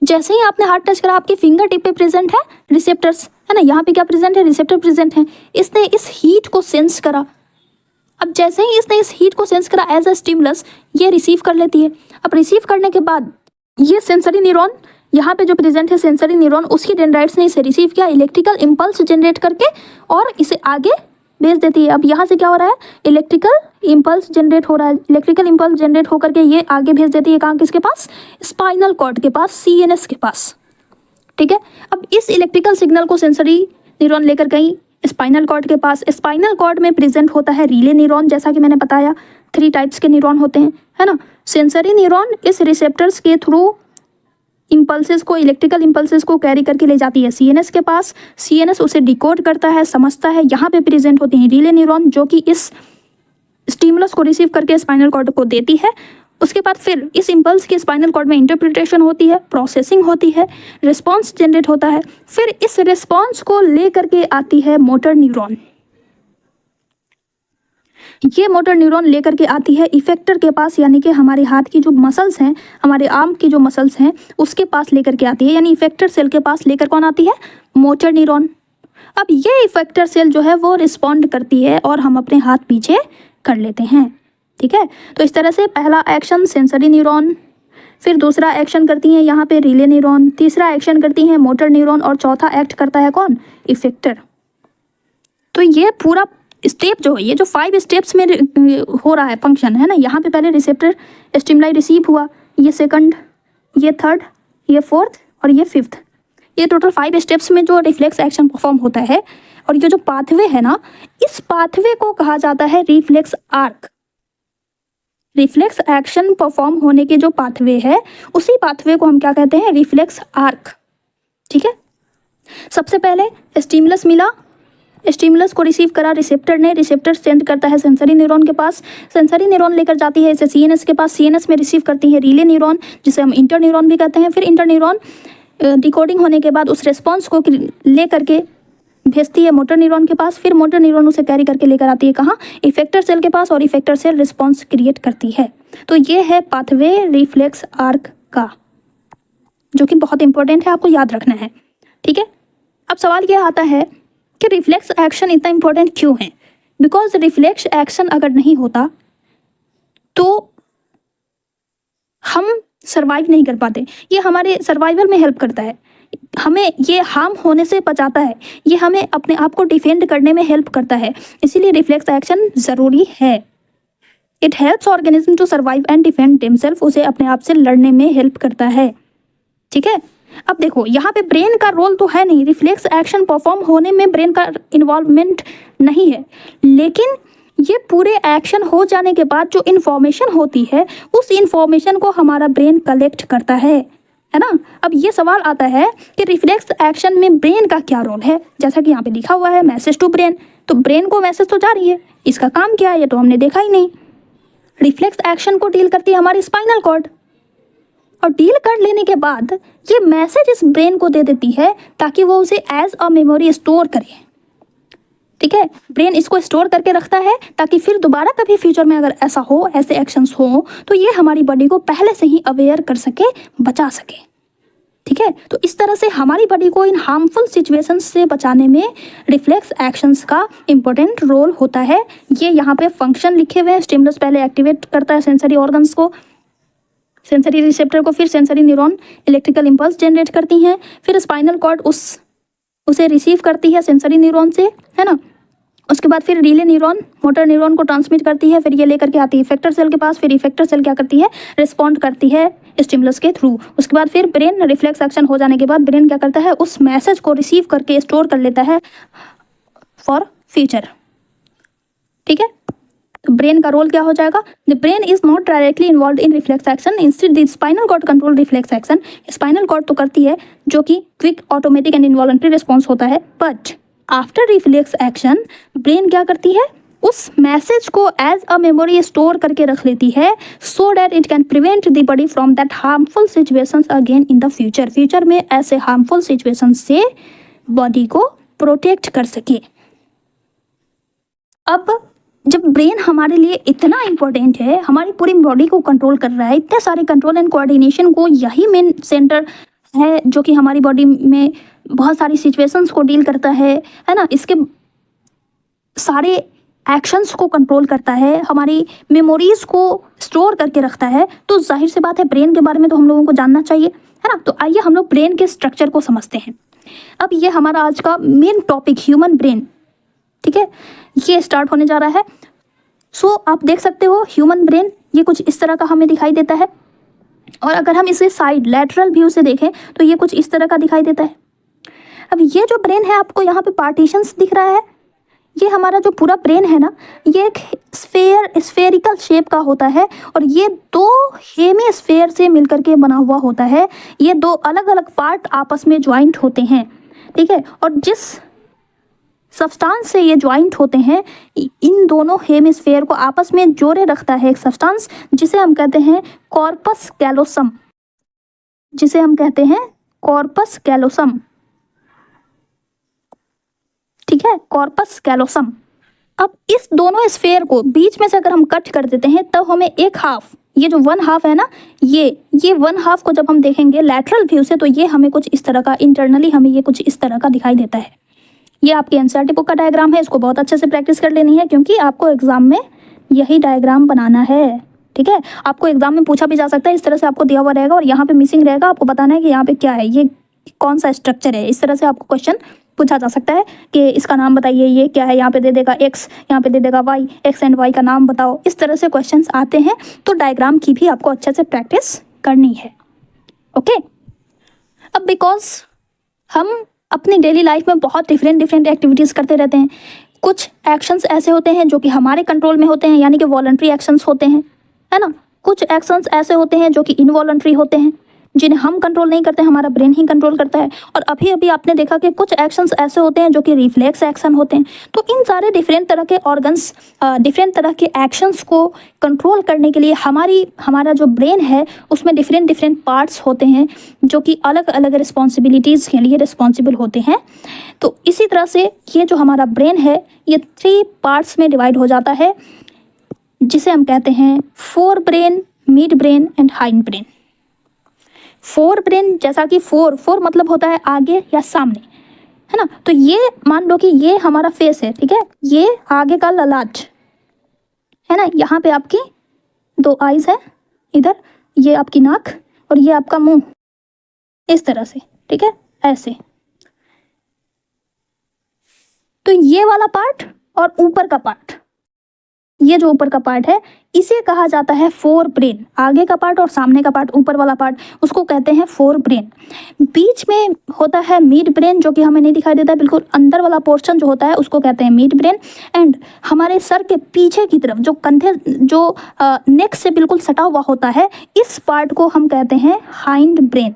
जैसे ही आपने हाथ टच करा आपकी फिंगर टिप पे प्रेजेंट है रिसेप्टर्स, है ना? यहाँ पे क्या प्रेजेंट है? रिसेप्टर प्रेजेंट है। इसने इस हीट को सेंस करा। अब जैसे ही इसने इस हीट को सेंस करा एज अ स्टिमुलस, ये रिसीव कर लेती है। अब रिसीव करने के बाद ये सेंसरी न्यूरॉन यहाँ पे जो प्रेजेंट है, सेंसरी न्यूरॉन, उसकी डेंड्राइट्स ने इसे रिसीव किया, इलेक्ट्रिकल इम्पल्स जनरेट करके और इसे आगे भेज देती है। अब यहाँ से क्या हो रहा है? इलेक्ट्रिकल इम्पल्स जनरेट हो रहा है। इलेक्ट्रिकल इम्पल्स जनरेट होकर के ये आगे भेज देती है, कहाँ? किसके पास? स्पाइनल कॉर्ड के पास, CNS के पास। ठीक है, अब इस इलेक्ट्रिकल सिग्नल को सेंसरी न्यूरॉन लेकर गई स्पाइनल कॉर्ड के पास। स्पाइनल कॉर्ड में प्रेजेंट होता है रिले न्यूरॉन, जैसा कि मैंने बताया 3 टाइप्स के न्यूरॉन होते हैं, है ना? सेंसरी न्यूरॉन इस रिसेप्टर्स के थ्रू इम्पल्सेस को, इलेक्ट्रिकल इम्पल्सेस को कैरी करके ले जाती है CNS के पास। CNS उसे डिकोड करता है, समझता है। यहाँ पे प्रेजेंट होती हैं रिले न्यूरॉन, जो कि इस स्टिमुलस को रिसीव करके स्पाइनल कॉर्ड को देती है। उसके बाद फिर इस इम्पल्स की स्पाइनल कॉर्ड में इंटरप्रिटेशन होती है, प्रोसेसिंग होती है, रिस्पॉन्स जनरेट होता है। फिर इस रिस्पॉन्स को ले करके आती है मोटर न्यूरॉन। ये मोटर न्यूरॉन लेकर के आती है इफेक्टर के पास, यानी कि हमारे हाथ की जो मसल्स हैं, हमारे आर्म की जो मसल्स हैं, उसके पास लेकर के आती है, यानी इफेक्टर सेल के पास लेकर कौन आती है? Motor neuron. अब ये इफेक्टर सेल जो है वो रिस्पॉन्ड करती है और हम अपने हाथ पीछे कर लेते हैं। ठीक है, तो इस तरह से पहला एक्शन सेंसरी न्यूरॉन, फिर दूसरा एक्शन करती हैं यहाँ पे रिले न्यूरॉन, तीसरा एक्शन करती हैं मोटर न्यूरॉन, और चौथा एक्ट करता है कौन? इफेक्टर। तो ये पूरा स्टेप जो है, ये जो 5 स्टेप्स में हो रहा है फंक्शन, है ना? यहाँ पे पहले रिसेप्टर स्टिमुलाई रिसीव हुआ, ये सेकंड, ये थर्ड, ये फोर्थ और ये फिफ्थ, ये टोटल 5 स्टेप्स में जो रिफ्लेक्स एक्शन परफॉर्म होता है। और ये जो पाथवे है ना, इस पाथवे को कहा जाता है reflex arc. Reflex action perform होने के जो पाथवे है, उसी पाथवे को हम क्या कहते हैं? Reflex arc. ठीक है, सबसे पहले स्टिमुलस मिला, स्टिमुलस को रिसीव करा रिसेप्टर ने, रिसेप्टर सेंड करता है सेंसरी न्यूरॉन के पास, सेंसरी न्यूरॉन लेकर जाती है इसे CNS के पास, CNS में रिसीव करती है रिले न्यूरॉन, जिसे हम इंटर न्यूरॉन भी कहते हैं। फिर इंटर न्यूरॉन डिकोडिंग होने के बाद उस रिस्पॉन्स को ले करके भेजती है मोटर न्यूरॉन के पास, फिर मोटर न्यूरॉन उसे कैरी करके लेकर आती है कहाँ? इफेक्टर सेल के पास, और इफेक्टर सेल रिस्पॉन्स क्रिएट करती है। तो ये है पाथवे रिफ्लेक्स आर्क का, जो कि बहुत इंपॉर्टेंट है, आपको याद रखना है। ठीक है, अब सवाल यह आता है कि रिफ्लेक्स एक्शन इतना इंपॉर्टेंट क्यों है? बिकॉज रिफ्लेक्स एक्शन अगर नहीं होता तो हम सर्वाइव नहीं कर पाते। ये हमारे सर्वाइवल में हेल्प करता है, हमें ये हार्म होने से बचाता है, ये हमें अपने आप को डिफेंड करने में हेल्प करता है। इसीलिए रिफ्लेक्स एक्शन ज़रूरी है। It helps organism to survive and defend themself, उसे अपने आप से लड़ने में हेल्प करता है। ठीक है, अब देखो यहाँ पे ब्रेन का रोल तो है नहीं, रिफ्लेक्स एक्शन परफॉर्म होने में ब्रेन का इन्वॉल्वमेंट नहीं है, लेकिन ये पूरे एक्शन हो जाने के बाद जो इन्फॉर्मेशन होती है उस इन्फॉर्मेशन को हमारा ब्रेन कलेक्ट करता है ना। अब ये सवाल आता है कि रिफ्लेक्स एक्शन में ब्रेन का क्या रोल है। जैसा कि यहाँ पे लिखा हुआ है मैसेज टू ब्रेन, तो ब्रेन को मैसेज तो जा रही है, इसका काम क्या है ये तो हमने देखा ही नहीं। रिफ्लेक्स एक्शन को डील करती है हमारी स्पाइनल कॉर्ड, और डील कर लेने के बाद ये मैसेज इस ब्रेन को दे देती है ताकि वो उसे एज अ मेमोरी स्टोर करे। ठीक है, ब्रेन इसको स्टोर करके रखता है ताकि फिर दोबारा कभी फ्यूचर में अगर ऐसा हो, ऐसे एक्शंस हो, तो ये हमारी बॉडी को पहले से ही अवेयर कर सके, बचा सके। ठीक है, तो इस तरह से हमारी बॉडी को इन हार्मफुल सिचुएशंस से बचाने में रिफ्लेक्स एक्शंस का इंपॉर्टेंट रोल होता है। ये यहाँ पे फंक्शन लिखे हुए हैं। स्टिमुलस पहले एक्टिवेट करता है सेंसरी ऑर्गन्स को, सेंसरी रिसेप्टर को, फिर sensory neuron electrical impulse generate करती हैं, फिर स्पाइनल कॉर्ड उसे रिसीव करती है सेंसरी न्यूरॉन से, है ना। उसके बाद फिर रिले न्यूरॉन मोटर न्यूरॉन को ट्रांसमिट करती है, फिर ये लेकर के आती है इफेक्टर सेल के पास, फिर इफेक्टर सेल क्या करती है, रिस्पॉन्ड करती है स्टिमुलस के थ्रू। उसके बाद फिर ब्रेन, रिफ्लेक्स एक्शन हो जाने के बाद ब्रेन क्या करता है, उस मैसेज को रिसीव करके स्टोर कर लेता है फॉर फ्यूचर। ठीक है, तो ब्रेन का रोल क्या हो जाएगा, the brain is not directly involve in reflex action, instead the spinal cord control reflex action. Spinal cord तो करती है जो कि quick, automatic and involuntary response होता है, but after reflex action brain क्या करती है, उस मैसेज को एज अ मेमोरी स्टोर करके रख लेती है, so that it can prevent the body from that harmful situations again in the future. Future में ऐसे हार्मफुल सिचुएशंस से बॉडी को प्रोटेक्ट कर सके। अब जब ब्रेन हमारे लिए इतना इम्पोर्टेंट है, हमारी पूरी बॉडी को कंट्रोल कर रहा है, इतने सारे कंट्रोल एंड कोऑर्डिनेशन को, यही मेन सेंटर है जो कि हमारी बॉडी में बहुत सारी सिचुएशंस को डील करता है ना। इसके सारे एक्शंस को कंट्रोल करता है, हमारी मेमोरीज को स्टोर करके रखता है, तो जाहिर सी बात है ब्रेन के बारे में तो हम लोगों को जानना चाहिए, है ना। तो आइए हम लोग ब्रेन के स्ट्रक्चर को समझते हैं। अब ये हमारा आज का मेन टॉपिक ह्यूमन ब्रेन, ठीक है, ये स्टार्ट होने जा रहा है। सो आप देख सकते हो ह्यूमन ब्रेन ये कुछ इस तरह का हमें दिखाई देता है, और अगर हम इसे साइड लेटरल व्यू से देखें तो ये कुछ इस तरह का दिखाई देता है। अब ये जो ब्रेन है, आपको यहाँ पे पार्टीशंस दिख रहा है, ये हमारा जो पूरा ब्रेन है ना, ये एक स्फेरिकल शेप का होता है, और ये दो हेमिस्फेयर से मिलकर के बना हुआ होता है। ये दो अलग अलग पार्ट आपस में ज्वाइंट होते हैं, ठीक है, और जिस सब्सटेंस से ये ज्वाइंट होते हैं, इन दोनों हेमिस्फेयर को आपस में जोड़े रखता है एक सब्सटेंस, जिसे हम कहते हैं कॉर्पस कैलोसम, जिसे हम कहते हैं कॉर्पस कैलोसम। ठीक है, कॉर्पस कैलोसम। अब इस दोनों स्फेयर को बीच में से अगर हम कट कर देते हैं, तब हमें एक हाफ, ये जो वन हाफ है ना, ये वन हाफ को जब हम देखेंगे लैटरल व्यू से, तो ये हमें कुछ इस तरह का, इंटरनली हमें ये कुछ इस तरह का दिखाई देता है। ये आपके एनसीईआरटी बुक का डायग्राम है, इसको बहुत अच्छे से प्रैक्टिस कर लेनी है, क्योंकि आपको एग्जाम में यही डायग्राम बनाना है। ठीक है, आपको एग्जाम में पूछा भी जा सकता है, इस तरह से आपको दिया हुआ रहेगा और यहाँ पे मिसिंग रहेगा, आपको बताना है कि यहाँ पे क्या है, ये कौन सा स्ट्रक्चर है। इस तरह से आपको क्वेश्चन पूछा जा सकता है कि इसका नाम बताइए, ये क्या है, यहाँ पे दे देगा एक्स, यहाँ पे दे देगा वाई, एक्स एंड वाई का नाम बताओ। इस तरह से क्वेश्चंस आते हैं, तो डायग्राम की भी आपको अच्छे से प्रैक्टिस करनी है। ओके, अब बिकॉज हम अपनी डेली लाइफ में बहुत डिफरेंट एक्टिविटीज़ करते रहते हैं। कुछ एक्शंस ऐसे होते हैं जो कि हमारे कंट्रोल में होते हैं, यानी कि वॉलंटरी एक्शंस होते हैं, है ना। कुछ एक्शंस ऐसे होते हैं जो कि इनवॉलंटरी होते हैं, जिन्हें हम कंट्रोल नहीं करते, हमारा ब्रेन ही कंट्रोल करता है। और अभी अभी आपने देखा कि कुछ एक्शंस ऐसे होते हैं जो कि रिफ्लेक्स एक्शन होते हैं। तो इन सारे डिफरेंट तरह के ऑर्गन्स, डिफरेंट तरह के एक्शंस को कंट्रोल करने के लिए हमारा जो ब्रेन है, उसमें डिफरेंट पार्ट्स होते हैं जो कि अलग अलग रिस्पॉन्सिबिलिटीज़ के लिए रिस्पॉन्सिबल होते हैं। तो इसी तरह से ये जो हमारा ब्रेन है, ये 3 पार्ट्स में डिवाइड हो जाता है, जिसे हम कहते हैं fore brain, mid brain and hind brain. Fore brain, जैसा कि फोर मतलब होता है आगे या सामने, है ना। तो ये मान लो कि ये हमारा फेस है, ठीक है, ये आगे का ललाट है ना, यहाँ पे आपकी 2 आईज है इधर, ये आपकी नाक और ये आपका मुंह, इस तरह से, ठीक है, ऐसे। तो ये वाला पार्ट और ऊपर का पार्ट, ये जो ऊपर का पार्ट है इसे कहा जाता है फोर ब्रेन। आगे का पार्ट और सामने का पार्ट, ऊपर वाला पार्ट, उसको कहते हैं फोर ब्रेन। बीच में होता है मिड ब्रेन, जो कि हमें नहीं दिखाई देता है, बिल्कुल अंदर वाला पोर्शन जो होता है उसको कहते हैं मिड ब्रेन। एंड हमारे सर के पीछे की तरफ जो कंधे, जो नेक से बिल्कुल सटा हुआ होता है, इस पार्ट को हम कहते हैं हाइंड ब्रेन।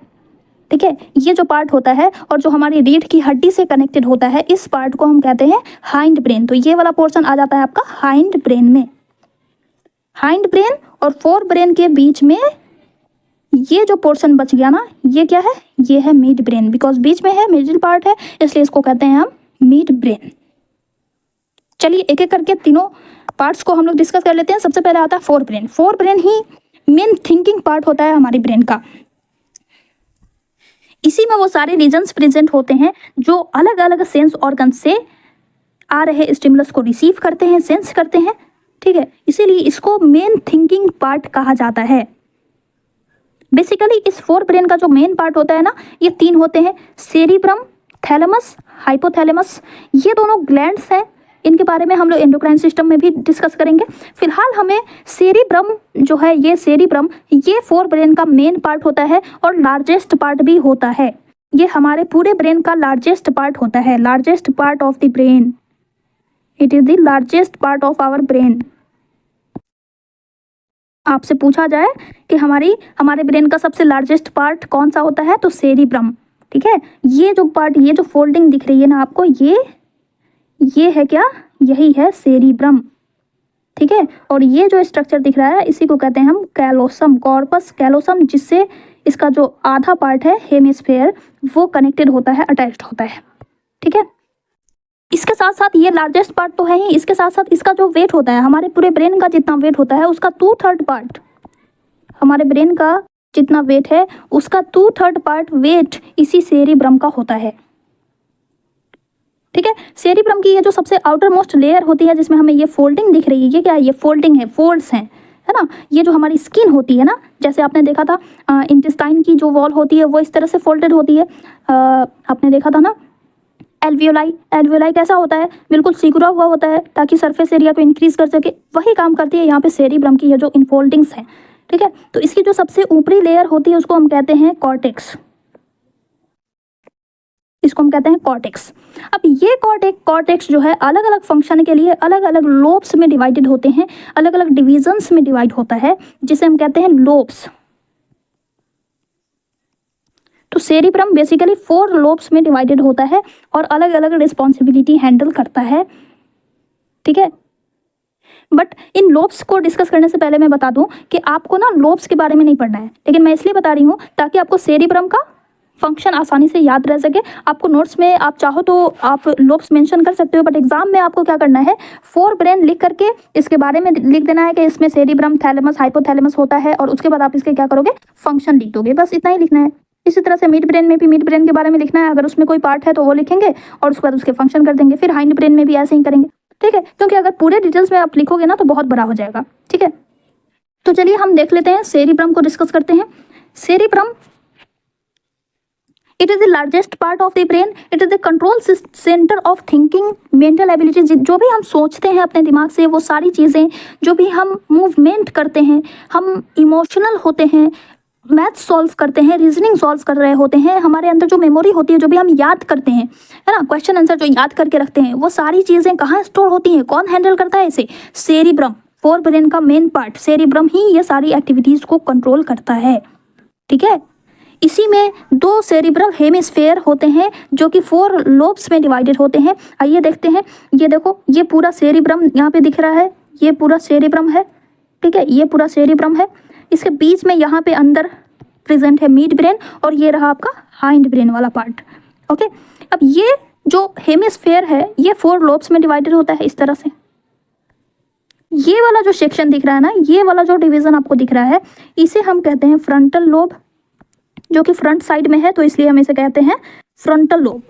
ठीक है, ये जो पार्ट होता है और जो हमारी रीढ़ की हड्डी से कनेक्टेड होता है, इस पार्ट को हम कहते हैं हाइंड ब्रेन। तो ये वाला पोर्शन आ जाता है आपका हाइंड ब्रेन में। हाइंड ब्रेन और फोर ब्रेन के बीच में ये जो पोर्शन बच गया ना, ये क्या है, ये है मिड ब्रेन। बिकॉज बीच में है, मिडिल पार्ट है, इसलिए इसको कहते हैं हम मिड ब्रेन। चलिए एक एक करके तीनों पार्ट्स को हम लोग डिस्कस कर लेते हैं। सबसे पहले आता है फोर ब्रेन। फोर ब्रेन ही मेन थिंकिंग पार्ट होता है हमारी ब्रेन का। इसी में वो सारे रीजन्स प्रेजेंट होते हैं जो अलग अलग सेंस ऑर्गन से आ रहे स्टिमुलस को रिसीव करते हैं, सेंस करते हैं। ठीक है, इसीलिए इसको मेन थिंकिंग पार्ट कहा जाता है। बेसिकली इस फोर ब्रेन का जो मेन पार्ट होता है ना, ये 3 होते हैं, सेरिब्रम, थैलेमस, हाइपोथैलेमस। ये दोनों ग्लैंड्स हैं, इनके बारे में हम लोग एंडोक्राइन सिस्टम में भी डिस्कस करेंगे। फिलहाल हमें सेरिब्रम जो है, ये सेरिब्रम, ये फोर ब्रेन का मेन पार्ट होता है और लार्जेस्ट पार्ट भी होता है। ये हमारे पूरे ब्रेन का लार्जेस्ट पार्ट होता है, largest part of the brain. It is the largest part of our brain. आपसे पूछा जाए कि हमारे ब्रेन का सबसे लार्जेस्ट पार्ट कौन सा होता है, तो सेरिब्रम। ठीक है, ये जो पार्ट, ये जो फोल्डिंग दिख रही है ना आपको, ये है क्या, यही है सेरिब्रम। ठीक है, और ये जो स्ट्रक्चर दिख रहा है इसी को कहते हैं हम कैलोसम, कॉर्पस कैलोसम, जिससे इसका जो आधा पार्ट है हेमिस्फेयर, वो कनेक्टेड होता है, अटैच्ड होता है। ठीक है, इसके साथ साथ ये लार्जेस्ट पार्ट तो है ही, इसके साथ साथ इसका जो वेट होता है, हमारे पूरे ब्रेन का जितना वेट होता है उसका 2/3 पार्ट, हमारे ब्रेन का जितना वेट है उसका 2/3 पार्ट वेट इसी सेरिब्रम का होता है। ठीक है, सेरिब्रम की ये जो सबसे आउटर मोस्ट लेयर होती है, जिसमें हमें ये फोल्डिंग दिख रही है, ये क्या है, ये फोल्डिंग है, फोल्ड्स हैं, है ना। ये जो हमारी स्किन होती है ना, जैसे आपने देखा था इंटेस्टाइन की जो वॉल होती है वो इस तरह से फोल्डेड होती है। आपने देखा था ना एल्वियोलाई, एल्वियोलाई कैसा होता है, बिल्कुल सिकुड़ा हुआ होता है ताकि सरफेस एरिया को इंक्रीज कर सके। वही काम करती है यहाँ पे सेरिब्रम की ये जो इनफोल्डिंग्स हैं। ठीक है, तो इसकी जो सबसे ऊपरी लेयर होती है उसको हम कहते हैं कॉर्टेक्स, इसको हम कहते हैं कॉर्टेक्स। अब ये कॉर्टेक्स जो है अलग अलग फंक्शन के लिए अलग अलग लोब्स में डिवाइडेड होते हैं, अलग अलग डिविजन्स में डिवाइड होता है, जिसे हम कहते हैं लोब्स। तो सेरिब्रम बेसिकली 4 लोब्स में डिवाइडेड होता है और अलग अलग रिस्पॉन्सिबिलिटी हैंडल करता है। ठीक है, बट इन लोब्स को डिस्कस करने से पहले मैं बता दूं कि आपको ना लोब्स के बारे में नहीं पढ़ना है, लेकिन मैं इसलिए बता रही हूँ ताकि आपको सेरिब्रम का फंक्शन आसानी से याद रह सके। आपको नोट्स में आप चाहो तो आप लोब्स मेंशन कर सकते हो, बट एग्जाम में आपको क्या करना है, फोर ब्रेन लिख करके इसके बारे में लिख देना है कि इसमें सेरिब्रम, थैलेमस, हाइपोथैलेमस होता है, और उसके बाद आप इसके क्या करोगे, फंक्शन लिख दोगे, बस इतना ही लिखना है। इसी तरह से मिड ब्रेन में भी मिड ब्रेन के बारे में लिखना है, अगर उसमें कोई पार्ट है तो वो लिखेंगे और उसके बाद उसके फंक्शन कर देंगे। फिर हाइंड ब्रेन में भी ऐसे ही करेंगे। ठीक है, क्योंकि अगर पूरे डिटेल्स में आप लिखोगे ना तो बहुत बड़ा हो जाएगा। ठीक है, तो चलिए हम देख लेते हैं, सेरिब्रम को डिस्कस करते हैं। Cerebrum, it is the largest part of the brain, it is the control centre of thinking, mental abilities. जो भी हम सोचते हैं अपने दिमाग से, वो सारी चीज़ें, जो भी हम मूवमेंट करते हैं, हम इमोशनल होते हैं, मैथ सॉल्व करते हैं, रीजनिंग सॉल्व कर रहे होते हैं, हमारे अंदर जो मेमोरी होती है, जो भी हम याद करते हैं, है ना, क्वेश्चन आंसर जो याद करके रखते हैं, वो सारी चीज़ें कहाँ स्टोर होती हैं, कौन हैंडल करता है इसे, सेरिब्रम। फोर ब्रेन का मेन पार्ट सेरिब्रम ही ये सारी एक्टिविटीज़ को कंट्रोल करता है। ठीक है, इसी में 2 सेरिब्रल हेमिस्फेयर होते हैं जो कि 4 लोब्स में डिवाइडेड होते हैं। आइए देखते हैं, ये देखो, ये पूरा सेरिब्रम यहाँ पे दिख रहा है, ये पूरा सेरिब्रम है। ठीक है, ये पूरा सेरिब्रम है, इसके बीच में यहाँ पे अंदर प्रेजेंट है मिड ब्रेन, और ये रहा आपका हाइंड ब्रेन वाला पार्ट। ओके, अब ये जो हेमिस्फेयर है ये 4 लोब्स में डिवाइडेड होता है इस तरह से। ये वाला जो सेक्शन दिख रहा है ना, ये वाला जो डिवीजन आपको दिख रहा है, इसे हम कहते हैं फ्रंटल लोब, जो कि फ्रंट साइड में है, तो इसलिए हम इसे कहते हैं फ्रंटल लोब।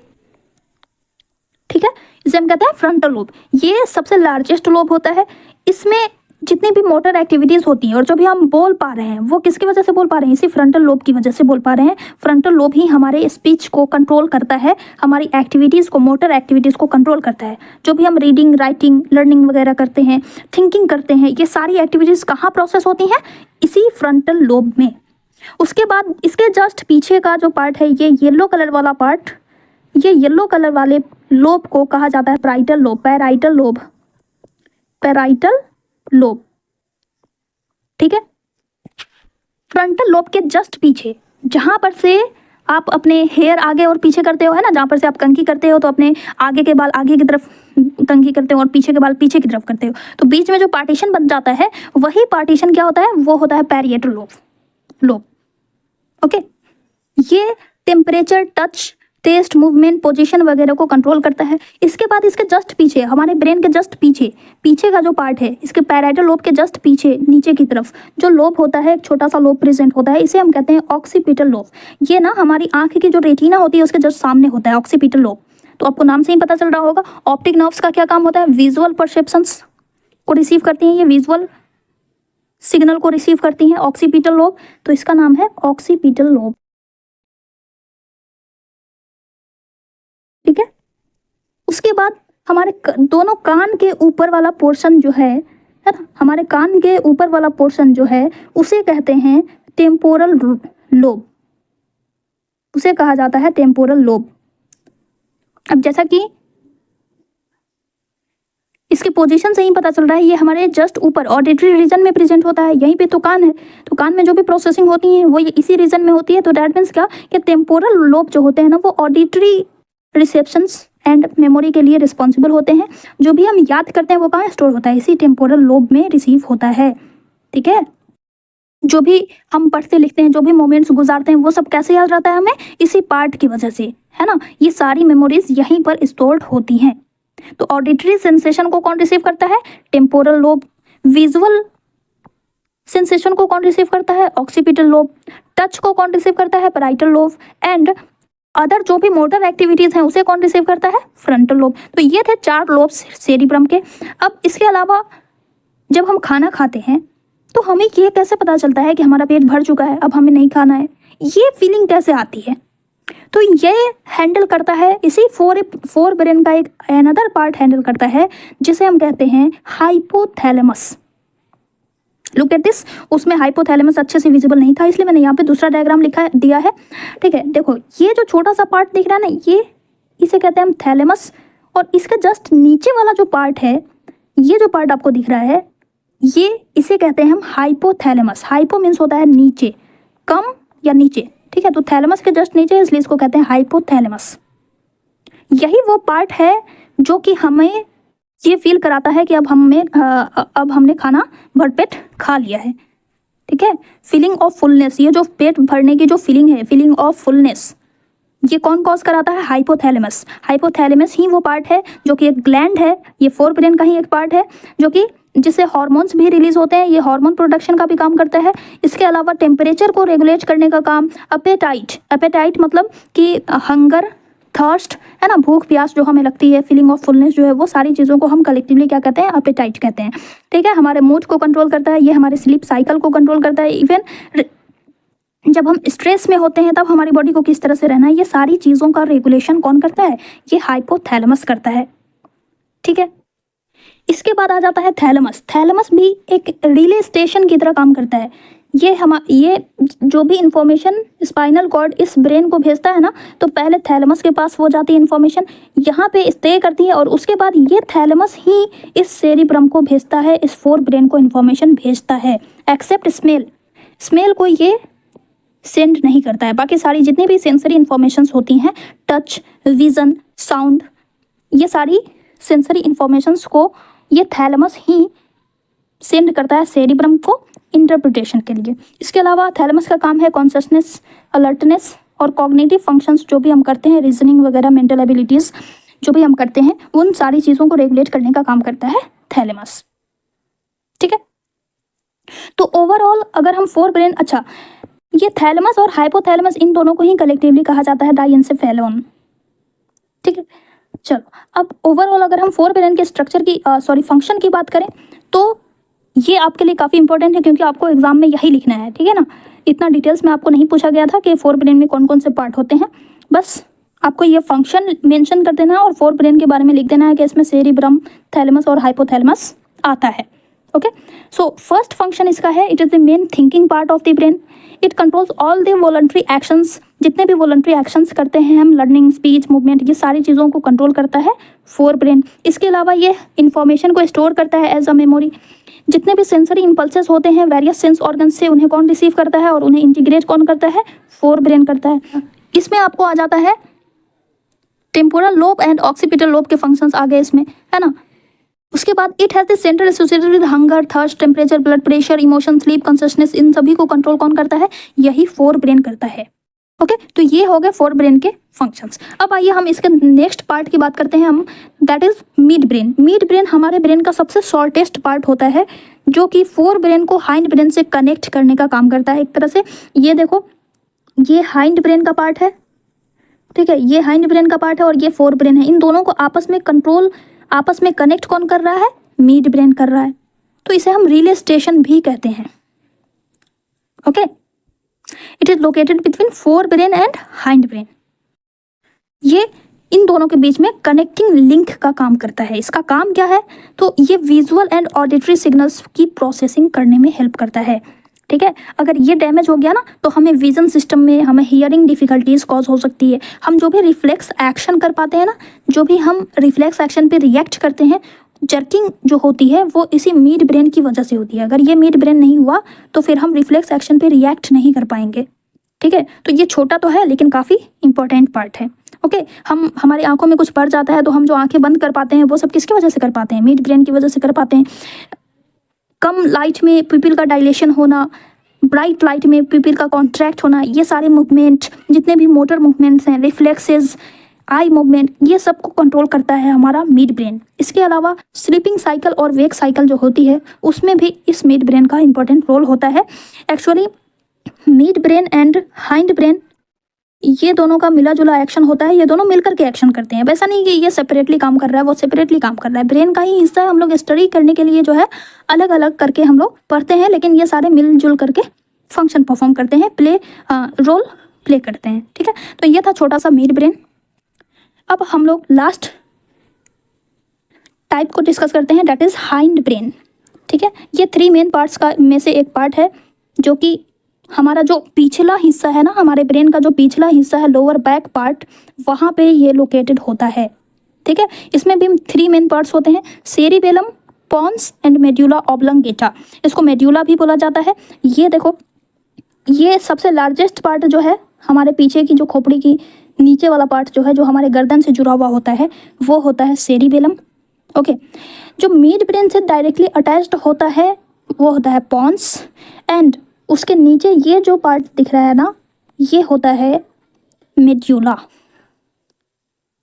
ठीक है, इसे हम कहते हैं फ्रंटल लोब। ये सबसे लार्जेस्ट लोब होता है, इसमें जितनी भी मोटर एक्टिविटीज़ होती हैं और जो भी हम बोल पा रहे हैं वो किसकी वजह से बोल पा रहे हैं, इसी फ्रंटल लोब की वजह से बोल पा रहे हैं। फ्रंटल लोब ही हमारे स्पीच को कंट्रोल करता है, हमारी एक्टिविटीज़ को, मोटर एक्टिविटीज़ को कंट्रोल करता है। जो भी हम रीडिंग, राइटिंग, लर्निंग वगैरह करते हैं, थिंकिंग करते हैं, ये सारी एक्टिविटीज़ कहाँ प्रोसेस होती हैं, इसी फ्रंटल लोब में। उसके बाद इसके जस्ट पीछे का जो पार्ट है, ये येलो कलर वाला पार्ट, ये येलो कलर वाले लोब को कहा जाता है parietal lobe. Parietal lobe, parietal lobe, ठीक है। फ्रंटल लोब के जस्ट पीछे, जहां पर से आप अपने हेयर आगे और पीछे करते हो, है ना, जहां पर से आप कंघी करते हो तो अपने आगे के बाल आगे की तरफ कंघी करते हो और पीछे के बाल पीछे की तरफ करते हो, तो बीच में जो पार्टीशन बन जाता है वही पार्टीशन क्या होता है, वो होता है पैरिएटल लोब। ओके, ये temperature, touch, taste, movement, position वगैरह को कंट्रोल करता है। इसके बाद इसके जस्ट पीछे, हमारे ब्रेन के जस्ट पीछे का जो पार्ट है, इसके पैराइटल लोब के जस्ट पीछे नीचे की तरफ जो लोब होता है, एक छोटा सा लोब प्रेजेंट होता है, इसे हम कहते हैं ऑक्सीपिटल लोब। ये ना हमारी आंख की जो रेटिना होती है उसके जस्ट सामने होता है ऑक्सीपिटल लोब। तो आपको नाम से ही पता चल रहा होगा, ऑप्टिक नर्व्स का क्या काम होता है, विजुअल परसेप्शंस को रिसीव करती हैं, ये विजुअल सिग्नल को रिसीव करती हैं ऑक्सीपिटल लोब, तो इसका नाम है ऑक्सीपिटल लोब, ठीक है। उसके बाद हमारे दोनों कान के ऊपर वाला पोर्शन जो है ना, हमारे कान के ऊपर वाला पोर्शन जो है उसे कहते हैं टेम्पोरल लोब, उसे कहा जाता है टेम्पोरल लोब। अब जैसा कि इसके पोजीशन से ही पता चल रहा है, ये हमारे जस्ट ऊपर ऑडिटरी रीजन में प्रेजेंट होता है, यहीं पे तो कान है, तो कान में जो भी प्रोसेसिंग होती है वो ये इसी रीजन में होती है। तो दैट मीन्स क्या कि टेम्पोरल लोब जो होते हैं ना, वो ऑडिटरी रिसेप्शंस एंड मेमोरी के लिए रिस्पॉन्सिबल होते हैं। जो भी हम याद करते हैं वो कहाँ स्टोर होता है, इसी टेम्पोरल लोब में रिसीव होता है, ठीक है। जो भी हम पढ़ते लिखते हैं, जो भी मोमेंट्स गुजारते हैं, वो सब कैसे याद रहता है हमें, इसी पार्ट की वजह से, है ना। ये सारी मेमोरीज यहीं पर स्टोर्ड होती हैं। तो ऑडिटरी सेंसेशन को कौन रिसीव करता है, टेम्पोरल लोब। विजुअल सेंसेशन को कौन रिसीव करता है, ऑक्सीपिटल लोब। टच को कौन रिसीव करता है, पैराइटल लोब। एंड अदर जो भी मोटर एक्टिविटीज हैं उसे कौन रिसीव करता है, फ्रंटल लोब। तो ये थे 4 लोब्स सेरिब्रम के। अब इसके अलावा जब हम खाना खाते हैं तो हमें ये कैसे पता चलता है कि हमारा पेट भर चुका है, अब हमें नहीं खाना है, ये फीलिंग कैसे आती है, तो ये हैंडल करता है इसी फोर ब्रेन का एक अनदर पार्ट हैंडल करता है, जिसे हम कहते हैं हाइपोथैलेमस। लुक एट दिस, उसमें हाइपोथैलेमस अच्छे से विजिबल नहीं था, इसलिए मैंने यहाँ पे दूसरा डायग्राम दिया है, ठीक है। देखो ये जो छोटा सा पार्ट दिख रहा है ना, ये इसे कहते हैं हम थैलेमस, और इसका जस्ट नीचे वाला जो पार्ट है, ये जो पार्ट आपको दिख रहा है, ये इसे कहते हैं हम हाइपोथैलेमस। हाइपो मीन्स होता है नीचे, कम या नीचे, ठीक है। तो थैलेमस के जस्ट नीचे, इसलिए इसको कहते हैं हाइपोथैलेमस। यही वो पार्ट है जो कि हमें ये फील कराता है कि अब हमने खाना भरपेट खा लिया है, ठीक है। फीलिंग ऑफ फुलनेस, ये जो पेट भरने की जो फीलिंग है, फीलिंग ऑफ फुलनेस, ये कौन कॉज कराता है, हाइपोथैलेमस। हाइपोथैलेमस ही वो पार्ट है जो कि एक ग्लैंड है, ये फोर ब्रेन का ही एक पार्ट है, जो कि जिससे हार्मोन्स भी रिलीज होते हैं, ये हार्मोन प्रोडक्शन का भी काम करता है। इसके अलावा टेम्परेचर को रेगुलेट करने का काम, अपेटाइट मतलब कि हंगर, थर्स्ट, है ना, भूख प्यास जो हमें लगती है, फीलिंग ऑफ फुलनेस जो है, वो सारी चीज़ों को हम कलेक्टिवली क्या कहते हैं, अपेटाइट कहते हैं, ठीक है। हमारे मूड को कंट्रोल करता है, ये हमारे स्लीप साइकिल को कंट्रोल करता है। इवन जब हम स्ट्रेस में होते हैं तब हमारी बॉडी को किस तरह से रहना है, ये सारी चीज़ों का रेगुलेशन कौन करता है, ये हाइपोथैलेमस करता है, ठीक है। इसके बाद आ जाता है थैलेमस। थैलेमस भी एक रिले स्टेशन की तरह काम करता है। ये जो भी इंफॉर्मेशन स्पाइनल कॉर्ड इस ब्रेन को भेजता है ना, तो पहले थैलेमस के पास वो जाती है इन्फॉर्मेशन, यहाँ पे स्टे करती है, और उसके बाद ये थैलेमस ही इस सेरिब्रम को भेजता है, इस फोर ब्रेन को इन्फॉर्मेशन भेजता है। एक्सेप्ट स्मेल को ये सेंड नहीं करता है। बाकी सारी जितनी भी सेंसरी इन्फॉर्मेशंस होती हैं, टच, विजन, साउंड, ये सारी सेंसरी इन्फॉर्मेशंस को ये थैलेमस ही सेंड करता है सेरिब्रम को इंटरप्रिटेशन के लिए। इसके अलावा थैलेमस का काम है कॉन्शसनेस, अलर्टनेस और कॉग्निटिव फंक्शंस जो भी हम करते हैं, रीजनिंग वगैरह, मेंटल एबिलिटीज़ जो भी हम करते हैं, उन सारी चीज़ों को रेगुलेट करने का काम करता है थैलेमस, ठीक है। तो ओवरऑल अगर हम फोर ब्रेन, अच्छा, ये थैलेमस और हाइपोथैलेमस इन दोनों को ही कलेक्टिवली कहा जाता है डाइएन्सेफेलॉन, ठीक है। चलो अब ओवरऑल अगर हम फोर ब्रेन के स्ट्रक्चर की फंक्शन की बात करें, तो ये आपके लिए काफ़ी इंपॉर्टेंट है क्योंकि आपको एग्जाम में यही लिखना है, ठीक है ना। इतना डिटेल्स में आपको नहीं पूछा गया था कि फोर ब्रेन में कौन कौन से पार्ट होते हैं, बस आपको ये फंक्शन मेंशन कर देना है और फोर ब्रेन के बारे में लिख देना है कि इसमें सेरिब्रम, थैलेमस और हाइपोथैलेमस आता है। ओके, सो फर्स्ट फंक्शन इसका है, it is the main thinking part of the brain. It controls all the voluntary actions, जितने भी वॉलंटरी एक्शंस करते हैं हम, लर्निंग, स्पीच, मूवमेंट, ये सारी चीज़ों को कंट्रोल करता है फोर ब्रेन। इसके अलावा ये इंफॉर्मेशन को स्टोर करता है एज अ मेमोरी। जितने भी सेंसरी इम्पल्सेस होते हैं वेरियस सेंस ऑर्गन से, उन्हें कौन रिसीव करता है और उन्हें इंटीग्रेट कौन करता है, फोर ब्रेन करता है। इसमें आपको आ जाता है temporal lobe and occipital lobe के फंक्शंस आ गए इसमें, है ना। उसके बाद it has the centre associated with hunger, thirst, temperature, blood pressure, emotion, sleep, consciousness, इन सभी को कंट्रोल कौन करता है, यही फोर ब्रेन करता है। ओके, तो ये हो गए फोर ब्रेन के फंक्शंस। अब आइए हम इसके नेक्स्ट पार्ट की बात करते हैं हम, that is mid brain. Mid brain हमारे ब्रेन का सबसे शॉर्टेस्ट पार्ट होता है जो कि फोर ब्रेन को हाइंड ब्रेन से कनेक्ट करने का काम करता है एक तरह से। ये देखो, ये हाइंड ब्रेन का पार्ट है, ठीक है, ये हाइंड ब्रेन का पार्ट है और ये फोर ब्रेन है। इन दोनों को आपस में कंट्रोल, आपस में कनेक्ट कौन कर रहा है, मिड ब्रेन कर रहा है। तो इसे हम रिले स्टेशन भी कहते हैं। Okay, it is located between fore brain and hind brain. ये इन दोनों के बीच में कनेक्टिंग लिंक का काम करता है। इसका काम क्या है, तो ये विजुअल एंड ऑडिटरी सिग्नल्स की प्रोसेसिंग करने में हेल्प करता है, ठीक है। अगर ये डैमेज हो गया ना तो हमें विजन सिस्टम में, हमें हियरिंग डिफिकल्टीज कॉज हो सकती है। हम जो भी रिफ्लेक्स एक्शन कर पाते हैं ना, जो भी हम रिफ्लेक्स एक्शन पे रिएक्ट करते हैं, जर्किंग जो होती है वो इसी मिड ब्रेन की वजह से होती है। अगर ये मिड ब्रेन नहीं हुआ तो फिर हम रिफ्लेक्स एक्शन पे रिएक्ट नहीं कर पाएंगे, ठीक है। तो ये छोटा तो है लेकिन काफ़ी इंपॉर्टेंट पार्ट है। ओके, हम, हमारी आंखों में कुछ पड़ जाता है तो हम जो आंखें बंद कर पाते हैं वो सब किसकी वजह से कर पाते हैं, मिड ब्रेन की वजह से कर पाते हैं। कम लाइट में पिपिल का डायलेशन होना, ब्राइट लाइट में पिपिल का कॉन्ट्रैक्ट होना, ये सारे मूवमेंट, जितने भी मोटर मूवमेंट्स हैं, रिफ्लेक्सेस, आई मूवमेंट, ये सब को कंट्रोल करता है हमारा मिड ब्रेन। इसके अलावा स्लीपिंग साइकिल और वेक साइकिल जो होती है उसमें भी इस मिड ब्रेन का इंपॉर्टेंट रोल होता है। Actually mid brain and hind brain, ये दोनों का मिला जुला एक्शन होता है, ये दोनों मिलकर के एक्शन करते हैं। वैसा नहीं कि ये सेपरेटली काम कर रहा है, वो सेपरेटली काम कर रहा है, ब्रेन का ही हिस्सा है। हम लोग स्टडी करने के लिए जो है अलग अलग करके हम लोग पढ़ते हैं, लेकिन ये सारे मिलजुल करके फंक्शन परफॉर्म करते हैं, रोल प्ले करते हैं, ठीक है। तो ये था छोटा सा मिड ब्रेन। अब हम लोग लास्ट टाइप को डिस्कस करते हैं, दैट इज हाइंड ब्रेन, ठीक है। ये थ्री मेन पार्ट्स का में से एक पार्ट है जो कि हमारा जो पिछला हिस्सा है ना, हमारे ब्रेन का जो पिछला हिस्सा है, लोअर बैक पार्ट, वहाँ पे ये लोकेटेड होता है, ठीक है। इसमें भी थ्री मेन पार्ट्स होते हैं, cerebellum, pons and medulla oblongata. इसको मेड्यूला भी बोला जाता है। ये देखो, ये सबसे लार्जेस्ट पार्ट जो है हमारे पीछे की, जो खोपड़ी की नीचे वाला पार्ट जो है, जो हमारे गर्दन से जुड़ा हुआ होता है, वो होता है सेरिबेलम। ओके, जो मिड ब्रेन से डायरेक्टली अटैच्ड होता है वो होता है पॉन्स, एंड उसके नीचे ये जो पार्ट दिख रहा है ना, ये होता है मेड्यूला।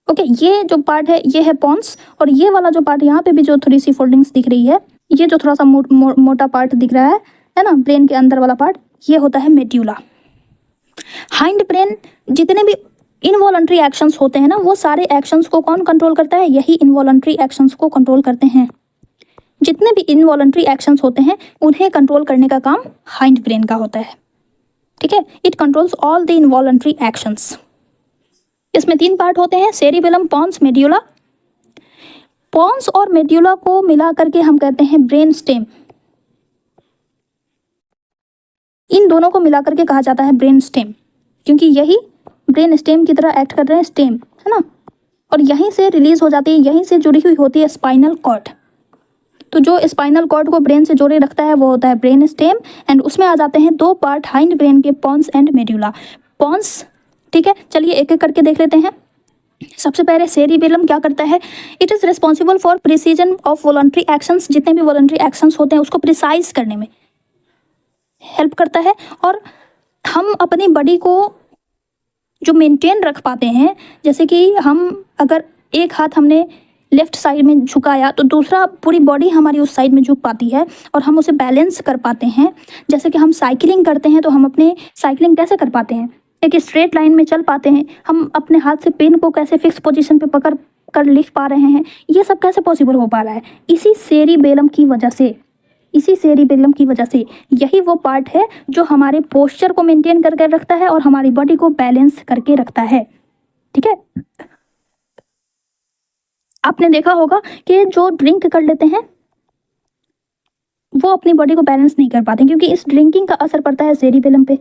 ओके, ये जो पार्ट है ये है पॉन्स, और ये वाला जो पार्ट, यहाँ पे भी जो थोड़ी सी फोल्डिंग्स दिख रही है, ये जो थोड़ा सा मोटा पार्ट दिख रहा है ना, ब्रेन के अंदर वाला पार्ट, ये होता है मेड्यूला। हाइंड ब्रेन, जितने भी इनवॉलंटरी एक्शंस होते हैं ना, वो सारे एक्शंस को कौन कंट्रोल करता है, यही इनवॉलंटरी एक्शंस को कंट्रोल करते हैं। जितने भी इनवॉलंटरी एक्शंस होते हैं उन्हें कंट्रोल करने का काम हाइंड ब्रेन का होता है, ठीक है। It controls all the involuntary actions. इसमें तीन पार्ट होते हैं, सेरिबेलम, पॉन्स, मेड्यूला। पॉन्स और मेड्यूला को मिला करके हम कहते हैं ब्रेन स्टेम। इन दोनों को मिला करके कहा जाता है ब्रेन स्टेम, क्योंकि यही ब्रेन स्टेम की तरह एक्ट कर रहे हैं, स्टेम, है ना। और यहीं से रिलीज हो जाती है, यहीं से जुड़ी हुई होती है स्पाइनल कॉर्ड। तो जो स्पाइनल कॉर्ड को ब्रेन से जोड़े रखता है वो होता है ब्रेन स्टेम, एंड उसमें आ जाते हैं दो पार्ट हाइंड ब्रेन के, पॉन्स एंड मेड्यूला। पॉन्स, ठीक है, चलिए एक एक करके देख लेते हैं। सबसे पहले सेरिबेलम क्या करता है, it is responsible for precision of voluntary actions. जितने भी वॉलंटरी एक्शंस होते हैं उसको प्रिसाइज करने में हेल्प करता है, और हम अपनी बॉडी को जो मेंटेन रख पाते हैं, जैसे कि हम अगर एक हाथ हमने लेफ्ट साइड में झुकाया तो दूसरा पूरी बॉडी हमारी उस साइड में झुक पाती है और हम उसे बैलेंस कर पाते हैं। जैसे कि हम साइकिलिंग करते हैं तो हम अपने साइकिलिंग कैसे कर पाते हैं, एक स्ट्रेट लाइन में चल पाते हैं। हम अपने हाथ से पेन को कैसे फिक्स पोजीशन पे पकड़ कर लिख पा रहे हैं, ये सब कैसे पॉसिबल हो पा रहा है, इसी सेरिबेलम की वजह से, इसी सेरिबेलम की वजह से। यही वो पार्ट है जो हमारे पोस्चर को मेंटेन करके रखता है और हमारी बॉडी को बैलेंस करके रखता है। ठीक है, आपने देखा होगा कि जो ड्रिंक कर लेते हैं वो अपनी बॉडी को बैलेंस नहीं कर पाते, क्योंकि इस ड्रिंकिंग का असर पड़ता है सेरिबेलम पे,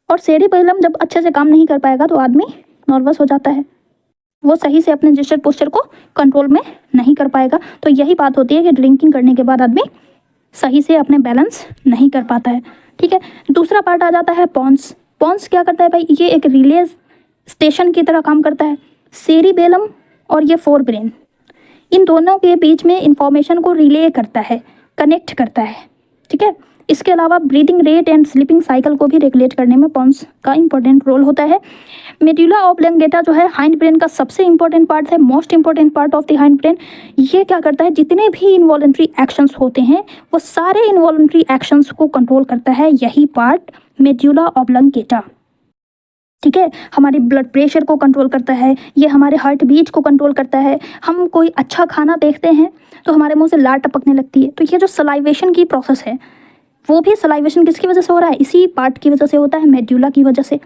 और सेरिबेलम जब अच्छे से काम नहीं कर पाएगा तो आदमी नर्वस हो जाता है, वो सही से अपने जेस्चर पोस्चर को कंट्रोल में नहीं कर पाएगा। तो यही बात होती है कि ड्रिंकिंग करने के बाद आदमी सही से अपने बैलेंस नहीं कर पाता है। ठीक है, दूसरा पार्ट आ जाता है पॉन्स। पॉन्स क्या करता है भाई, ये एक रिले स्टेशन की तरह काम करता है। सेरिबेलम और ये फोर ब्रेन, इन दोनों के बीच में इंफॉर्मेशन को रिले करता है, कनेक्ट करता है। ठीक है, इसके अलावा breathing rate and sleeping cycle को भी रेगुलेट करने में पॉन्स का इंपॉर्टेंट रोल होता है। मेडुला ऑब्लंगेटा जो है हाइंड ब्रेन का सबसे इंपॉर्टेंट पार्ट है, most important part of the hind brain. ये क्या करता है, जितने भी इनवॉलंटरी एक्शंस होते हैं वो सारे इनवॉलंटरी एक्शंस को कंट्रोल करता है यही पार्ट, मेडुला ऑब्लंगेटा। ठीक है, हमारी ब्लड प्रेशर को कंट्रोल करता है, ये हमारे हार्ट बीट को कंट्रोल करता है। हम कोई अच्छा खाना देखते हैं तो हमारे मुंह से लार टपकने लगती है, तो ये जो सलाइवेशन की प्रोसेस है वो भी सलाइवेशन किसकी वजह से हो रहा है, इसी पार्ट की वजह से होता है, मेडुला की वजह से।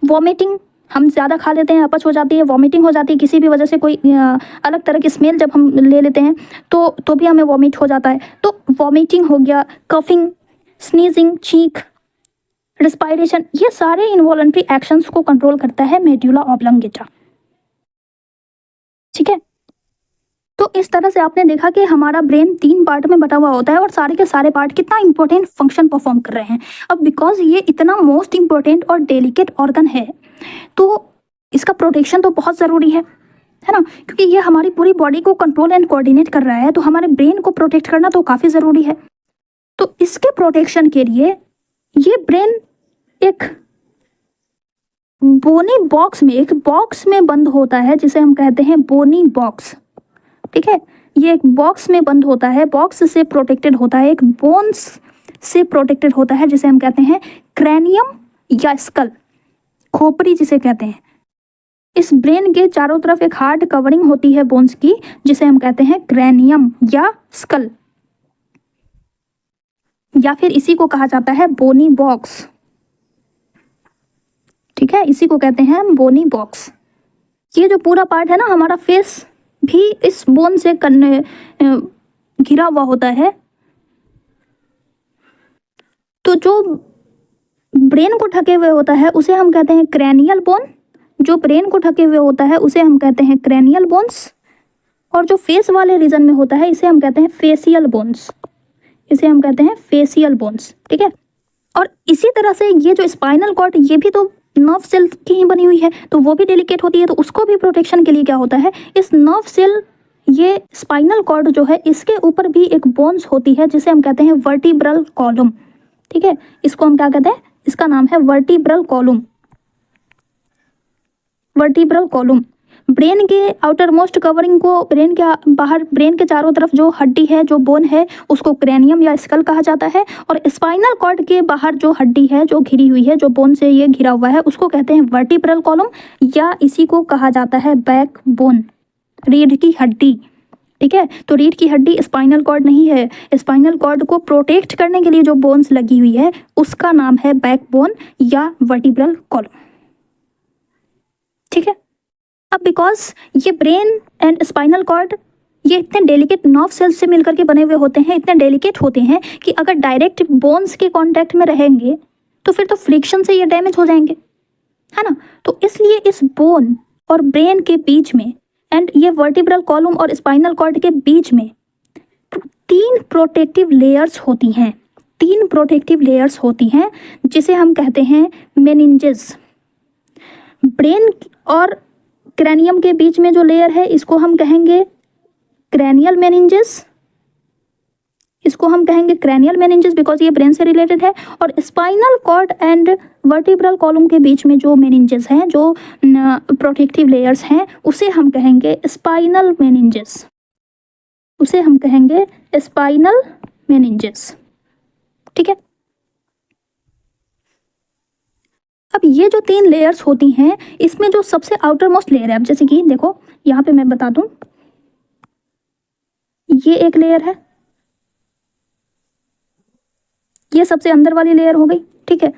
वॉमिटिंग, हम ज़्यादा खा लेते हैं, अपच हो जाती है, वॉमिटिंग हो जाती है, किसी भी वजह से कोई अलग तरह की स्मेल जब हम ले लेते हैं तो भी हमें वॉमिट हो जाता है। तो वॉमिटिंग हो गया, कफिंग, स्नीजिंग, चीख, रेस्पिरेशन, ये सारे इनवॉलंटरी एक्शंस को कंट्रोल करता है मेडुला ऑब्लंगेटा। ठीक है, तो इस तरह से आपने देखा कि हमारा ब्रेन 3 पार्ट में बटा हुआ होता है और सारे के सारे पार्ट कितना इंपॉर्टेंट फंक्शन परफॉर्म कर रहे हैं। अब बिकॉज ये इतना मोस्ट इंपॉर्टेंट और डेलिकेट ऑर्गन है तो इसका प्रोटेक्शन तो बहुत ज़रूरी है ना, क्योंकि ये हमारी पूरी बॉडी को कंट्रोल एंड कोऑर्डिनेट कर रहा है, तो हमारे ब्रेन को प्रोटेक्ट करना तो काफ़ी ज़रूरी है। तो इसके प्रोटेक्शन के लिए ये ब्रेन एक बोनी बॉक्स में, एक बॉक्स में बंद होता है जिसे हम कहते हैं बोनी बॉक्स। ठीक है, ये एक बॉक्स में बंद होता है, बॉक्स से प्रोटेक्टेड होता है, एक बोन्स से प्रोटेक्टेड होता है जिसे हम कहते हैं क्रैनियम या स्कल, खोपड़ी जिसे कहते हैं। इस ब्रेन के चारों तरफ एक हार्ड कवरिंग होती है बोन्स की जिसे हम कहते हैं क्रैनियम या स्कल, या फिर इसी को कहा जाता है बोनी बॉक्स। ठीक है, इसी को कहते हैं हम बोनी बॉक्स। ये जो पूरा पार्ट है ना, हमारा फेस भी इस बोन से घिरा हुआ होता है। तो जो ब्रेन को ढके हुए होता है उसे हम कहते हैं क्रैनियल बोन, जो ब्रेन को ढके हुए होता है उसे हम कहते हैं क्रैनियल बोन्स, और जो फेस वाले रीजन में होता है इसे हम कहते हैं फेसियल बोन्स, इसे हम कहते हैं फेसियल बोन्स। ठीक है, और इसी तरह से ये जो स्पाइनल कॉर्ड, ये भी तो नर्व सेल की ही बनी हुई है, तो वो भी डेलिकेट होती है, तो उसको भी प्रोटेक्शन के लिए क्या होता है, इस नर्व सेल, ये स्पाइनल कॉर्ड जो है इसके ऊपर भी एक बोन्स होती है जिसे हम कहते हैं वर्टिब्रल कॉलम। ठीक है, इसको हम क्या कहते हैं, इसका नाम है vertebral column, vertebral column. Brain के आउटर मोस्ट कवरिंग को, ब्रेन के बाहर, ब्रेन के चारों तरफ जो हड्डी है, जो बोन है, उसको क्रैनियम या स्कल कहा जाता है, और स्पाइनल कॉर्ड के बाहर जो हड्डी है, जो घिरी हुई है, जो बोन से ये घिरा हुआ है, उसको कहते हैं वर्टिब्रल कॉलम, या इसी को कहा जाता है बैक बोन, रीढ़ की हड्डी। ठीक है, तो रीढ़ की हड्डी स्पाइनल कॉर्ड नहीं है, स्पाइनल कॉर्ड को प्रोटेक्ट करने के लिए जो बोन्स लगी हुई है उसका नाम है बैक बोन या वर्टिब्रल कॉलम। ठीक है, अब बिकॉज ये ब्रेन एंड स्पाइनल कॉर्ड ये इतने डेलिकेट नर्व सेल्स से मिलकर के बने हुए होते हैं, इतने डेलिकेट होते हैं कि अगर डायरेक्ट बोन्स के कांटेक्ट में रहेंगे तो फिर तो फ्रिक्शन से ये डैमेज हो जाएंगे, है ना। तो इसलिए इस बोन और ब्रेन के बीच में एंड ये वर्टिब्रल कॉलम और स्पाइनल कॉर्ड के बीच में 3 प्रोटेक्टिव लेयर्स होती हैं, 3 प्रोटेक्टिव लेयर्स होती हैं जिसे हम कहते हैं मेनिंजेस। ब्रेन और क्रैनियम के बीच में जो लेयर है इसको हम कहेंगे क्रैनियल मेनिंजेस, इसको हम कहेंगे क्रैनियल मेनिंजेस बिकॉज ये ब्रेन से रिलेटेड है। और spinal cord and vertebral column के बीच में जो मेनिंजेस हैं, जो प्रोटेक्टिव लेयर्स हैं, उसे हम कहेंगे स्पाइनल मेनिंजेस, उसे हम कहेंगे स्पाइनल मेनिंजेस। ठीक है, अब ये जो 3 लेयर्स होती हैं इसमें जो सबसे आउटर मोस्ट लेयर है, अब जैसे कि देखो यहाँ पे मैं बता दूं, ये एक लेयर है, ये सबसे अंदर वाली लेयर हो गई, ठीक है।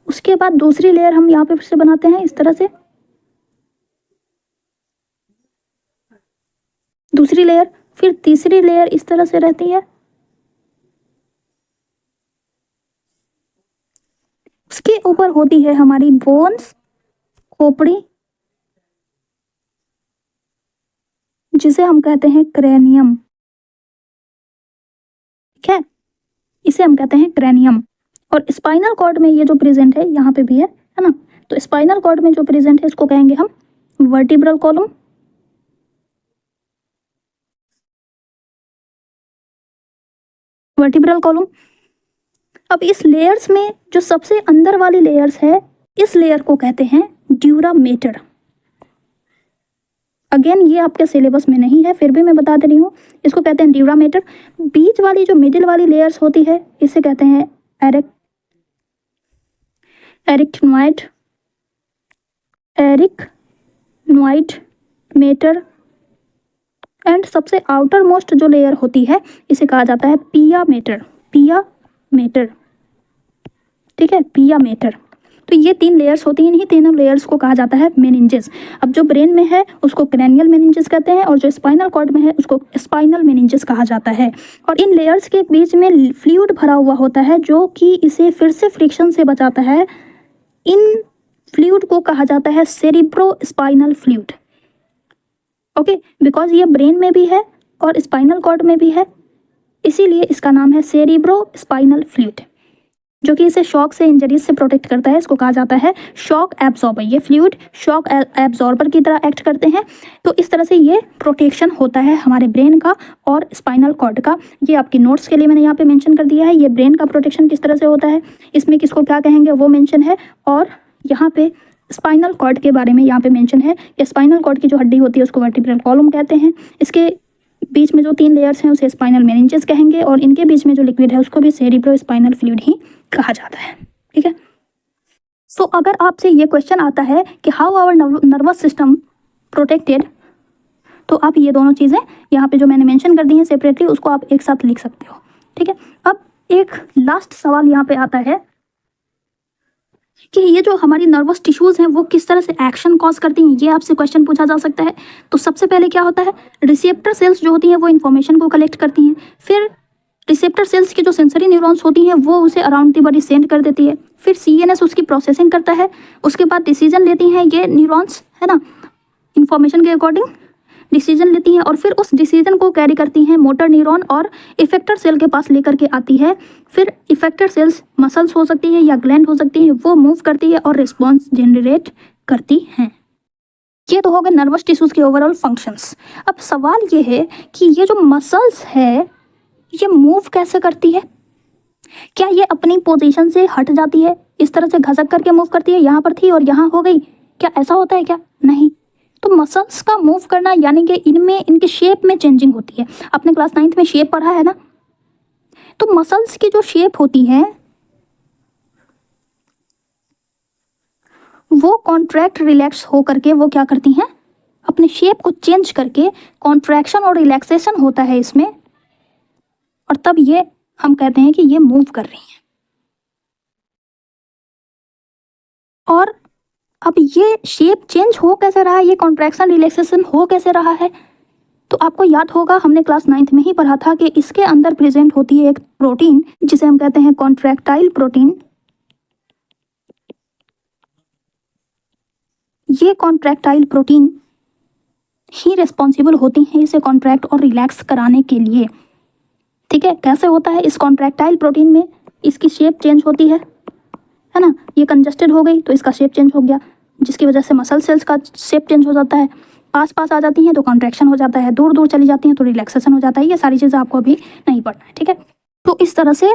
उसके बाद दूसरी लेयर हम यहाँ पे फिर से बनाते हैं इस तरह से, दूसरी लेयर, फिर तीसरी लेयर इस तरह से रहती है। उसके ऊपर होती है हमारी बोन्स, खोपड़ी, जिसे हम कहते हैं क्रेनियम, ठीक है, इसे हम कहते हैं क्रेनियम। और स्पाइनल कॉर्ड में ये जो प्रेजेंट है यहाँ पे भी है ना, तो स्पाइनल कॉर्ड में जो प्रेजेंट है इसको कहेंगे हम वर्टिब्रल कॉलम, वर्टिब्रल कॉलम। अब इस लेयर्स में जो सबसे अंदर वाली लेयर्स है, इस लेयर को कहते हैं ड्यूरा मेटर। अगेन ये आपके सिलेबस में नहीं है, फिर भी मैं बता दे रही हूँ, इसको कहते हैं ड्यूरा मेटर। बीच वाली जो मिडिल वाली लेयर्स होती है इसे कहते हैं एरिकनॉइड मेटर। एंड सबसे आउटर मोस्ट जो लेयर होती है इसे कहा जाता है पिया मेटर, ठीक है, पिया मेटर। तो ये 3 लेयर्स होती हैं, इन्हीं तीनों लेयर्स को कहा जाता है मेनिंजेस। अब जो ब्रेन में है उसको क्रेनियल मेनिंजेस कहते हैं, और जो स्पाइनल कॉर्ड में है उसको स्पाइनल मेनिंजेस कहा जाता है। और इन लेयर्स के बीच में फ्लूइड भरा हुआ होता है जो कि इसे फिर से फ्रिक्शन से बचाता है। इन फ्लूइड को कहा जाता है cerebro spinal fluid, okay, because ये ब्रेन में भी है और स्पाइनल कॉर्ड में भी है, इसीलिए इसका नाम है सेरिब्रो स्पाइनल फ्लूइड, जो कि इसे शॉक से, इंजरीज से प्रोटेक्ट करता है। इसको कहा जाता है शॉक एब्जॉर्बर। ये फ्लूइड शॉक एब्जॉर्बर की तरह एक्ट करते हैं। तो इस तरह से ये प्रोटेक्शन होता है हमारे ब्रेन का और स्पाइनल कॉर्ड का। ये आपकी नोट्स के लिए मैंने यहाँ पे मेंशन कर दिया है, ये ब्रेन का प्रोटेक्शन किस तरह से होता है, इसमें किसको क्या कहेंगे वो मेंशन है। और यहाँ पे स्पाइनल कॉर्ड के बारे में यहाँ पे मेंशन है कि स्पाइनल कॉर्ड की जो हड्डी होती है उसको वर्टिब्रल कॉलम कहते हैं। इसके बीच में जो 3 लेयर्स हैं उसे स्पाइनल मेनिंजेस कहेंगे, और इनके बीच में जो लिक्विड है उसको भी सेरिब्रो स्पाइनल फ्लूइड ही कहा जाता है, ठीक है। सो अगर आपसे ये क्वेश्चन आता है कि how our nervous system protected, तो आप ये दोनों चीज़ें यहाँ पे जो मैंने मेंशन कर दी हैं सेपरेटली, उसको आप एक साथ लिख सकते हो, ठीक है। अब एक लास्ट सवाल यहाँ पे आता है कि ये जो हमारी नर्वस टिश्यूज़ हैं वो किस तरह से एक्शन कॉज करती हैं, ये आपसे क्वेश्चन पूछा जा सकता है। तो सबसे पहले क्या होता है, रिसेप्टर सेल्स जो होती हैं वो इन्फॉर्मेशन को कलेक्ट करती हैं, फिर रिसेप्टर सेल्स की जो सेंसरी न्यूरॉन्स होती हैं वो उसे अराउंड द बॉडी सेंड कर देती है, फिर CNS उसकी प्रोसेसिंग करता है, उसके बाद डिसीजन लेती हैं ये न्यूरॉन्स, है ना, इन्फॉर्मेशन के अकॉर्डिंग डिसीजन लेती हैं, और फिर उस डिसीजन को कैरी करती हैं मोटर न्यूरॉन और इफेक्टर सेल के पास लेकर के आती है। फिर इफेक्टर सेल्स मसल्स हो सकती है या ग्लैंड हो सकती है, वो मूव करती है और रिस्पॉन्स जनरेट करती हैं। ये तो हो गए नर्वस टिश्यूज़ के ओवरऑल फंक्शंस। अब सवाल ये है कि ये जो मसल्स है ये मूव कैसे करती है, क्या ये अपनी पोजीशन से हट जाती है, इस तरह से घसक करके मूव करती है, यहाँ पर थी और यहाँ हो गई, क्या ऐसा होता है क्या? नहीं। तो मसल्स का मूव करना यानी कि इनमें इनके शेप में चेंजिंग होती है। आपने क्लास 9th में शेप पढ़ा है ना, तो मसल्स की जो शेप होती है वो कॉन्ट्रैक्ट रिलैक्स हो करके वो क्या करती हैं, अपने शेप को चेंज करके कॉन्ट्रैक्शन और रिलैक्सेशन होता है इसमें, और तब ये हम कहते हैं कि ये मूव कर रही हैं। और अब ये शेप चेंज हो कैसे रहा है, ये कॉन्ट्रैक्शन रिलैक्सेशन हो कैसे रहा है, तो आपको याद होगा हमने क्लास 9th में ही पढ़ा था कि इसके अंदर प्रेजेंट होती है एक प्रोटीन जिसे हम कहते हैं कॉन्ट्रैक्टाइल प्रोटीन। ये कॉन्ट्रैक्टाइल प्रोटीन ही रिस्पॉन्सिबल होती हैं इसे कॉन्ट्रैक्ट और रिलैक्स कराने के लिए, ठीक है। कैसे होता है, इस कॉन्ट्रैक्टाइल प्रोटीन में इसकी शेप चेंज होती है ना, ये कंजस्टेड हो गई तो इसका शेप चेंज हो गया, जिसकी वजह से मसल सेल्स का शेप चेंज हो जाता है, पास पास आ जाती हैं तो कॉन्ट्रैक्शन हो जाता है, दूर दूर चली जाती हैं तो रिलैक्सेशन हो जाता है। ये सारी चीज़ें आपको अभी नहीं पढ़ना है, ठीक है। तो इस तरह से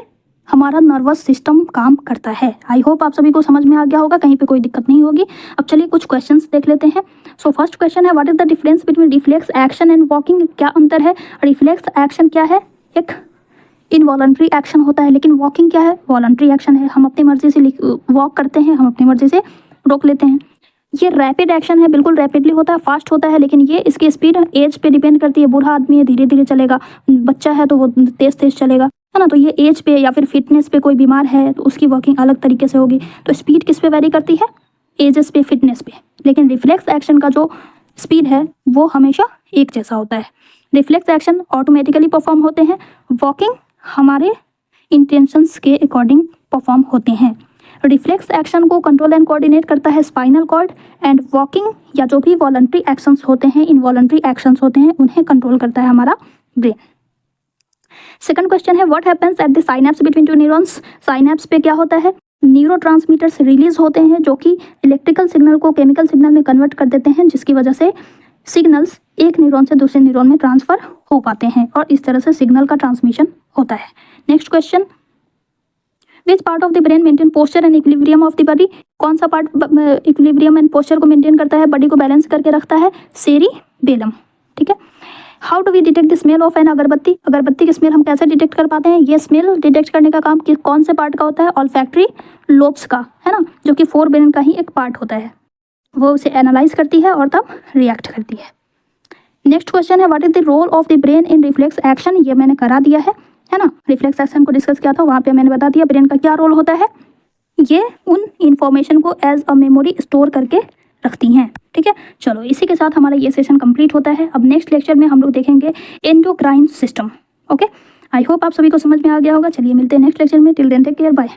हमारा नर्वस सिस्टम काम करता है। आई होप आप सभी को समझ में आ गया होगा, कहीं पे कोई दिक्कत नहीं होगी। अब चलिए कुछ क्वेश्चंस देख लेते हैं। सो फर्स्ट क्वेश्चन है, what is the difference between reflex action and walking, क्या अंतर है? रिफ्लेक्स एक्शन क्या है, एक इनवॉलंटरी एक्शन होता है, लेकिन वॉकिंग क्या है, वॉलंटरी एक्शन है। हम अपनी मर्जी से वॉक करते हैं, हम अपनी मर्जी से रोक लेते हैं। ये रैपिड एक्शन है, बिल्कुल रैपिडली होता है, फास्ट होता है, लेकिन ये इसकी स्पीड एज पे डिपेंड करती है। बूढ़ा आदमी है धीरे धीरे चलेगा, बच्चा है तो वो तेज तेज चलेगा। है ना। तो ये एज पे या फिर फिटनेस पे कोई बीमार है तो उसकी वर्किंग अलग तरीके से होगी। तो स्पीड किस पे वेरी करती है, एजेस पे, फिटनेस पे। लेकिन रिफ्लेक्स एक्शन का जो स्पीड है वो हमेशा एक जैसा होता है। रिफ्लेक्स एक्शन ऑटोमेटिकली परफॉर्म होते हैं, वॉकिंग हमारे इंटेंशंस के अकॉर्डिंग परफॉर्म होते हैं। रिफ्लेक्स एक्शन को कंट्रोल एंड कोऑर्डिनेट करता है स्पाइनल कॉर्ड, एंड वॉकिंग या जो भी वॉलंटरी एक्शंस होते हैं, इनवॉलंटरी एक्शंस होते हैं, उन्हें कंट्रोल करता है हमारा ब्रेन। सेकंड क्वेश्चन है what happens at the synapse between two neurons. Synapse पे क्या होता है, न्यूरोट्रांसमीटर्स रिलीज होते हैं जो कि इलेक्ट्रिकल सिग्नल को केमिकल सिग्नल में कन्वर्ट कर देते हैं, जिसकी वजह से सिग्नल्स एक न्यूरॉन से दूसरे न्यूरॉन में ट्रांसफर हो पाते हैं और इस तरह से सिग्नल का ट्रांसमिशन होता है। Next question, which part of the brain maintain posture and equilibrium of the body. कौन सा पार्ट इक्विलिब्रियम एंड पोस्चर को मेंटेन करता है, बॉडी को बैलेंस करके रखता है, सेरिबेलम। ठीक है। How do we detect the smell of an agarbatti. अगरबत्ती की स्मेल हम कैसे डिटेक्ट कर पाते हैं, ये स्मेल डिटेक्ट करने का काम कौन से पार्ट का होता है, ऑल्फैक्टरी लोब्स का, है ना, जो कि फोर ब्रेन का ही एक पार्ट होता है। वो उसे एनालाइज करती है और तब रिएक्ट करती है। नेक्स्ट क्वेश्चन है what is the role of the brain in reflex action. ये मैंने करा दिया है ना, रिफ्लेक्स एक्शन को डिस्कस किया था, वहाँ पे मैंने बता दिया ब्रेन का क्या रोल होता है। ये उन इंफॉर्मेशन को एज अ मेमोरी स्टोर करके रखती हैं। ठीक है, चलो इसी के साथ हमारा ये सेशन कंप्लीट होता है। अब नेक्स्ट लेक्चर में हम लोग देखेंगे endocrine system. Okay, I hope आप सभी को समझ में आ गया होगा। चलिए मिलते हैं नेक्स्ट लेक्चर में। Till then take care, bye.